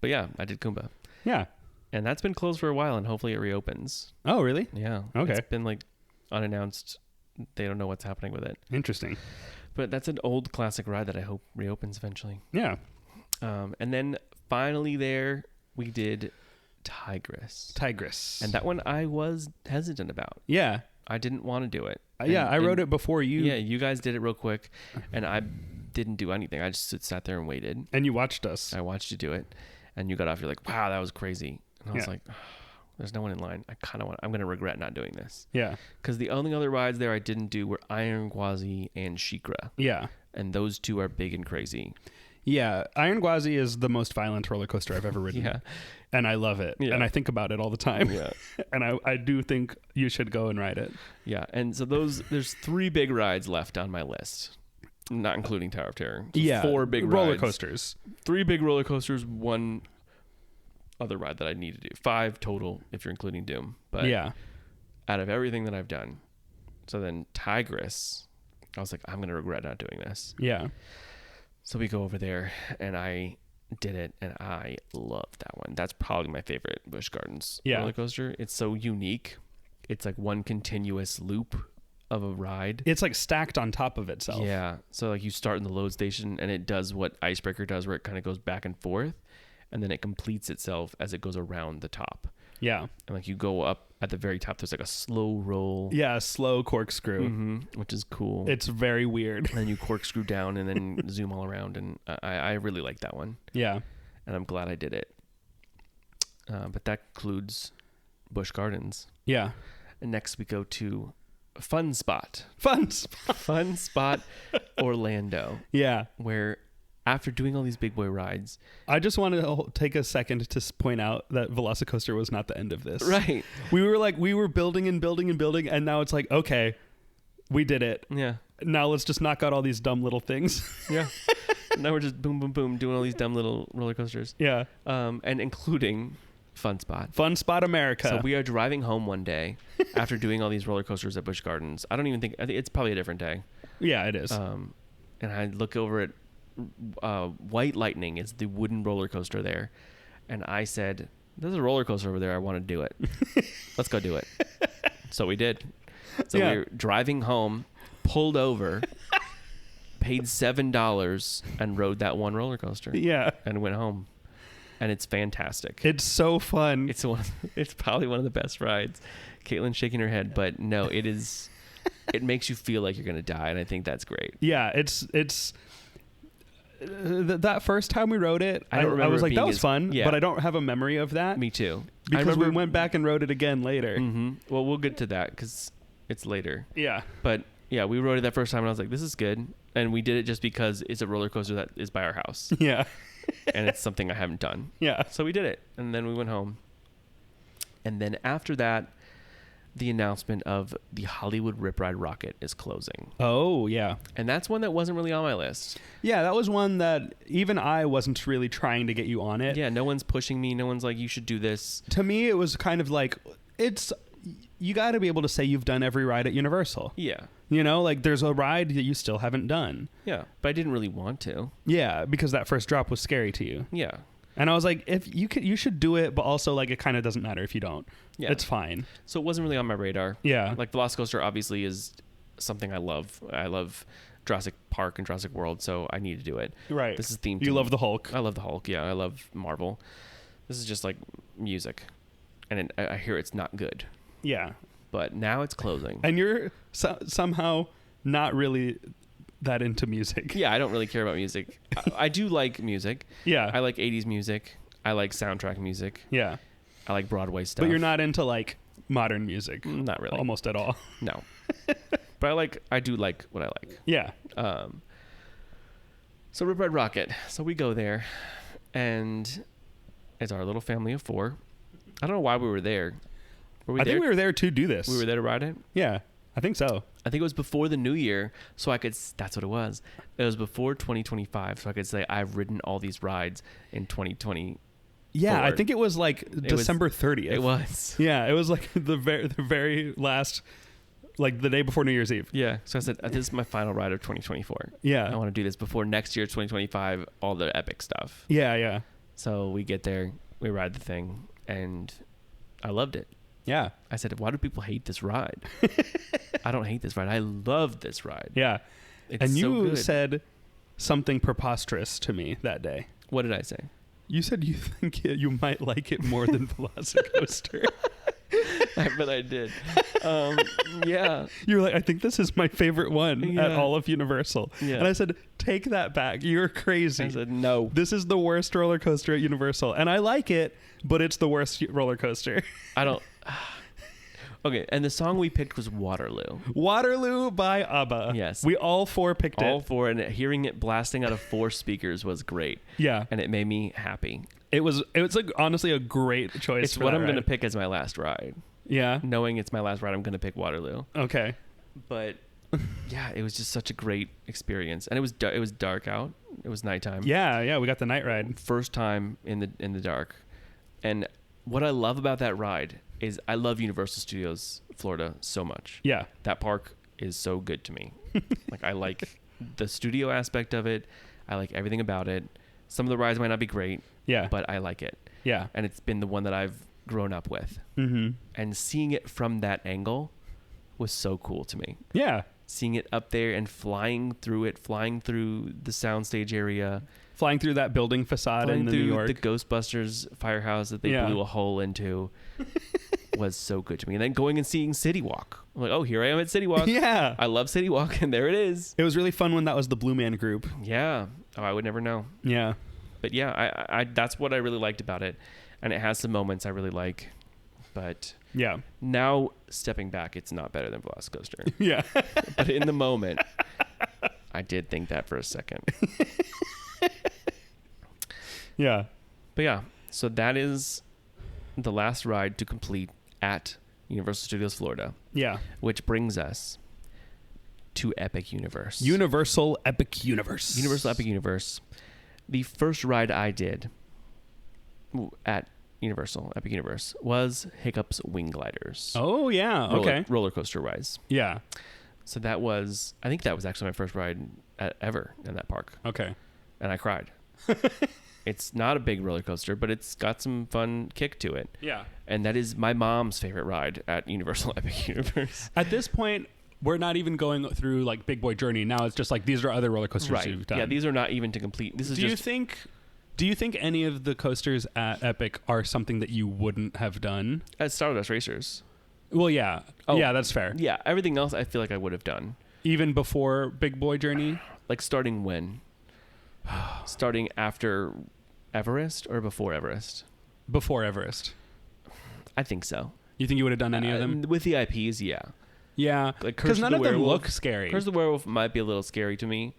But yeah, I did Kumba. Yeah. And that's been closed for a while, and hopefully it reopens. Oh, really? Yeah. Okay. It's been like unannounced. They don't know what's happening with it. Interesting. But that's an old classic ride that I hope reopens eventually. Yeah. And then finally there, we did Tigris. And that one I was hesitant about. Yeah. I didn't want to do it. Yeah, I And- wrote it before you. Yeah, you guys did it real quick, and I didn't do anything. I just sat there and waited. And you watched us. I watched you do it, and you got off. You're like, wow, that was crazy. And I was Yeah. like, oh, there's no one in line. I'm going to regret not doing this. Yeah. Because the only other rides there I didn't do were Iron Gwazi and Shikra. Yeah. And those two are big and crazy. Yeah. Iron Gwazi is the most violent roller coaster I've ever ridden. Yeah. And I love it. Yeah. And I think about it all the time. Yeah. And I do think you should go and ride it. Yeah. And so there's 3 big rides left on my list, not including Tower of Terror. So Yeah. 4 big roller rides. coasters. 3 big roller coasters, 1 other ride that I need to do. 5 total if you're including Doom. But Yeah. out of everything that I've done, so then Tigris, I was like, I'm going to regret not doing this. Yeah. So we go over there, and I did it, and I love that one. That's probably my favorite Busch Gardens roller coaster. It's so unique. It's like one continuous loop of a ride. It's like stacked on top of itself. Yeah. So like you start in the load station, and it does what Icebreaker does, where it kind of goes back and forth, and then it completes itself as it goes around the top. Yeah. And like you go up at the very top, there's like a slow roll. Yeah. Slow corkscrew. Which is cool. It's very weird. And then you corkscrew down and then zoom all around, and I really like that one. Yeah. And I'm glad I did it. But that concludes Busch Gardens. Yeah. And next we go to Fun Spot. Fun. Fun Spot Orlando, Yeah. where after doing all these big boy rides, I just want to take a second to point out that Velocicoaster was not the end of this. right? We were building and building and building, and now it's like, okay, we did it. Yeah, Now let's just knock out all these dumb little things. yeah. Now we're just boom, boom, boom, doing all these dumb little roller coasters. Yeah. And including Fun Spot. Fun Spot America. So we are driving home one day after doing all these roller coasters at Busch Gardens. I think it's probably a different day. Yeah, it is. And I look over at White Lightning is the wooden roller coaster there, and I said, "There's a roller coaster over there. I want to do it. Let's go do it." So we did. So Yeah. we were driving home, pulled over, paid $7, and rode that one roller coaster. Yeah. And went home, and it's fantastic. It's so fun. It's probably one of the best rides. Caitlin's shaking her head, but no, it is. It makes you feel like you're gonna die, and I think that's great. Yeah, it's that first time we rode it, I don't I remember was it like, being that was as- fun, yeah. but I don't have a memory of that Me too. because we went back and rode it again later. Well, we'll get to that because it's later. Yeah. But yeah, we rode it that first time, and I was like, "This is good." And we did it just because it's a roller coaster that is by our house, Yeah. and it's something I haven't done. Yeah. So we did it, and then we went home. And then after that, the announcement of the Hollywood Rip Ride Rocket is closing, Oh, yeah. and that's one that wasn't really on my list. Yeah, that was one that even I wasn't really trying to get you on it. Yeah, no one's pushing me. No one's like, "You should do this." To me, it was kind of like, you got to be able to say you've done every ride at Universal. Yeah, You know, like there's a ride that you still haven't done. yeah, but I didn't really want to. Yeah, because that first drop was scary to you. Yeah, And I was like, if you should do it, but also like it kind of doesn't matter if you don't. Yeah. It's fine. so it wasn't really on my radar. Yeah. Like Velocicoaster obviously is something I love. I love Jurassic Park and Jurassic World, so I need to do it. Right. This is themed. You to- love the Hulk. I love the Hulk. Yeah, I love Marvel. This is just like music, and I hear it's not good. Yeah. But now it's closing. And you're somehow not really that into music. Yeah, I don't really care about music. I do like music. Yeah. I like 80s music. I like soundtrack music. Yeah. I like Broadway stuff. But you're not into like modern music. Not really. Almost at all. No. But I do like what I like. Yeah. So Rip Ride Rocket. So we go there, and it's our little family of 4. I don't know why we were there. Were we I there? think we were there to do this. We were there to ride it. Yeah. I think so. I think it was before the new year, so I could. That's what it was. It was before 2025, so I could say I've ridden all these rides in 2020. Yeah, I forward. think it was like was- December 30th. It was. Yeah, it was like the very last, like the day before New Year's Eve. Yeah. So I said, this is my final ride of 2024. Yeah. I want to do this before next year, 2025, all the epic stuff. Yeah, yeah. So we get there, we ride the thing, and I loved it. Yeah. I said, why do people hate this ride? I don't hate this ride. I love this ride. Yeah. It's And so you good. said something preposterous to me that day. What did I say? You said you think you might like it more than Velocicoaster. But I did. Yeah. You were like, I think this is my favorite one at Yeah. all of Universal. Yeah. And I said, take that back. You're crazy. I said, no. This is the worst roller coaster at Universal. And I like it, but it's the worst roller coaster. I don't. Okay, and the song we picked was Waterloo. Waterloo by ABBA. Yes. We all four picked All it. four, and hearing it blasting out of 4 speakers was great. Yeah. And it made me happy. It was like honestly a great choice. It's for what that I'm going to ride. pick as my last ride. Yeah. Knowing it's my last ride, I'm going to pick Waterloo. Okay. But yeah, it was just such a great experience, and it was dark out. It was nighttime. Yeah, yeah, we got the night ride. First time in the dark. And what I love about that ride is I love Universal Studios Florida so much. Yeah. That park is so good to me. Like, I like the studio aspect of it. I like everything about it. Some of the rides might not be great, Yeah. but I like it. Yeah. And it's been the one that I've grown up with. Mm-hmm. And seeing it from that angle was so cool to me. Yeah. Seeing it up there and flying through the soundstage area, Flying through that building facade flying in New through York. the Ghostbusters firehouse that they Yeah. blew a hole into was so good to me. And then going and seeing City Walk. I'm like, oh, here I am at City Walk. Yeah. I love City Walk, and there it is. It was really fun when that was the Blue Man Group. Yeah. Oh, I would never know. Yeah. But yeah, I that's what I really liked about it. And it has some moments I really like. But Yeah. now, stepping back, it's not better than Velocicoaster. Yeah. But in the moment, I did think that for a second. Yeah. But yeah, so that is the last ride to complete at Universal Studios Florida, Yeah. which brings us to Epic Universe. Universal Epic Universe. Universal Epic Universe. The first ride I did at Universal Epic Universe was Hiccup's Wing Gliders. Oh, yeah. Okay. Roller coaster rides. Yeah. So I think that was actually my first ride ever in that park. Okay. And I cried. It's not a big roller coaster, but it's got some fun kick to it. Yeah. And that is my mom's favorite ride at Universal Epic Universe. At this point, we're not even going through like Big Boy Journey. Now it's just like these are other roller coasters you've done. Yeah, these are not even to complete. This is Do just you think any of the coasters at Epic are something that you wouldn't have done? at Stardust Racers. Well, yeah. Oh. Yeah, that's fair. Yeah, everything else I feel like I would have done. Even before Big Boy Journey? Like starting when? Starting after Everest or before Everest? Before Everest. I think so. You think you would have done any of them? With the IPs, yeah. Yeah. Like Because Curse none of of the them Werewolf. look scary. Curse of the Werewolf might be a little scary to me,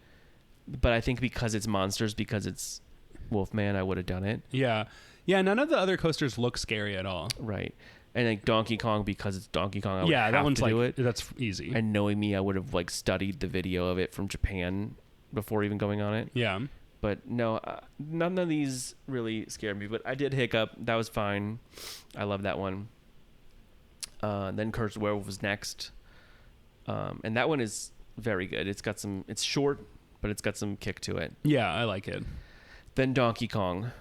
but I think because it's monsters, because it's Wolfman, I would have done it. Yeah. Yeah, none of the other coasters look scary at all. Right. And like Donkey Kong, because it's Donkey Kong, I would Yeah, have that one's to like do it. that's easy. And knowing me, I would have like studied the video of it from Japan before even going on it. Yeah. But no, none of these really scared me. But I did Hiccup. That was fine. I love that one. Then Curse of the Werewolf was next. And that one is very good. It's short, but it's got some kick to it. Yeah, I like it. Then Donkey Kong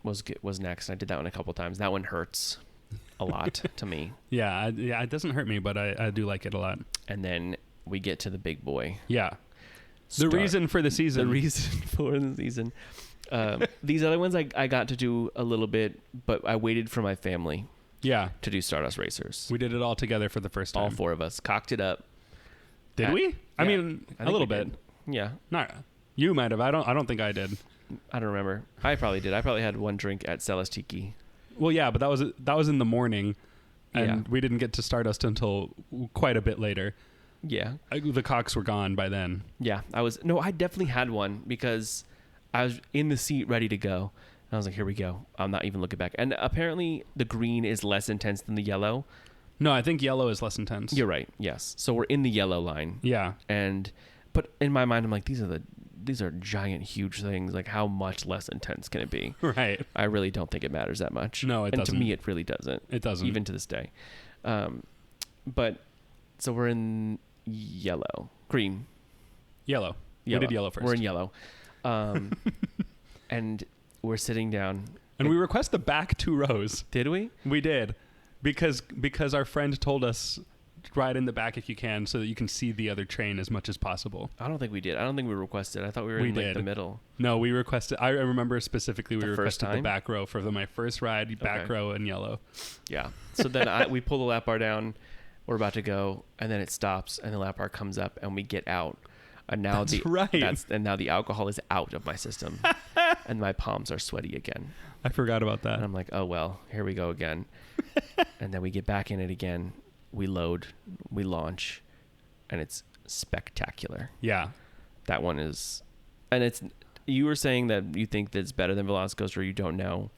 was next. I did that one a couple times. That one hurts a lot to me. Yeah, it doesn't hurt me, but I do like it a lot. And then we get to the big boy. Yeah. The reason for the season. The reason for the season. These other ones I got to do a little bit, but I waited for my family Yeah. to do Stardust Racers. We did it all together for the first time. All 4 of us cocked it up. Did we? I Yeah, mean, I a think little we bit. did. Yeah, Not you might have. I don't think I did. I don't remember. I probably did. I probably had one drink at Celestiki. Well, yeah, but that was in the morning, and Yeah. we didn't get to Stardust until quite a bit later. Yeah, The cocks were gone by then. yeah. I definitely had one because I was in the seat ready to go. And I was like, here we go. I'm not even looking back. And apparently the green is less intense than the yellow. No, I think yellow is less intense. You're right. Yes. So we're in the yellow line. Yeah. But in my mind, I'm like, these are giant, huge things. Like, how much less intense can it be? Right. I really don't think it matters that much. No, it and doesn't. To me, it really doesn't. It doesn't. Even to this day. But so we're in green. Yellow. We did yellow first. We're in yellow. And we're sitting down. And we request the back 2 rows. Did we? We did. Because our friend told us ride in the back if you can so that you can see the other train as much as possible. I don't think we did. I don't think we requested. I thought we were in like the middle. No, we requested. I remember specifically we first requested the time? back row for my first ride, back row in yellow. Yeah. So then we pull the lap bar down. We're about to go, and then it stops, and the lap bar comes up, and we get out. And now and now the alcohol is out of my system, and my palms are sweaty again. I forgot about that. And I'm like, oh well, here we go again. And then we get back in it again. We load, we launch, and it's spectacular. Yeah. That one is, and it's. You were saying that you think that it's better than Velocicoaster. You don't know.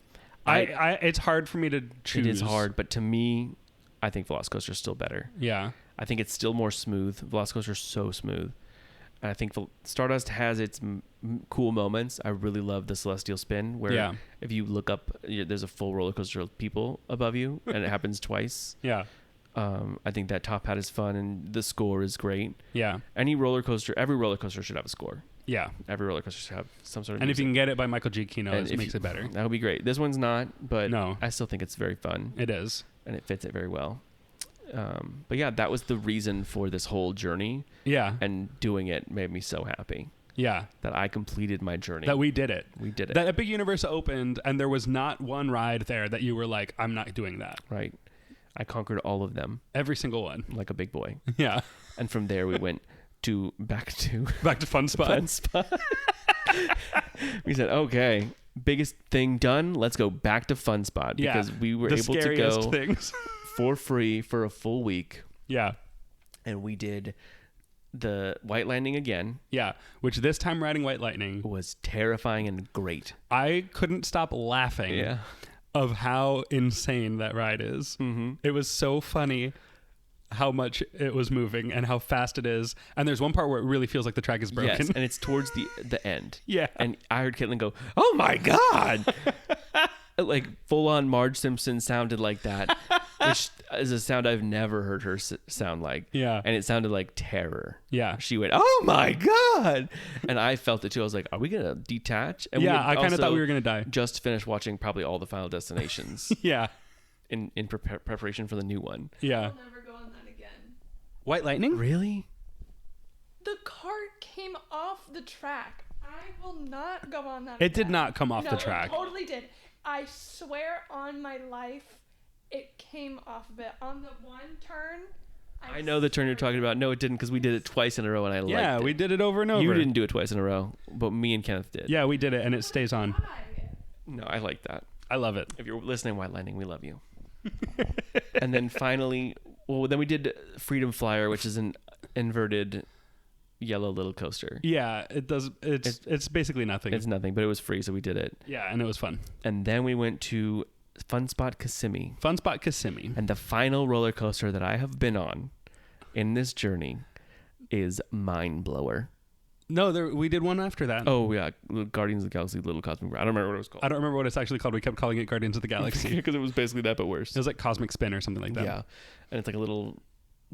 It's hard for me to choose. It is hard, but to me, I think Velocicoaster is still better. Yeah. I think it's still more smooth. Velocicoaster is so smooth. And I think Stardust has its cool moments. I really love the Celestial Spin, where if you look up, there's a full roller coaster of people above you, and it happens twice. Yeah. I think that top hat is fun, and the score is great. Yeah. Every roller coaster should have a score. Yeah. Every roller coaster should have some sort of And music. if you can get it by Michael Giacchino, it makes it better. That would be great. This one's not, but No. I still think it's very fun. It is. And it fits it very well. But yeah, that was the reason for this whole journey. Yeah. And doing it made me so happy Yeah. that I completed my journey. That we did it. We did it. That Epic Universe opened, and there was not one ride there that you were like, I'm not doing that. Right. I conquered all of them Every single one. like a big boy. Yeah. And from there we went back to Back to Fun Spot. Fun Spot. We said, okay, biggest thing done. Let's go back to Fun Spot because we were the able to scariest go things. for free for a full week. Yeah. And we did the White Lightning again. Yeah. Which this time riding White Lightning Was terrifying and great. I couldn't stop laughing Yeah. of how insane that ride is. Mm-hmm. It was so funny how much it was moving and how fast it is. And there's one part where it really feels like the track is broken. Yes, and it's towards the end. Yeah. And I heard Caitlin go, "Oh my god!" Like full on Marge Simpson sounded like that, which is a sound I've never heard her sound like. Yeah. And it sounded like terror. Yeah. She went, "Oh my god!" And I felt it too. I was like, "Are we gonna detach?" And Yeah, we I kinda thought also we were gonna die. Just finished watching probably all the Final Destinations Yeah. in preparation for the new one. Yeah. I'll never go on that again. White Lightning? Really? The cart came off the track. I will not go on that. It did again. not come off No, the track. It totally did. I swear on my life, it came off of it. On the one turn, I know the turn you're talking about. No, it didn't because we did it twice in a row and I liked it. Yeah, we did it over and over. You didn't do it twice in a row, but me and Kenneth did. Yeah, we did it, and it stays on. Why? No, I like that. I love it. If you're listening, White Lightning, we love you. And then finally, then we did Freedom Flyer, which is an inverted yellow little coaster. Yeah, it does. It's basically nothing. It's nothing, but it was free, so we did it. Yeah, and it was fun. And then we went to Fun Spot Kissimmee. Fun Spot Kissimmee. And the final roller coaster that I have been on in this journey is Mind Blower. No, we did one after that. Oh, yeah. Guardians of the Galaxy Little Cosmic. I don't remember what it was called. I don't remember what it's actually called. We kept calling it Guardians of the Galaxy. Because it was basically that, but worse. It was like Cosmic Spin or something like that. Yeah. And it's like a little...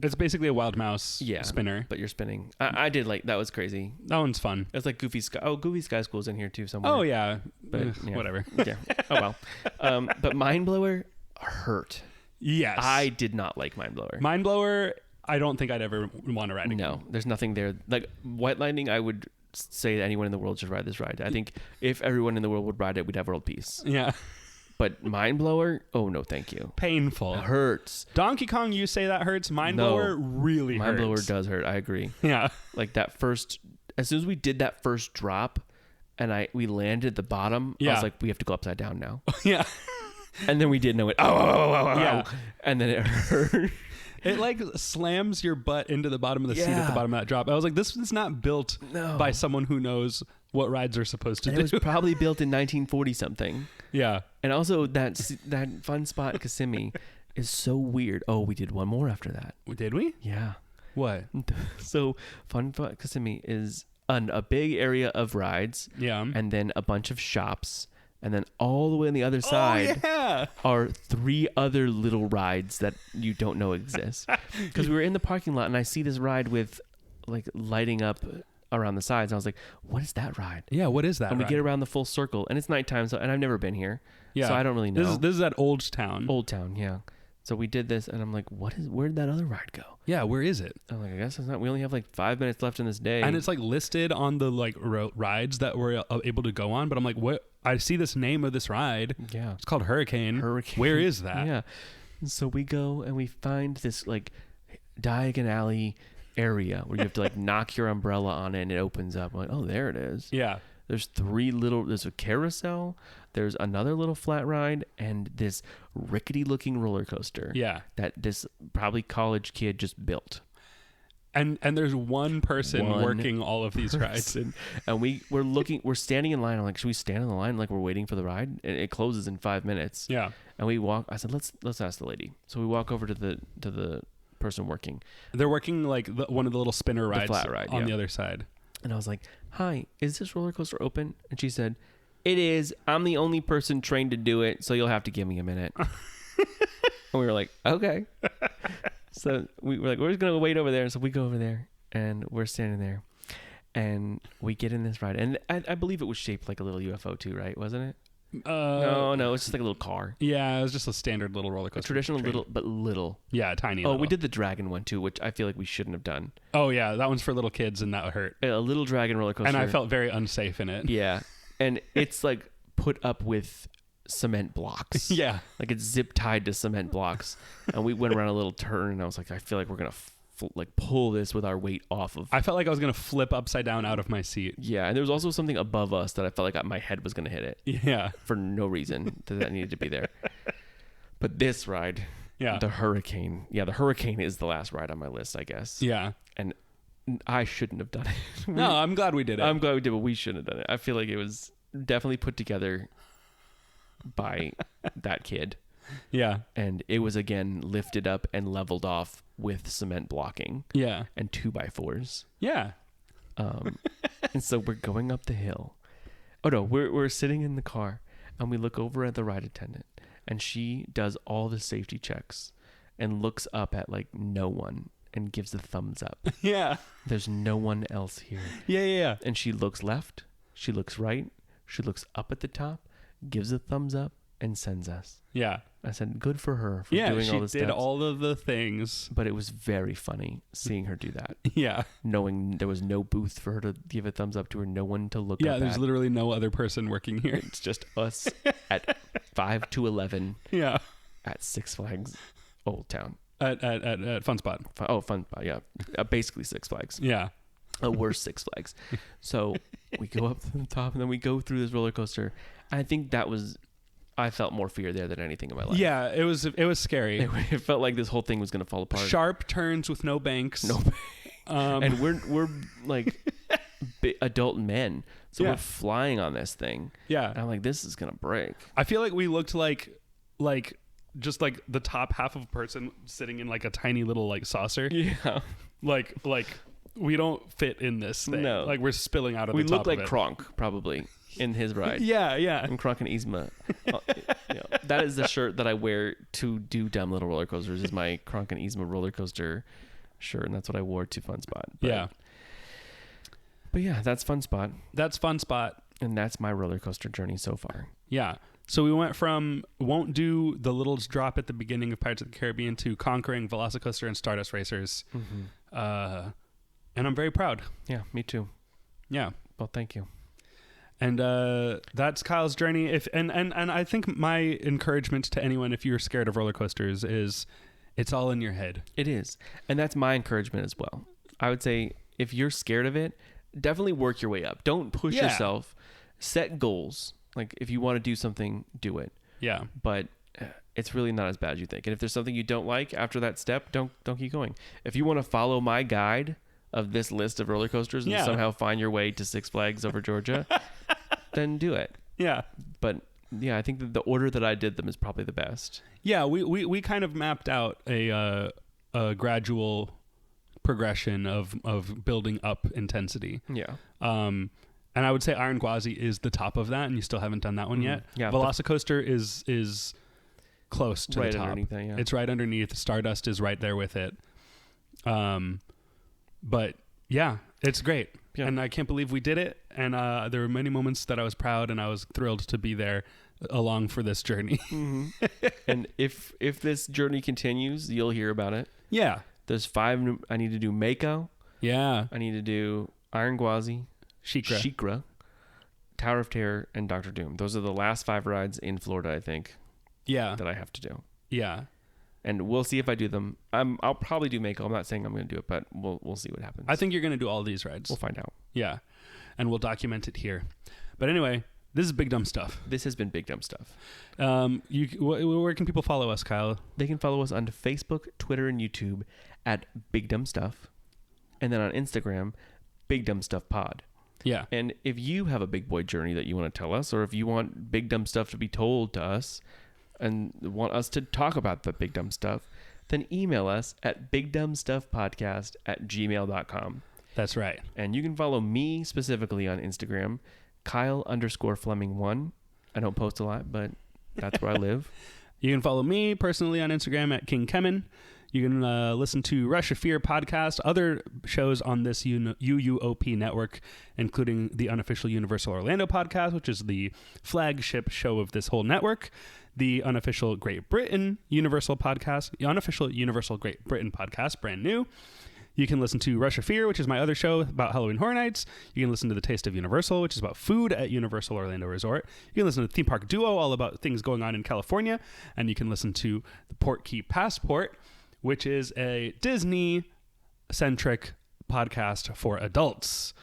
It's basically a wild mouse spinner. But you're spinning. I did like... That was crazy. That one's fun. It's like Goofy Sky... Oh, Goofy Sky School's in here too somewhere. Oh, yeah. But yeah. Whatever. Yeah. Oh, well. But Mind Blower hurt. Yes. I did not like Mind Blower. Mind Blower, I don't think I'd ever want to ride again. No, there's nothing there. Like White Lightning, I would say that anyone in the world should ride this ride. I think if everyone in the world would ride it, we'd have world peace. Yeah. But Mind Blower, oh no, thank you. Painful. It hurts. Donkey Kong, you say that hurts. Mind No. Blower really hurts. Mind Blower does hurt. I agree. Yeah. Like that first, as soon as we did that first drop, and we landed at the bottom, I Yeah. was like, we have to go upside down now. Yeah. And then we did, and I went, oh, Yeah. and then it hurt. It like slams your butt into the bottom of the seat at Yeah. the bottom of that drop. I was like, this is not built No. by someone who knows what rides are supposed to And do. it was probably built in 1940 something. Yeah. And also that Fun Spot Kissimmee is so weird. Oh, we did one more after that. Did we? Yeah. What? So Fun Spot Kissimmee is a big area of rides. Yeah. And then a bunch of shops. And then all the way on the other side are 3 other little rides that you don't know exist. Because we were in the parking lot and I see this ride with like lighting up around the sides. And I was like, what is that ride? Yeah, what is that? And we ride? get around the full circle and it's nighttime. And I've never been here. Yeah. So I don't really know. This is at Old Town. Old Town, yeah. So we did this and I'm like, where'd that other ride go? Yeah, where is it? I'm like, I guess it's not. We only have like 5 minutes left in this day. And it's like listed on the like rides that we're able to go on, but I'm like, what? I see this name of this ride. Yeah. It's called Hurricane. Hurricane. Where is that? Yeah. So we go and we find this like Diagon Alley area where you have to like knock your umbrella on it and it opens up. I'm like, oh, there it is. Yeah. There's there's a carousel, there's another little flat ride, and this rickety looking roller coaster. Yeah. That this probably college kid just built. And there's one person working all of these rides. And we're standing in line. I'm like, should we stand in the line like we're waiting for the ride? And it closes in 5 minutes. Yeah. And we walk. I said, let's ask the lady. So we walk over to the person working. They're working like one of the little spinner rides flat ride, on yeah. the other side. And I was like, hi, is this roller coaster open? And she said, it is. I'm the only person trained to do it, so you'll have to give me a minute. And we were like, okay. So we were like, we're just going to wait over there. So we go over there, and we're standing there. And we get in this ride. And I believe it was shaped like a little UFO too, right? Wasn't it? No, it's just like a little car. Yeah, it was just a standard little roller A coaster. traditional little. Yeah, tiny. Oh, little. we did the dragon one too, which I feel like we shouldn't have done. Oh yeah, that one's for little kids, and that hurt. A little dragon roller coaster. And I felt very unsafe in it. Yeah. And it's like put up with cement blocks. Yeah. Like it's zip tied to cement blocks. And we went around a little turn and I was like, I feel like we're going to like pull this with our weight off of. I felt like I was gonna flip upside down out of my seat. Yeah. And there was also something above us that I felt like my head was going to hit it. Yeah. For no reason that needed to be there. But this ride, the Hurricane. Yeah. The Hurricane is the last ride on my list, I guess. Yeah. And I shouldn't have done it. No, I'm glad we did it. I'm glad we did, but we shouldn't have done it. I feel like it was definitely put together by that kid. Yeah. And it was again lifted up and leveled off with cement blocking. Yeah. And 2x4s. Yeah. And so we're going up the hill. Oh no, we're sitting in the car and we look over at the ride attendant and she does all the safety checks and looks up at like no one and gives a thumbs up. Yeah. There's no one else here. Yeah. And she looks left, she looks right, she looks up at the top, gives a thumbs up, and sends us. Yeah. I said, good for her for Yeah, doing she all the did steps. all of the things. But it was very funny seeing her do that. Yeah. Knowing there was no booth for her to give a thumbs up to or no one to look Yeah, up there's at. literally no other person working here. It's just us at 5 to 11 Yeah. at Six Flags Old Town. At Fun Spot. Fun Spot, yeah. Basically Six Flags. Yeah. Worse Six Flags. So we go up to the top and then we go through this roller coaster. I think I felt more fear there than anything in my life. Yeah, it was scary. It felt like this whole thing was going to fall apart. Sharp turns with no banks. No. And we're like adult men. So Yeah. we're flying on this thing. Yeah. And I'm like, this is going to break. I feel like we looked like just like the top half of a person sitting in like a tiny little like saucer. Yeah. Like we don't fit in this thing. No. Like we're spilling out of We the top look like of it. Kronk, probably, in his ride. Yeah. And Kronk and Yzma. That is the shirt that I wear to do Dumb Little Roller Coasters, is my Kronk and Yzma roller coaster shirt. And that's what I wore to Fun Spot. But yeah, that's Fun Spot. That's Fun Spot. And that's my roller coaster journey so far. Yeah. So we went from won't do the little drop at the beginning of Pirates of the Caribbean to conquering Velocicoaster and Stardust Racers. Mm-hmm. And I'm very proud. Yeah, me too. Yeah. Well, thank you. And that's Kyle's journey. And I think my encouragement to anyone, if you're scared of roller coasters, is it's all in your head. It is. And that's my encouragement as well. I would say if you're scared of it, definitely work your way up. Don't push yourself. Set goals. Like if you want to do something, do it. Yeah. But it's really not as bad as you think. And if there's something you don't like after that step, don't keep going. If you want to follow my guide of this list of roller coasters and somehow find your way to Six Flags over Georgia, then do it. Yeah. But Yeah, I think that the order that I did them is probably the best. Yeah, we kind of mapped out a gradual progression of building up intensity. Yeah. And I would say Iron Gwazi is the top of that, and you still haven't done that one yet. Yeah, Velocicoaster is close to Right the top. underneath that, yeah. It's right underneath. Stardust is right there with it. But yeah, it's great. Yeah. And I can't believe we did it. And there were many moments that I was proud, and I was thrilled to be there along for this journey. And if this journey continues, you'll hear about it. Yeah. There's 5 I need to do Mako. Yeah. I need to do Iron Gwazi, Shikra. Tower of Terror, and Doctor Doom. Those are the last 5 rides in Florida, I think, Yeah. that I have to do. Yeah. And we'll see if I do them. I'll probably do Mako. I'm not saying I'm going to do it, but we'll see what happens. I think you're going to do all these rides. we'll find out. Yeah. And we'll document it here. But anyway, this is Big Dumb Stuff. This has been Big Dumb Stuff. Where can people follow us, Kyle? They can follow us on Facebook, Twitter, and YouTube at Big Dumb Stuff. And then on Instagram, Big Dumb Stuff Pod. Yeah. And if you have a big boy journey that you want to tell us, or if you want big dumb stuff to be told to us and want us to talk about the big dumb stuff, then email us at bigdumbstuffpodcast@gmail.com. That's right. And you can follow me specifically on Instagram, Kyle_Fleming1. I don't post a lot, but that's where I live. You can follow me personally on Instagram at King Kemen. You can listen to Rush of Fear podcast, other shows on this UUOP network, including the unofficial Universal Orlando podcast, which is the flagship show of this whole network, the unofficial Great Britain Universal podcast, the unofficial Universal Great Britain podcast, brand new. You can listen to Rush of Fear, which is my other show about Halloween Horror Nights. You can listen to The Taste of Universal, which is about food at Universal Orlando Resort. You can listen to Theme Park Duo, all about things going on in California. And you can listen to The Port Key Passport, which is a Disney-centric podcast for adults.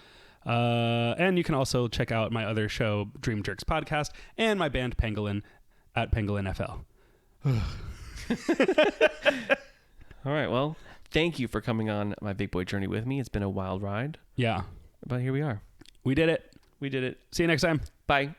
And you can also check out my other show, Dream Jerks Podcast, and my band Pangolin at Pangolin FL. All right, well, thank you for coming on my big boy journey with me. It's been a wild ride, Yeah, but here we are. we did it. We did it. See you next time. Bye.